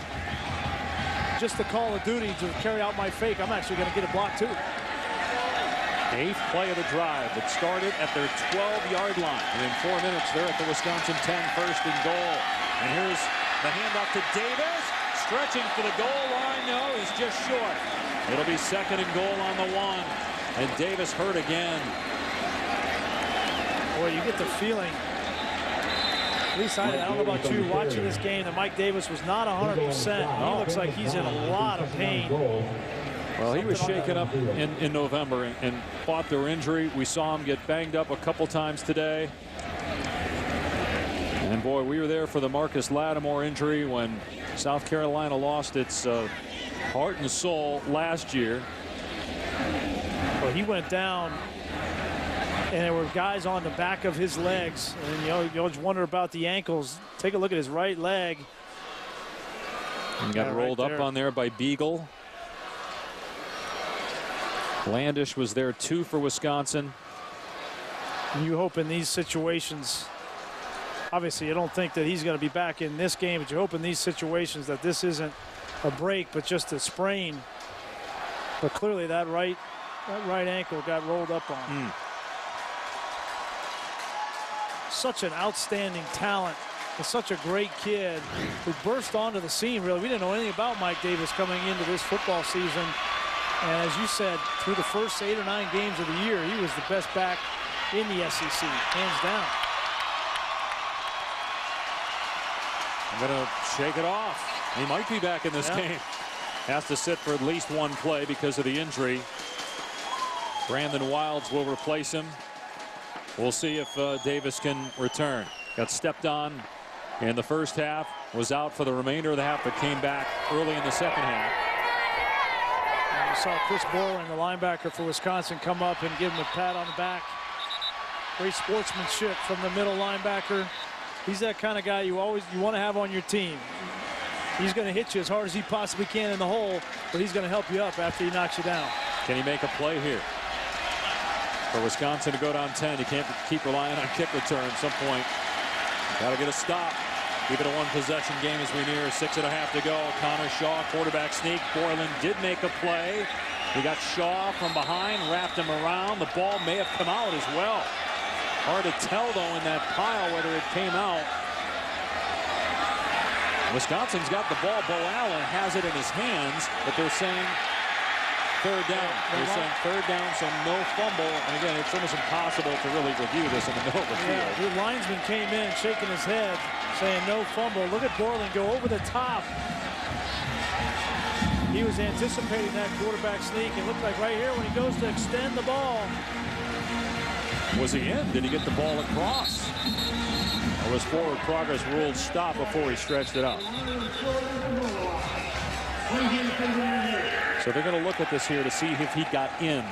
just the call of duty to carry out my fake. I'm actually going to get a block too. 8th play of the drive that started at their 12-yard line. And in 4 minutes, they're at the Wisconsin 10, first and goal. And here's the handoff to Davis. Stretching for the goal line. No, he's just short. It'll be second and goal on the 1. And Davis hurt again. Boy, you get the feeling, at least I don't know about you, watching this game, that Mike Davis was not 100%. He looks like he's in a lot of pain. Well, he was shaken up in November and fought their injury. We saw him get banged up a couple times today. And boy, we were there for the Marcus Lattimore injury when South Carolina lost its heart and soul last year. Well, he went down, and there were guys on the back of his legs. And you always wonder about the ankles. Take a look at his right leg. And got rolled up on there by Beagle. Landish was there too for Wisconsin. You hope in these situations, obviously you don't think that he's going to be back in this game, but you hope in these situations that this isn't a break but just a sprain. But clearly that right ankle got rolled up on. Such an outstanding talent, and such a great kid who burst onto the scene. Really, we didn't know anything about Mike Davis coming into this football season. And as you said, through the first 8 or 9 games of the year, he was the best back in the SEC, hands down. I'm going to shake it off. He might be back in this game. Has to sit for at least 1 play because of the injury. Brandon Wilds will replace him. We'll see if Davis can return. Got stepped on in the first half, was out for the remainder of the half, but came back early in the second half. You saw Chris Borland, the linebacker for Wisconsin, come up and give him a pat on the back. Great sportsmanship from the middle linebacker. He's that kind of guy you want to have on your team. He's going to hit you as hard as he possibly can in the hole, but he's going to help you up after he knocks you down. Can he make a play here? For Wisconsin to go down 10, you can't keep relying on kick return at some point. Got to get a stop. Keep it a 1-possession game as we near 6.5 to go. Connor Shaw, quarterback sneak. Borland did make a play. He got Shaw from behind, wrapped him around. The ball may have come out as well. Hard to tell, though, in that pile whether it came out. Wisconsin's got the ball. Bo Allen has it in his hands, but they're saying third down. They're saying third down, so no fumble. And again, it's almost impossible to really review this in the middle of the field. The linesman came in shaking his head, saying no fumble. Look at Borland go over the top. He was anticipating that quarterback sneak. It looked like right here when he goes to extend the ball. Was he in? Did he get the ball across? Or was forward progress ruled stop before he stretched it out? So they're going to look at this here to see if he got in.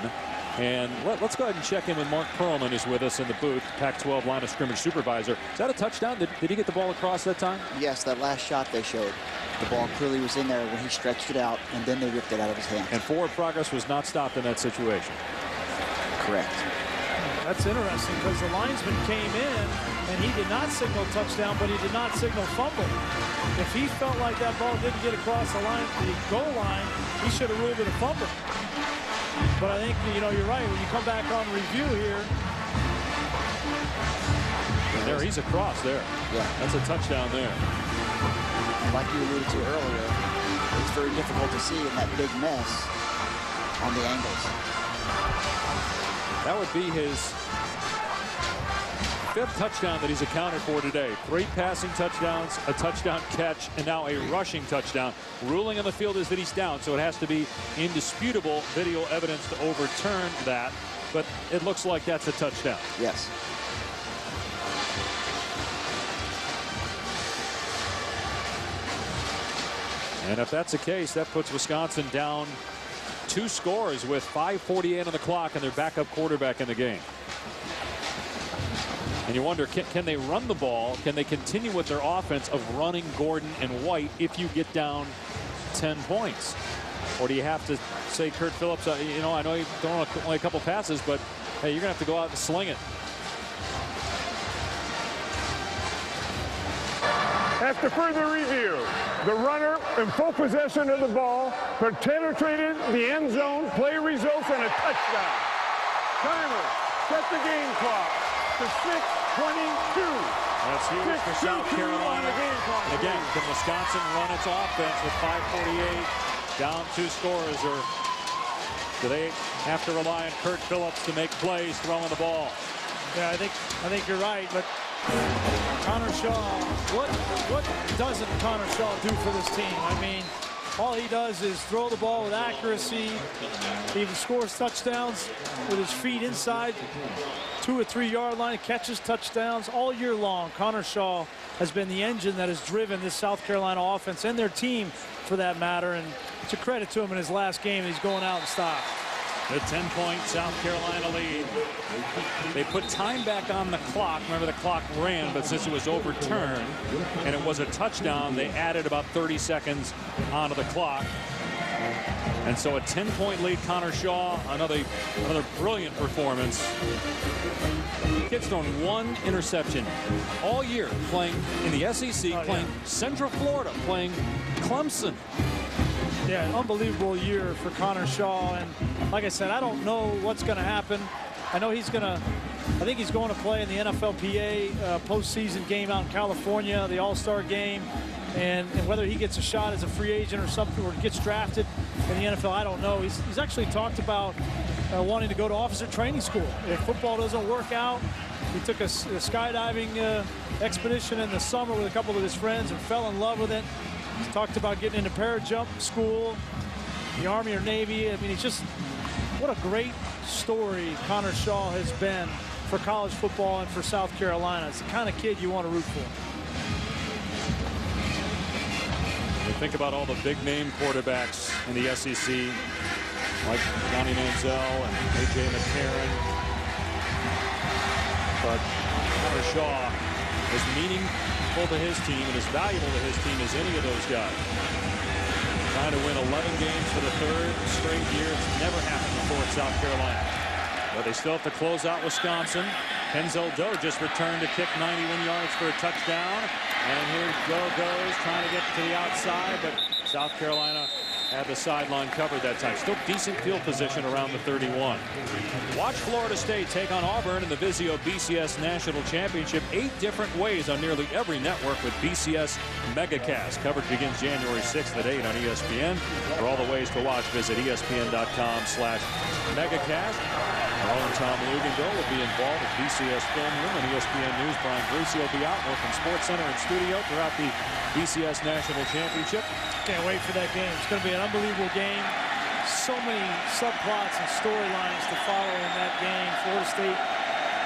And let's go ahead and check in with Mark Perlman, who's with us in the booth, Pac-12 line of scrimmage supervisor. Is that a touchdown? Did he get the ball across that time? Yes, that last shot they showed. The ball clearly was in there when he stretched it out, and then they ripped it out of his hands. And forward progress was not stopped in that situation. Correct. That's interesting because the linesman came in and he did not signal touchdown, but he did not signal fumble. If he felt like that ball didn't get across the line, the goal line, he should have ruled it a fumble. But I think, you know, you're right. When you come back on review here. There, he's across there. Yeah. That's a touchdown there. Like you alluded to earlier, it's very difficult to see in that big mess on the angles. That would be his 5th touchdown that he's accounted for today. 3 passing touchdowns, a touchdown catch, and now a rushing touchdown. Ruling on the field is that he's down, so it has to be indisputable video evidence to overturn that. But it looks like that's a touchdown. Yes. And if that's the case, that puts Wisconsin down 2 scores with 5:48 on the clock and their backup quarterback in the game. And you wonder, can they run the ball? Can they continue with their offense of running Gordon and White if you get down 10 points? Or do you have to say, Kurt Phillips, you know, I know you thrown only a couple passes, but hey, you're going to have to go out and sling it. After further review, the runner in full possession of the ball penetrated the end zone. Play results in a touchdown. Timer, set the game clock to 6:22. That's huge for South Carolina. And again, can Wisconsin run its offense with 5:48 down 2 scores, or do they have to rely on Kurt Phillips to make plays throwing the ball? Yeah, I think you're right, but Connor Shaw, what doesn't Connor Shaw do for this team? I mean, all he does is throw the ball with accuracy. He even scores touchdowns with his feet inside 2 or 3 yard line, catches touchdowns all year long. Connor Shaw has been the engine that has driven this South Carolina offense and their team for that matter. And it's a credit to him in his last game. He's going out and stopped. The 10-point South Carolina lead. They put time back on the clock. Remember, the clock ran, but since it was overturned and it was a touchdown, they added about 30 seconds onto the clock. And so a 10-point lead. Connor Shaw, another brilliant performance. Kid's thrown 1 interception all year, playing in the SEC, playing Central Florida, playing Clemson. Yeah, an unbelievable year for Connor Shaw. And like I said, I don't know what's going to happen. I know I think he's going to play in the NFLPA postseason game out in California, the All-Star game. And whether he gets a shot as a free agent or something, or gets drafted in the NFL, I don't know. He's actually talked about wanting to go to officer training school. If football doesn't work out, he took a skydiving expedition in the summer with a couple of his friends and fell in love with it. He's talked about getting into parajump school, the Army or Navy. I mean, he's just, what a great story Connor Shaw has been for college football and for South Carolina. It's the kind of kid you want to root for. You think about all the big-name quarterbacks in the SEC, like Johnny Manziel and A.J. McCarron. But Connor Shaw is meaningful to his team and as valuable to his team as any of those guys. Trying to win 11 games for the 3rd straight year. It's never happened before at South Carolina. But they still have to close out Wisconsin. Kenzel Doe just returned to kick 91 yards for a touchdown. And here Doe goes, trying to get to the outside, but South Carolina had the sideline covered that time. Still decent field position around the 31. Watch Florida State take on Auburn in the Vizio BCS National Championship 8 different ways on nearly every network with BCS MegaCast. Coverage begins January 6th at 8 on ESPN. For all the ways to watch, visit ESPN.com/MegaCast. Our own Tom Luganville will be involved with BCS Film Room and ESPN News. Brian Greasy will be out more from Sports Center and studio throughout the BCS National Championship. Can't wait for that game. It's going to be an unbelievable game. So many subplots and storylines to follow in that game. Florida State,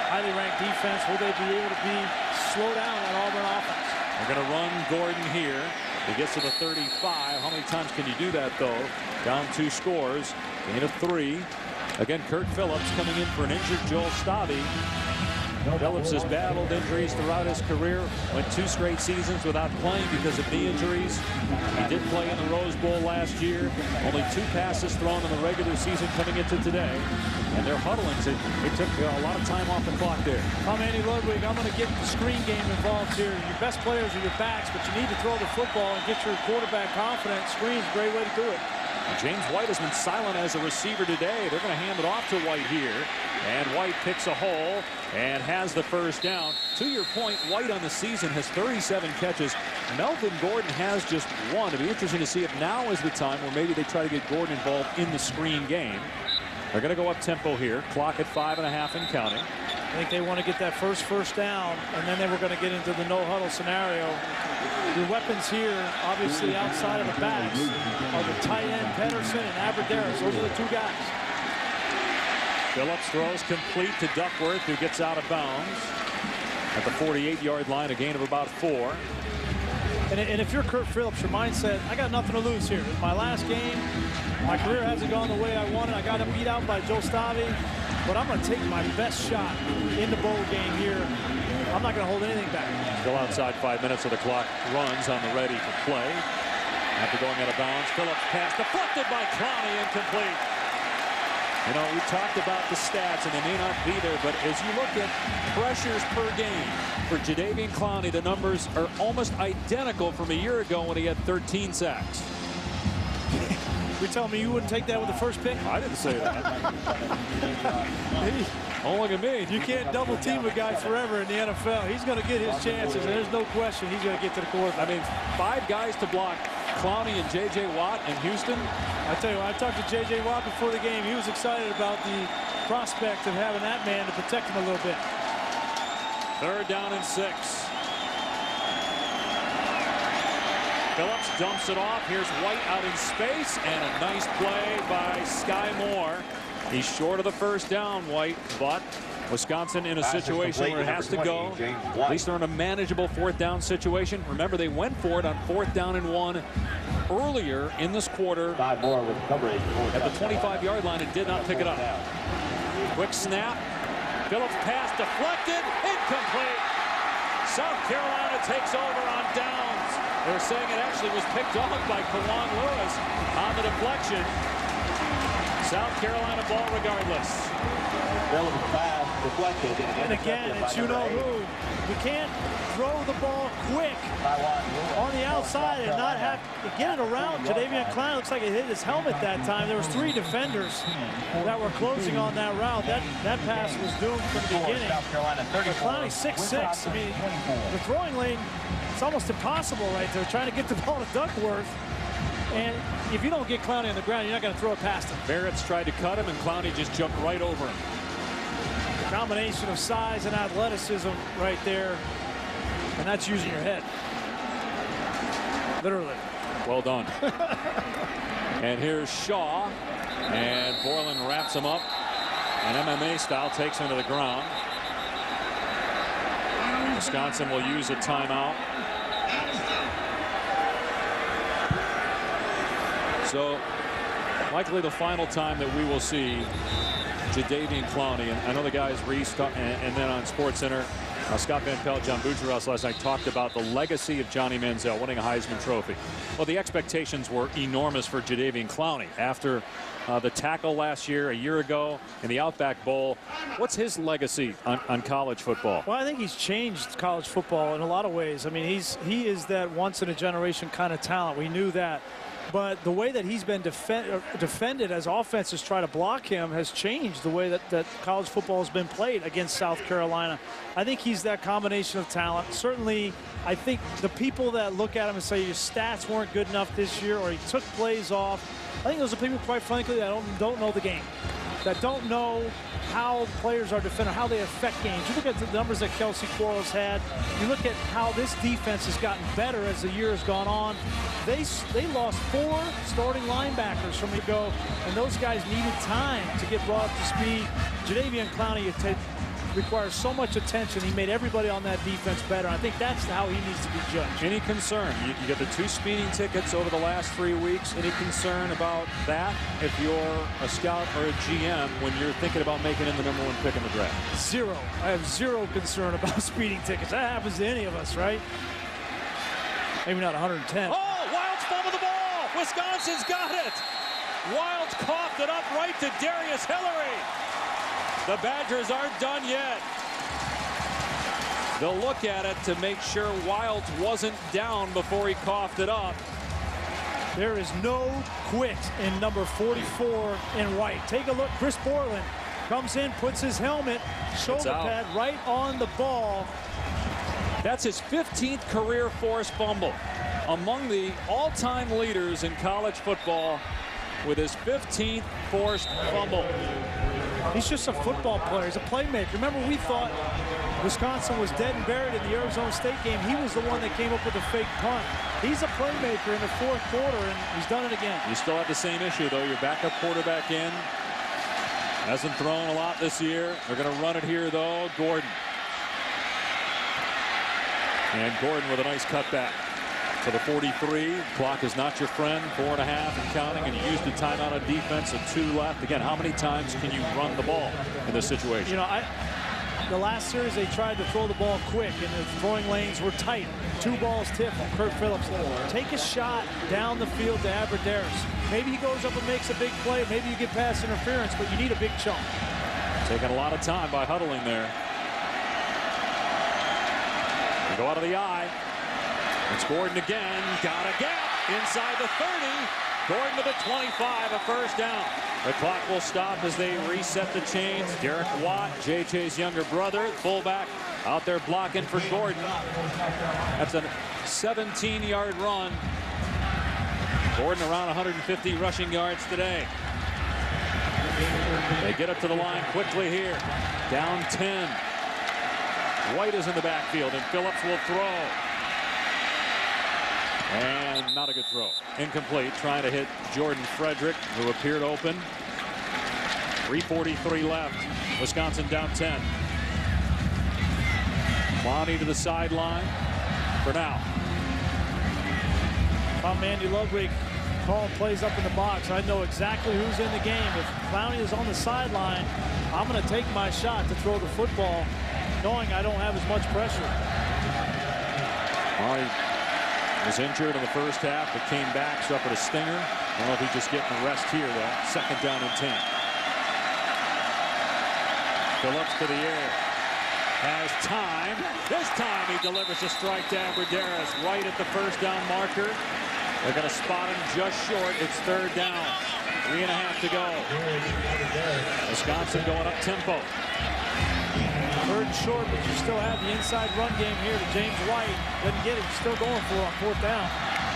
highly ranked defense. Will they be able to slow down that Auburn offense? They're going to run Gordon here. He gets to the 35. How many times can you do that, though? Down 2 scores. Gain of 3. Again, Kurt Phillips coming in for an injured Joel Stabby. Phillips has battled injuries throughout his career. Went 2 straight seasons without playing because of knee injuries. He did play in the Rose Bowl last year. Only 2 passes thrown in the regular season coming into today. And they're huddling. It took a lot of time off the clock there. I'm Andy Ludwig. I'm going to get the screen game involved here. Your best players are your backs, but you need to throw the football and get your quarterback confident. Screen's a great way to do it. James White has been silent as a receiver today. They're going to hand it off to White here. And White picks a hole and has the first down. To your point, White on the season has 37 catches. Melvin Gordon has just 1. It'll be interesting to see if now is the time where maybe they try to get Gordon involved in the screen game. They're going to go up tempo here. Clock at 5.5 and counting. I think they want to get that first down, and then they were going to get into the no-huddle scenario. Your weapons here, obviously outside of the backs, are the tight end Pedersen and Aberderis. Those are the 2 guys. Phillips throws complete to Duckworth, who gets out of bounds at the 48-yard line, a gain of about 4. And if you're Kurt Phillips, your mindset, I got nothing to lose here. It's my last game. My career hasn't gone the way I wanted. I got beat out by Joe Stavi, but I'm going to take my best shot in the bowl game here. I'm not going to hold anything back. Still outside 5 minutes of the clock. Runs on the ready for play. After going out of bounds, Phillips pass deflected by Clowney, incomplete. You know, we talked about the stats, and they may not be there, but as you look at pressures per game for Jadeveon Clowney, the numbers are almost identical from a year ago when he had 13 sacks. You're telling me you wouldn't take that with the first pick? I didn't say that. Don't look at me. You can't double team a guy forever in the NFL. He's going to get his chances, and there's no question he's going to get to the quarterback. I mean, 5 guys to block Clowney and J.J. Watt in Houston. I tell you what, I talked to J.J. Watt before the game. He was excited about the prospect of having that man to protect him a little bit. 3rd down and 6. Phillips dumps it off. Here's White out in space, and a nice play by Sky Moore. He's short of the first down, White, but Wisconsin in a situation where it has to go. At least they're in a manageable 4th down situation. Remember, they went for it on 4th down and 1 earlier in this quarter at the 25-yard line and did not pick it up. Quick snap. Phillips pass deflected, incomplete. South Carolina takes over on downs. They're saying it actually was picked off by Kawan Lewis on the deflection. South Carolina ball regardless. And again, it's you-know-who. You can't throw the ball quick on the outside and not have to get it around. Jadeveon Clowney looks like it hit his helmet that time. There was 3 defenders that were closing on that route. That pass was doomed from the beginning. But Clowney 6'6". I mean, the throwing lane, it's almost impossible right there, trying to get the ball to Duckworth. And if you don't get Clowney on the ground, you're not going to throw it past him. Barrett's tried to cut him, and Clowney just jumped right over him. A combination of size and athleticism right there, and that's using your head. Literally. Well done. And here's Shaw, and Borland wraps him up, and MMA style takes him to the ground. Wisconsin will use a timeout. So likely the final time that we will see Jadeveon Clowney. And I know the guys Reese and then on SportsCenter, Scott Van Pelt, John Bucharest last night talked about the legacy of Johnny Manziel winning a Heisman Trophy. Well, the expectations were enormous for Jadeveon Clowney after the tackle last year, a year ago in the Outback Bowl. What's his legacy on college football? Well, I think he's changed college football in a lot of ways. I mean, he is that once in a generation kind of talent. We knew that. But the way that he's been defended as offenses try to block him has changed the way that college football has been played against South Carolina. I think he's that combination of talent. Certainly, I think the people that look at him and say your stats weren't good enough this year or he took plays off, I think those are people, quite frankly, that don't know the game, that don't know how players are defended, how they affect games. You look at the numbers that Kelsey Quarles had. You look at how this defense has gotten better as the year has gone on. They lost 4 starting linebackers from ago, and those guys needed time to get brought up to speed. Jadeveon Clowney, requires so much attention. He made everybody on that defense better. I think that's how he needs to be judged. Any concern? You get the 2 speeding tickets over the last 3 weeks. Any concern about that if you're a scout or a GM when you're thinking about making him the #1 pick in the draft? Zero. I have zero concern about speeding tickets. That happens to any of us, right? Maybe not 110. Oh, Wilds fumble the ball. Wisconsin's got it. Wilds coughed it up right to Darius Hillary. The Badgers aren't done yet. They'll look at it to make sure Wilds wasn't down before he coughed it up. There is no quit in number 44 in white. Take a look. Chris Borland comes in, puts his helmet, shoulder pad right on the ball. That's his 15th career forced fumble. Among the all-time leaders in college football with his 15th forced fumble. He's just a football player. He's a playmaker. Remember, we thought Wisconsin was dead and buried in the Arizona State game. He was the one that came up with the fake punt. He's a playmaker in the 4th quarter, and he's done it again. You still have the same issue, though. Your backup quarterback in. Hasn't thrown a lot this year. They're going to run it here, though. Gordon. And Gordon with a nice cutback. For the 43, clock is not your friend, 4.5 and counting, and you used the timeout on defense and 2 left. Again, how many times can you run the ball in this situation? You know, the last series they tried to throw the ball quick, and the throwing lanes were tight. 2 balls tip on Kirk Phillips. Take a shot down the field to Aberderis. Maybe he goes up and makes a big play. Maybe you get pass interference, but you need a big chunk. Taking a lot of time by huddling there. They go out of the eye. It's Gordon again. Got a gap inside the 30. Gordon to the 25, a first down. The clock will stop as they reset the chains. Derek Watt, JJ's younger brother, fullback, out there blocking for Gordon. That's a 17-yard run. Gordon around 150 rushing yards today. They get up to the line quickly here. Down 10. White is in the backfield, and Phillips will throw. And not a good throw. Incomplete. Trying to hit Jordan Frederick, who appeared open. 3:43 left. Wisconsin down 10. Clowney to the sideline for now. If I'm Andy Ludwig, call plays up in the box. I know exactly who's in the game. If Clowney is on the sideline, I'm going to take my shot to throw the football, knowing I don't have as much pressure. Clowney was injured in the first half, but came back, suffered a stinger. I don't know if he's just getting a rest here, though. 2nd down and 10. Phillips to the air. Has time. This time he delivers a strike to Aberderis right at the first down marker. They're going to spot him just short. It's 3rd down. 3.5 to go. Wisconsin going up tempo. 3rd and short, but you still have the inside run game here to James White. Doesn't get it. Still going for on 4th down.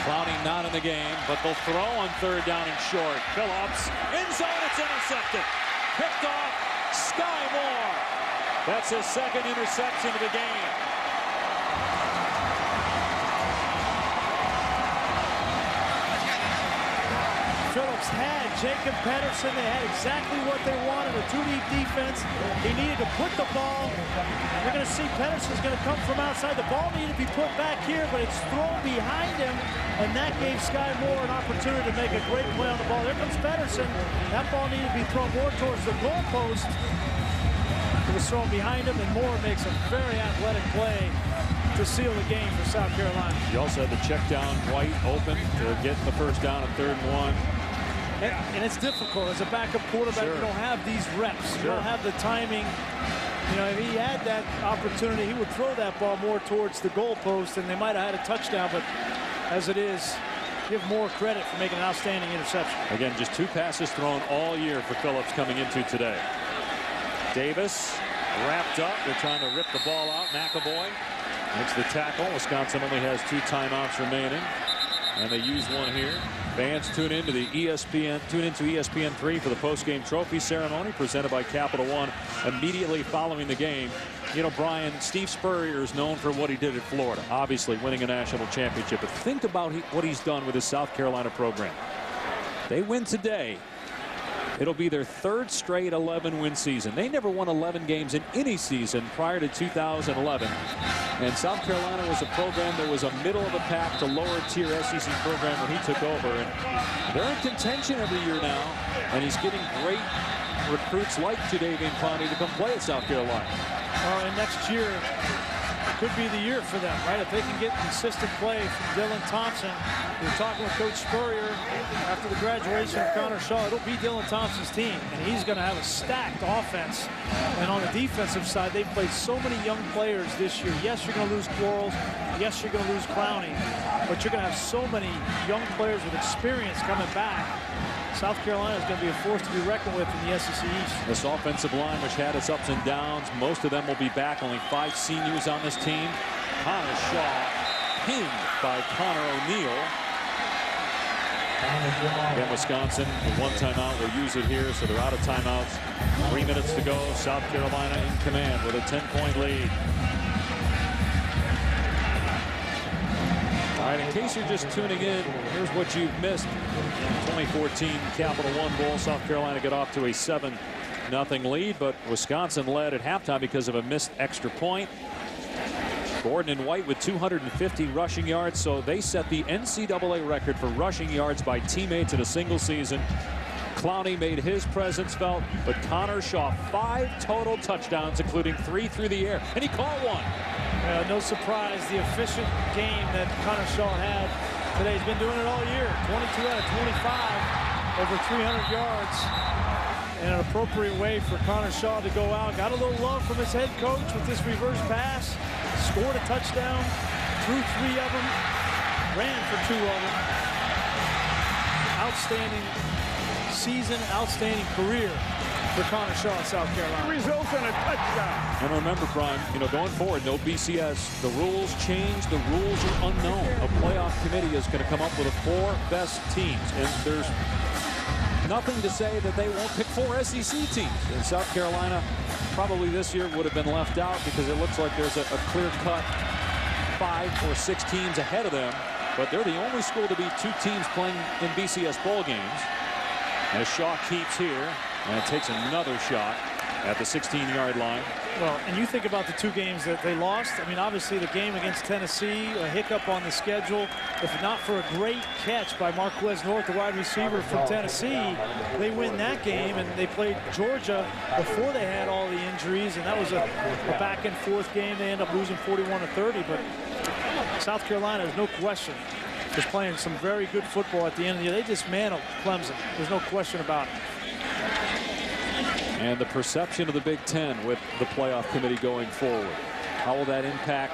Clowney not in the game, but they'll throw on 3rd down and short. Phillips, end zone, it's intercepted. Picked off Sky Moore. That's his 2nd interception of the game. Phillips had Jacob Pedersen. They had exactly what they wanted, a 2-deep defense. He needed to put the ball. You're going to see Pedersen's going to come from outside. The ball needed to be put back here, but it's thrown behind him, and that gave Sky Moore an opportunity to make a great play on the ball. There comes Pedersen. That ball needed to be thrown more towards the goalpost. It was thrown behind him, and Moore makes a very athletic play to seal the game for South Carolina. You also had the check down White open to get the first down at 3rd and 1. And it's difficult as a backup quarterback. Sure. You don't have these reps. Sure. You don't have the timing. You know, if he had that opportunity, he would throw that ball more towards the goalpost, and they might have had a touchdown. But as it is, give Moore credit for making an outstanding interception. Again, just 2 passes thrown all year for Phillips coming into today. Davis wrapped up. They're trying to rip the ball out. McAvoy makes the tackle. Wisconsin only has 2 timeouts remaining, and they use one here. Fans tune into ESPN3 for the post-game trophy ceremony presented by Capital One immediately following the game. You know, Brian, Steve Spurrier is known for what he did at Florida, obviously winning a national championship. But think about what he's done with his South Carolina program. They win today. It'll be their third straight 11-win season. They never won 11 games in any season prior to 2011. And South Carolina was a program that was a middle-of-the-pack to lower-tier SEC program when he took over. And they're in contention every year now. And he's getting great recruits like Jadeveon Clowney to come play at South Carolina. And next year could be the year for them, right? If they can get consistent play from Dylan Thompson. We were talking with Coach Spurrier after the graduation of Connor Shaw. It'll be Dylan Thompson's team, and he's going to have a stacked offense. And on the defensive side, they've played so many young players this year. Yes, you're going to lose Quarles. Yes, you're going to lose Clowney. But you're going to have so many young players with experience coming back. South Carolina is going to be a force to be reckoned with in the SEC East. This offensive line, which had its ups and downs, most of them will be back. Only 5 seniors on this team. Connor Shaw pinned by Connor O'Neill. Again, Wisconsin with 1 timeout will use it here, so they're out of timeouts. 3 minutes to go. South Carolina in command with a 10-point lead. All right, in case you're just tuning in, here's what you've missed. 2014 Capital One Bowl. South Carolina got off to a 7-0 lead, but Wisconsin led at halftime because of a missed extra point. Gordon and White with 250 rushing yards, so they set the NCAA record for rushing yards by teammates in a single season. Clowney made his presence felt, but Connor Shaw 5 total touchdowns, including 3 through the air, and he caught one. No surprise, the efficient game that Connor Shaw had today. He's been doing it all year. 22 out of 25, over 300 yards. In an appropriate way for Connor Shaw to go out. Got a little love from his head coach with this reverse pass. Scored a touchdown, threw 3 of them, ran for 2 of them. Outstanding season, outstanding career for Connor Shaw in South Carolina. Results in a touchdown. And remember, Brian, going forward, no BCS. The rules change. The rules are unknown. A playoff committee is going to come up with the 4 best teams, and there's nothing to say that they won't pick 4 SEC teams. And South Carolina probably this year would have been left out because it looks like there's a clear-cut 5 or 6 teams ahead of them. But they're the only school to beat 2 teams playing in BCS bowl games. As Shaw keeps here and takes another shot at the 16-yard line. Well, and you think about the 2 games that they lost. I mean, obviously the game against Tennessee, a hiccup on the schedule. If not for a great catch by Marquez North, the wide receiver from Tennessee, they win that game. And they played Georgia before they had all the injuries, and that was a back-and-forth game. They end up losing 41-30. But South Carolina, there's no question, is playing some very good football at the end of the year. They dismantled Clemson. There's no question about it. And the perception of the Big Ten with the playoff committee going forward. How will that impact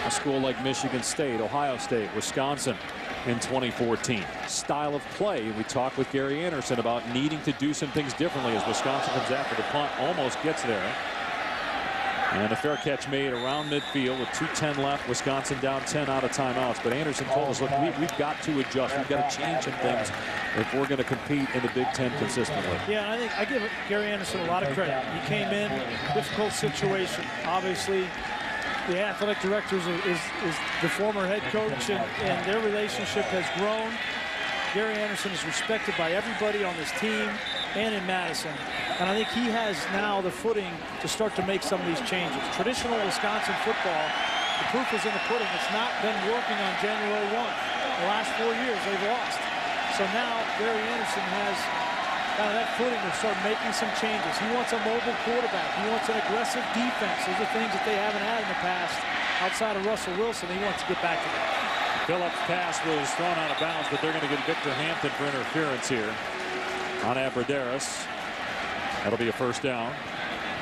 a school like Michigan State, Ohio State, Wisconsin in 2014? Style of play. We talked with Gary Anderson about needing to do some things differently as Wisconsin comes after the punt, almost gets there. And a fair catch made around midfield with 2:10 left. Wisconsin down 10 out of timeouts. But Anderson told us, look, we've got to adjust. We've got to change some things if we're going to compete in the Big Ten consistently. Yeah, I think I give Gary Anderson a lot of credit. He came in, difficult situation. Obviously, the athletic director is the former head coach, and their relationship has grown. Gary Anderson is respected by everybody on this team and in Madison. And I think he has now the footing to start to make some of these changes. Traditional Wisconsin football, the proof is in the pudding. It's not been working on January 1. The last 4 years, they've lost. So now Gary Anderson has kind of that footing to start making some changes. He wants a mobile quarterback. He wants an aggressive defense. Those are things that they haven't had in the past outside of Russell Wilson. He wants to get back to that. Phillips' pass was thrown out of bounds, but they're going to get Victor Hampton for interference here on Abradaris. That'll be a first down.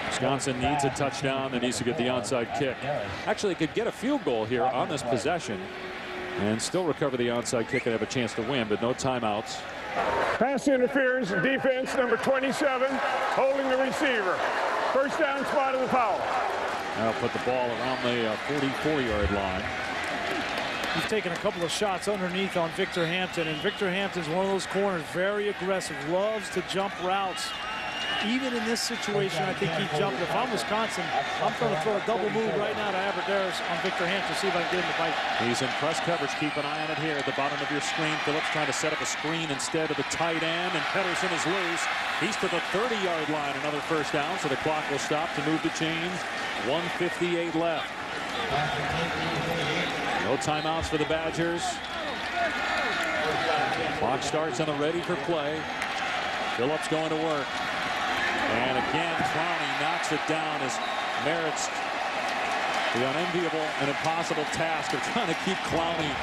Wisconsin needs a touchdown. They needs to get the onside kick. Actually, could get a field goal here on this possession and still recover the onside kick and have a chance to win, but no timeouts. Pass interference, defense, number 27, holding the receiver. First down spot of the foul. That'll put the ball around the 44-yard line. He's taken a couple of shots underneath on Victor Hampton, and Victor Hampton's one of those corners, very aggressive, loves to jump routes. even in this situation, I think he'd jump. If I'm Wisconsin, I'm going to throw a double move right now to Aberderis on Victor Hampton, see if I can get him to bite. He's in press coverage. Keep an eye on it here at the bottom of your screen. Phillips trying to set up a screen instead of the tight end, and Pedersen is loose. He's to the 30-yard line. Another first down, so the clock will stop to move the chains. 1:58 left. No timeouts for the Badgers. Clock starts on the ready for play. Phillips going to work. And again, Clowney knocks it down as merits the unenviable and impossible task of trying to keep Clowney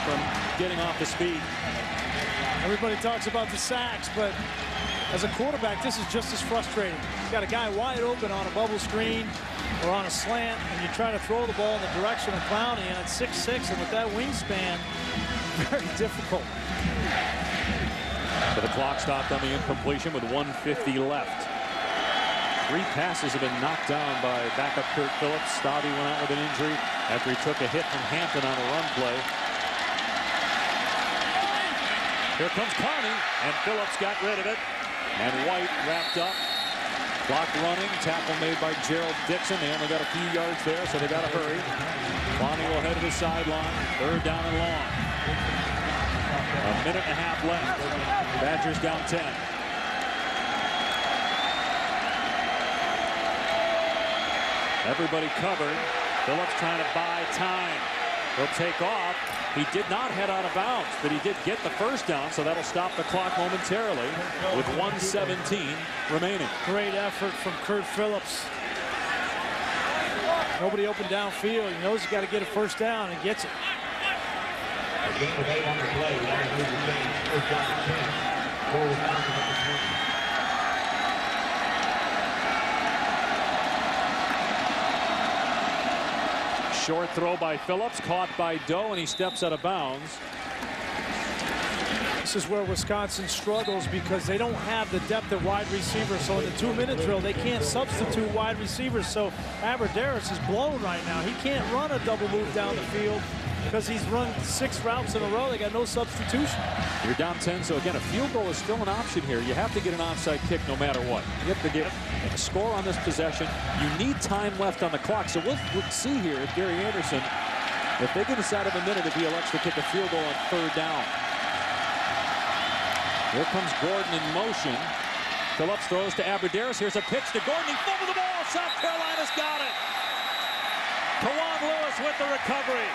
from getting off his feet. Everybody talks about the sacks, but as a quarterback, this is just as frustrating. You got a guy wide open on a bubble screen or on a slant, and you try to throw the ball in the direction of Clowney, and it's 6'6", and with that wingspan, very difficult. So the clock stopped on the incompletion with 1:50 left. 3 passes have been knocked down by backup Kurt Phillips. Stabby went out with an injury after he took a hit from Hampton on a run play. Here comes Clowney, and Phillips got rid of it. And White wrapped up. Clock running. Tackle made by Gerald Dixon. They only got a few yards there, so they got to hurry. Clowney will head to the sideline. 3rd down and long. A minute and a half left. Badgers down 10. Everybody covered. Phillips trying to buy time. He'll take off. He did not head out of bounds, but he did get the first down, so that'll stop the clock momentarily with 1:17 remaining. Great effort from Kurt Phillips. Nobody open downfield. He knows he's got to get a first down and gets it. Again, with 8 on the play, that'll move the chains. First down and 10. For Wisconsin at the 20. Short throw by Phillips, caught by Doe, and he steps out of bounds. This is where Wisconsin struggles because they don't have the depth at wide receiver. So in the 2-minute drill, they can't substitute wide receivers. So Aberderis is blown right now. He can't run a double move down the field because he's run 6 routes in a row. They got no substitution. You're down 10, so again, a field goal is still an option here. You have to get an onside kick no matter what. You have to get a score on this possession. You need time left on the clock. So we'll see here if Gary Anderson, if they can decide in a minute if he elects to kick a field goal on 3rd down. Here comes Gordon in motion. Phillips throws to Aberderis. Here's a pitch to Gordon. He fumbled the ball. South Carolina's got it. Kawan Lewis with the recovery.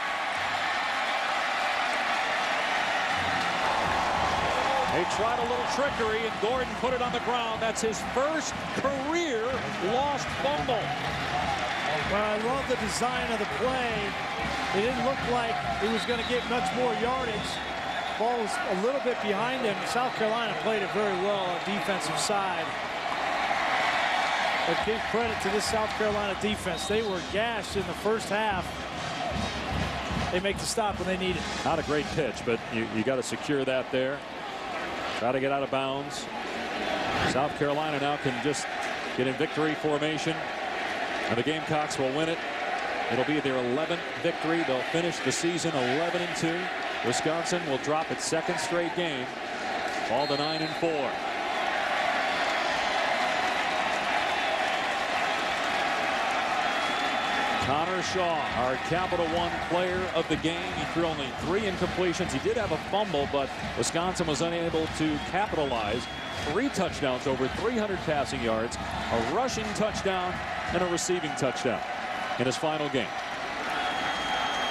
They tried a little trickery, and Gordon put it on the ground. That's his first career lost fumble. Well, I love the design of the play. It didn't look like he was going to get much more yardage. Ball was a little bit behind him. South Carolina played it very well on the defensive side. But give credit to this South Carolina defense. They were gashed in the first half. They make the stop when they need it. Not a great pitch, but you got to secure that there. Try to get out of bounds. South Carolina now can just get in victory formation, and the Gamecocks will win it. It'll be their 11th victory. They'll finish the season 11-2. Wisconsin will drop its 2nd straight game, fall to 9-4. Connor Shaw, our Capital One player of the game. He threw only 3 incompletions. He did have a fumble, but Wisconsin was unable to capitalize. 3 touchdowns, over 300 passing yards, a rushing touchdown, and a receiving touchdown in his final game.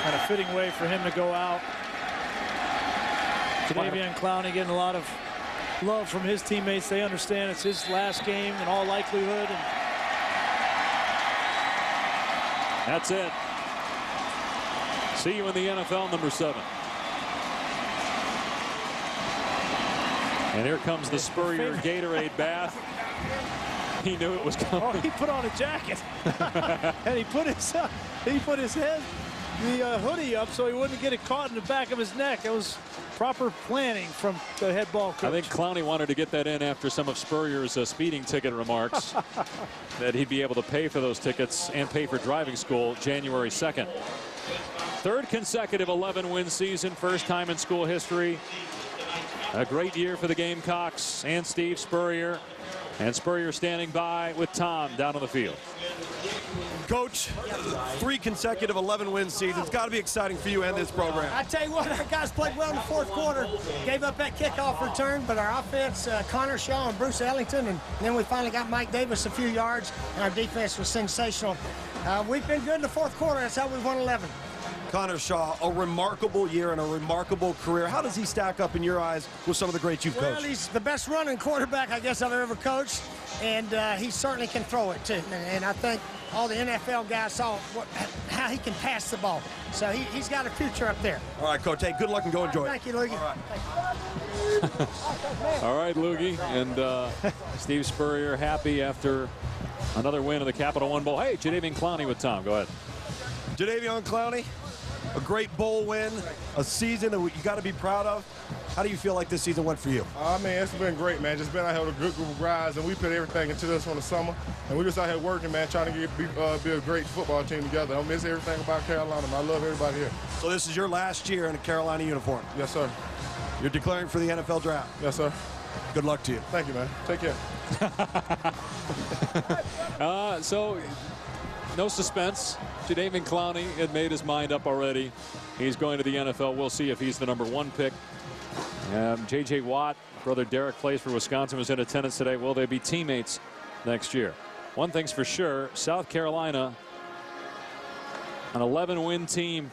And a fitting way for him to go out. Jadeveon Clowney getting a lot of love from his teammates. They understand it's his last game in all likelihood. And that's it. See you in the NFL, number 7. And here comes the Spurrier Gatorade bath. He knew it was coming. Oh, he put on a jacket. And he put his head, the hoodie up so he wouldn't get it caught in the back of his neck. It was proper planning from the head ball coach. I think Clowney wanted to get that in after some of Spurrier's speeding ticket remarks. That he'd be able to pay for those tickets and pay for driving school January 2nd. 3rd consecutive 11-win season, first time in school history. A great year for the Gamecocks and Steve Spurrier. And Spurrier standing by with Tom down on the field. Coach, 3 consecutive 11-win seasons. It's got to be exciting for you and this program. I tell you what, our guys played well in the fourth quarter. Gave up that kickoff return, but our offense, Connor Shaw and Bruce Ellington, and then we finally got Mike Davis a few yards, and our defense was sensational. We've been good in the fourth quarter. That's how we won 11. Connor Shaw, a remarkable year and a remarkable career. How does he stack up in your eyes with some of the greats you've coached? Well, he's the best running quarterback I guess I've ever coached, and he certainly can throw it too. And I think all the NFL guys saw how he can pass the ball. So he's got a future up there. All right, Coach. Hey, good luck and go enjoy it. Thank you, Loogie. All right, Loogie. And Steve Spurrier happy after another win of the Capital One Bowl. Hey, Jadeveon Clowney with Tom. Go ahead. Jadeveon Clowney, a great bowl win, a season that you got to be proud of. How do you feel like this season went for you? I mean, it's been great, man. Just been out here with a good group of guys, and we put everything into this from the summer. And we just out here working, man, trying to be a great football team together. I miss everything about Carolina, man. I love everybody here. So this is your last year in a Carolina uniform? Yes, sir. You're declaring for the NFL draft? Yes, sir. Good luck to you. Thank you, man. Take care. So no suspense. Jadeveon Clowney had made his mind up already. He's going to the NFL. We'll see if he's the #1 pick. J.J. Watt, brother Derek, plays for Wisconsin, was in attendance today. Will they be teammates next year? One thing's for sure, South Carolina, an 11-win team,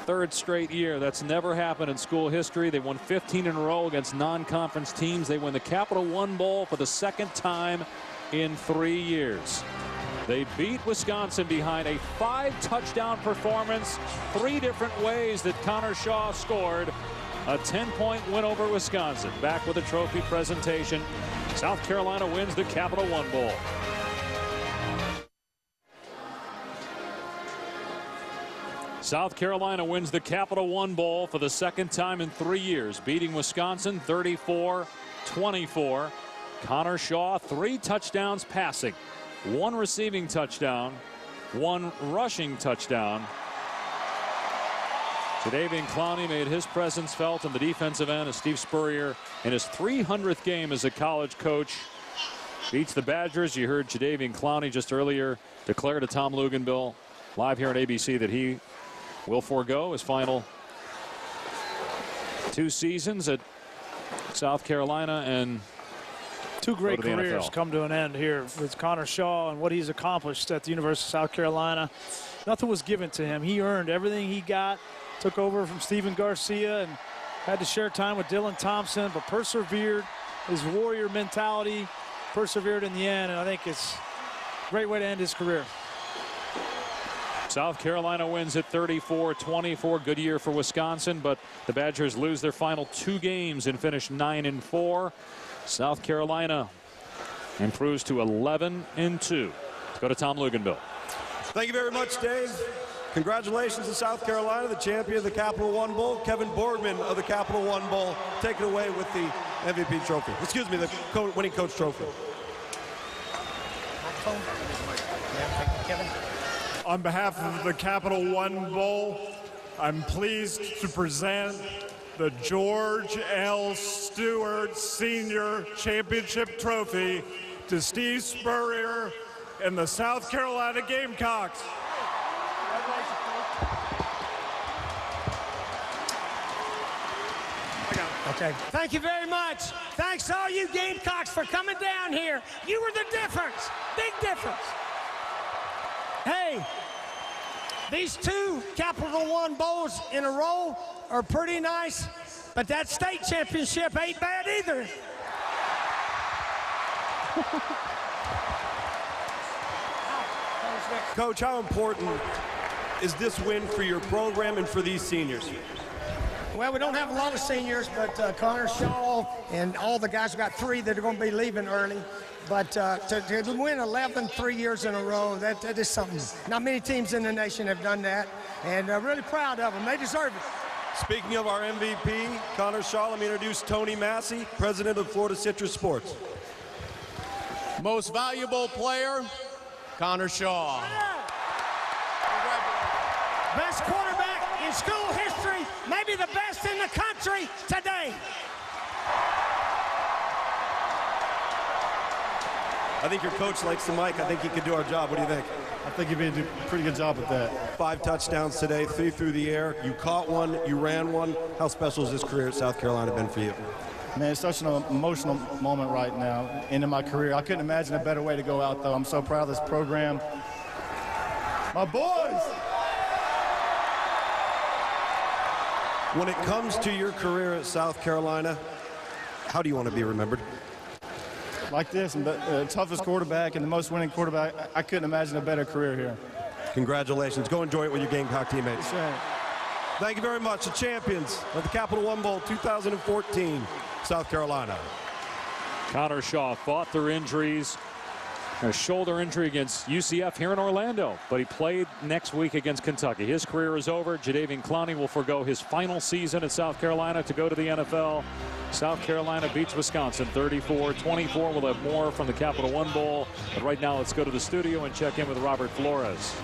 3rd straight year. That's never happened in school history. They won 15 in a row against non-conference teams. They win the Capital One Bowl for the 2nd time in 3 years. They beat Wisconsin behind a 5-touchdown performance, 3 different ways that Connor Shaw scored. A 10-point win over Wisconsin. Back with a trophy presentation. South Carolina wins the Capital One Bowl. South Carolina wins the Capital One Bowl for the 2nd time in 3 years, beating Wisconsin 34-24. Connor Shaw, 3 touchdowns passing, 1 receiving touchdown, 1 rushing touchdown. Jadeveon Clowney made his presence felt on the defensive end as Steve Spurrier, in his 300th game as a college coach, beats the Badgers. You heard Jadeveon Clowney just earlier declare to Tom Luganville live here on ABC that he will forego his final 2 seasons at South Carolina, and 2 great careers come to an end here with Connor Shaw and what he's accomplished at the University of South Carolina. Nothing was given to him. He earned everything he got. Took over from Stephen Garcia and had to share time with Dylan Thompson, but persevered. His warrior mentality, persevered in the end, and I think it's a great way to end his career. South Carolina wins at 34-24. Good year for Wisconsin, but the Badgers lose their final 2 games and finish 9-4. South Carolina improves to 11-2. Let's go to Tom Luganville. Thank you very much, Dave. Congratulations to South Carolina, the champion of the Capital One Bowl. Kevin Boardman of the Capital One Bowl taken away with the MVP trophy. Excuse me, the winning coach trophy. On behalf of the Capital One Bowl, I'm pleased to present the George L. Stewart Senior Championship Trophy to Steve Spurrier and the South Carolina Gamecocks. Okay. Thank you very much. Thanks to all you Gamecocks for coming down here. You were the difference. Big difference. Hey, these 2 Capital One Bowls in a row are pretty nice, but that state championship ain't bad either. Coach, how important is this win for your program and for these seniors? Well, we don't have a lot of seniors, but Connor Shaw and all the guys, we got 3 that are going to be leaving early. But to win 11 3 years in a row, that is something. Not many teams in the nation have done that, and really proud of them. They deserve it. Speaking of our MVP, Connor Shaw, let me introduce Tony Massey, president of Florida Citrus Sports. Most valuable player, Connor Shaw. Best quarterback in school history, maybe the best in the country today. I think your coach likes the mic. I think he could do our job. What do you think? I think he'd be a pretty good job with that. 5 touchdowns today, 3 through the air. You caught one, you ran one. How special has this career at South Carolina been for you? Man, it's such an emotional moment right now, end of my career. I couldn't imagine a better way to go out, though. I'm so proud of this program. My boys! When it comes to your career at South Carolina, how do you want to be remembered? Like this, and the toughest quarterback and the most winning quarterback. I couldn't imagine a better career here. Congratulations. Go enjoy it with your Gamecock teammates. That's right. Thank you very much. The champions of the Capital One Bowl 2014, South Carolina. Connor Shaw fought through injuries. A shoulder injury against UCF here in Orlando, but he played next week against Kentucky. His career is over. Jadeveon Clowney will forgo his final season at South Carolina to go to the NFL. South Carolina beats Wisconsin 34-24. We'll have more from the Capital One Bowl, but right now let's go to the studio and check in with Robert Flores.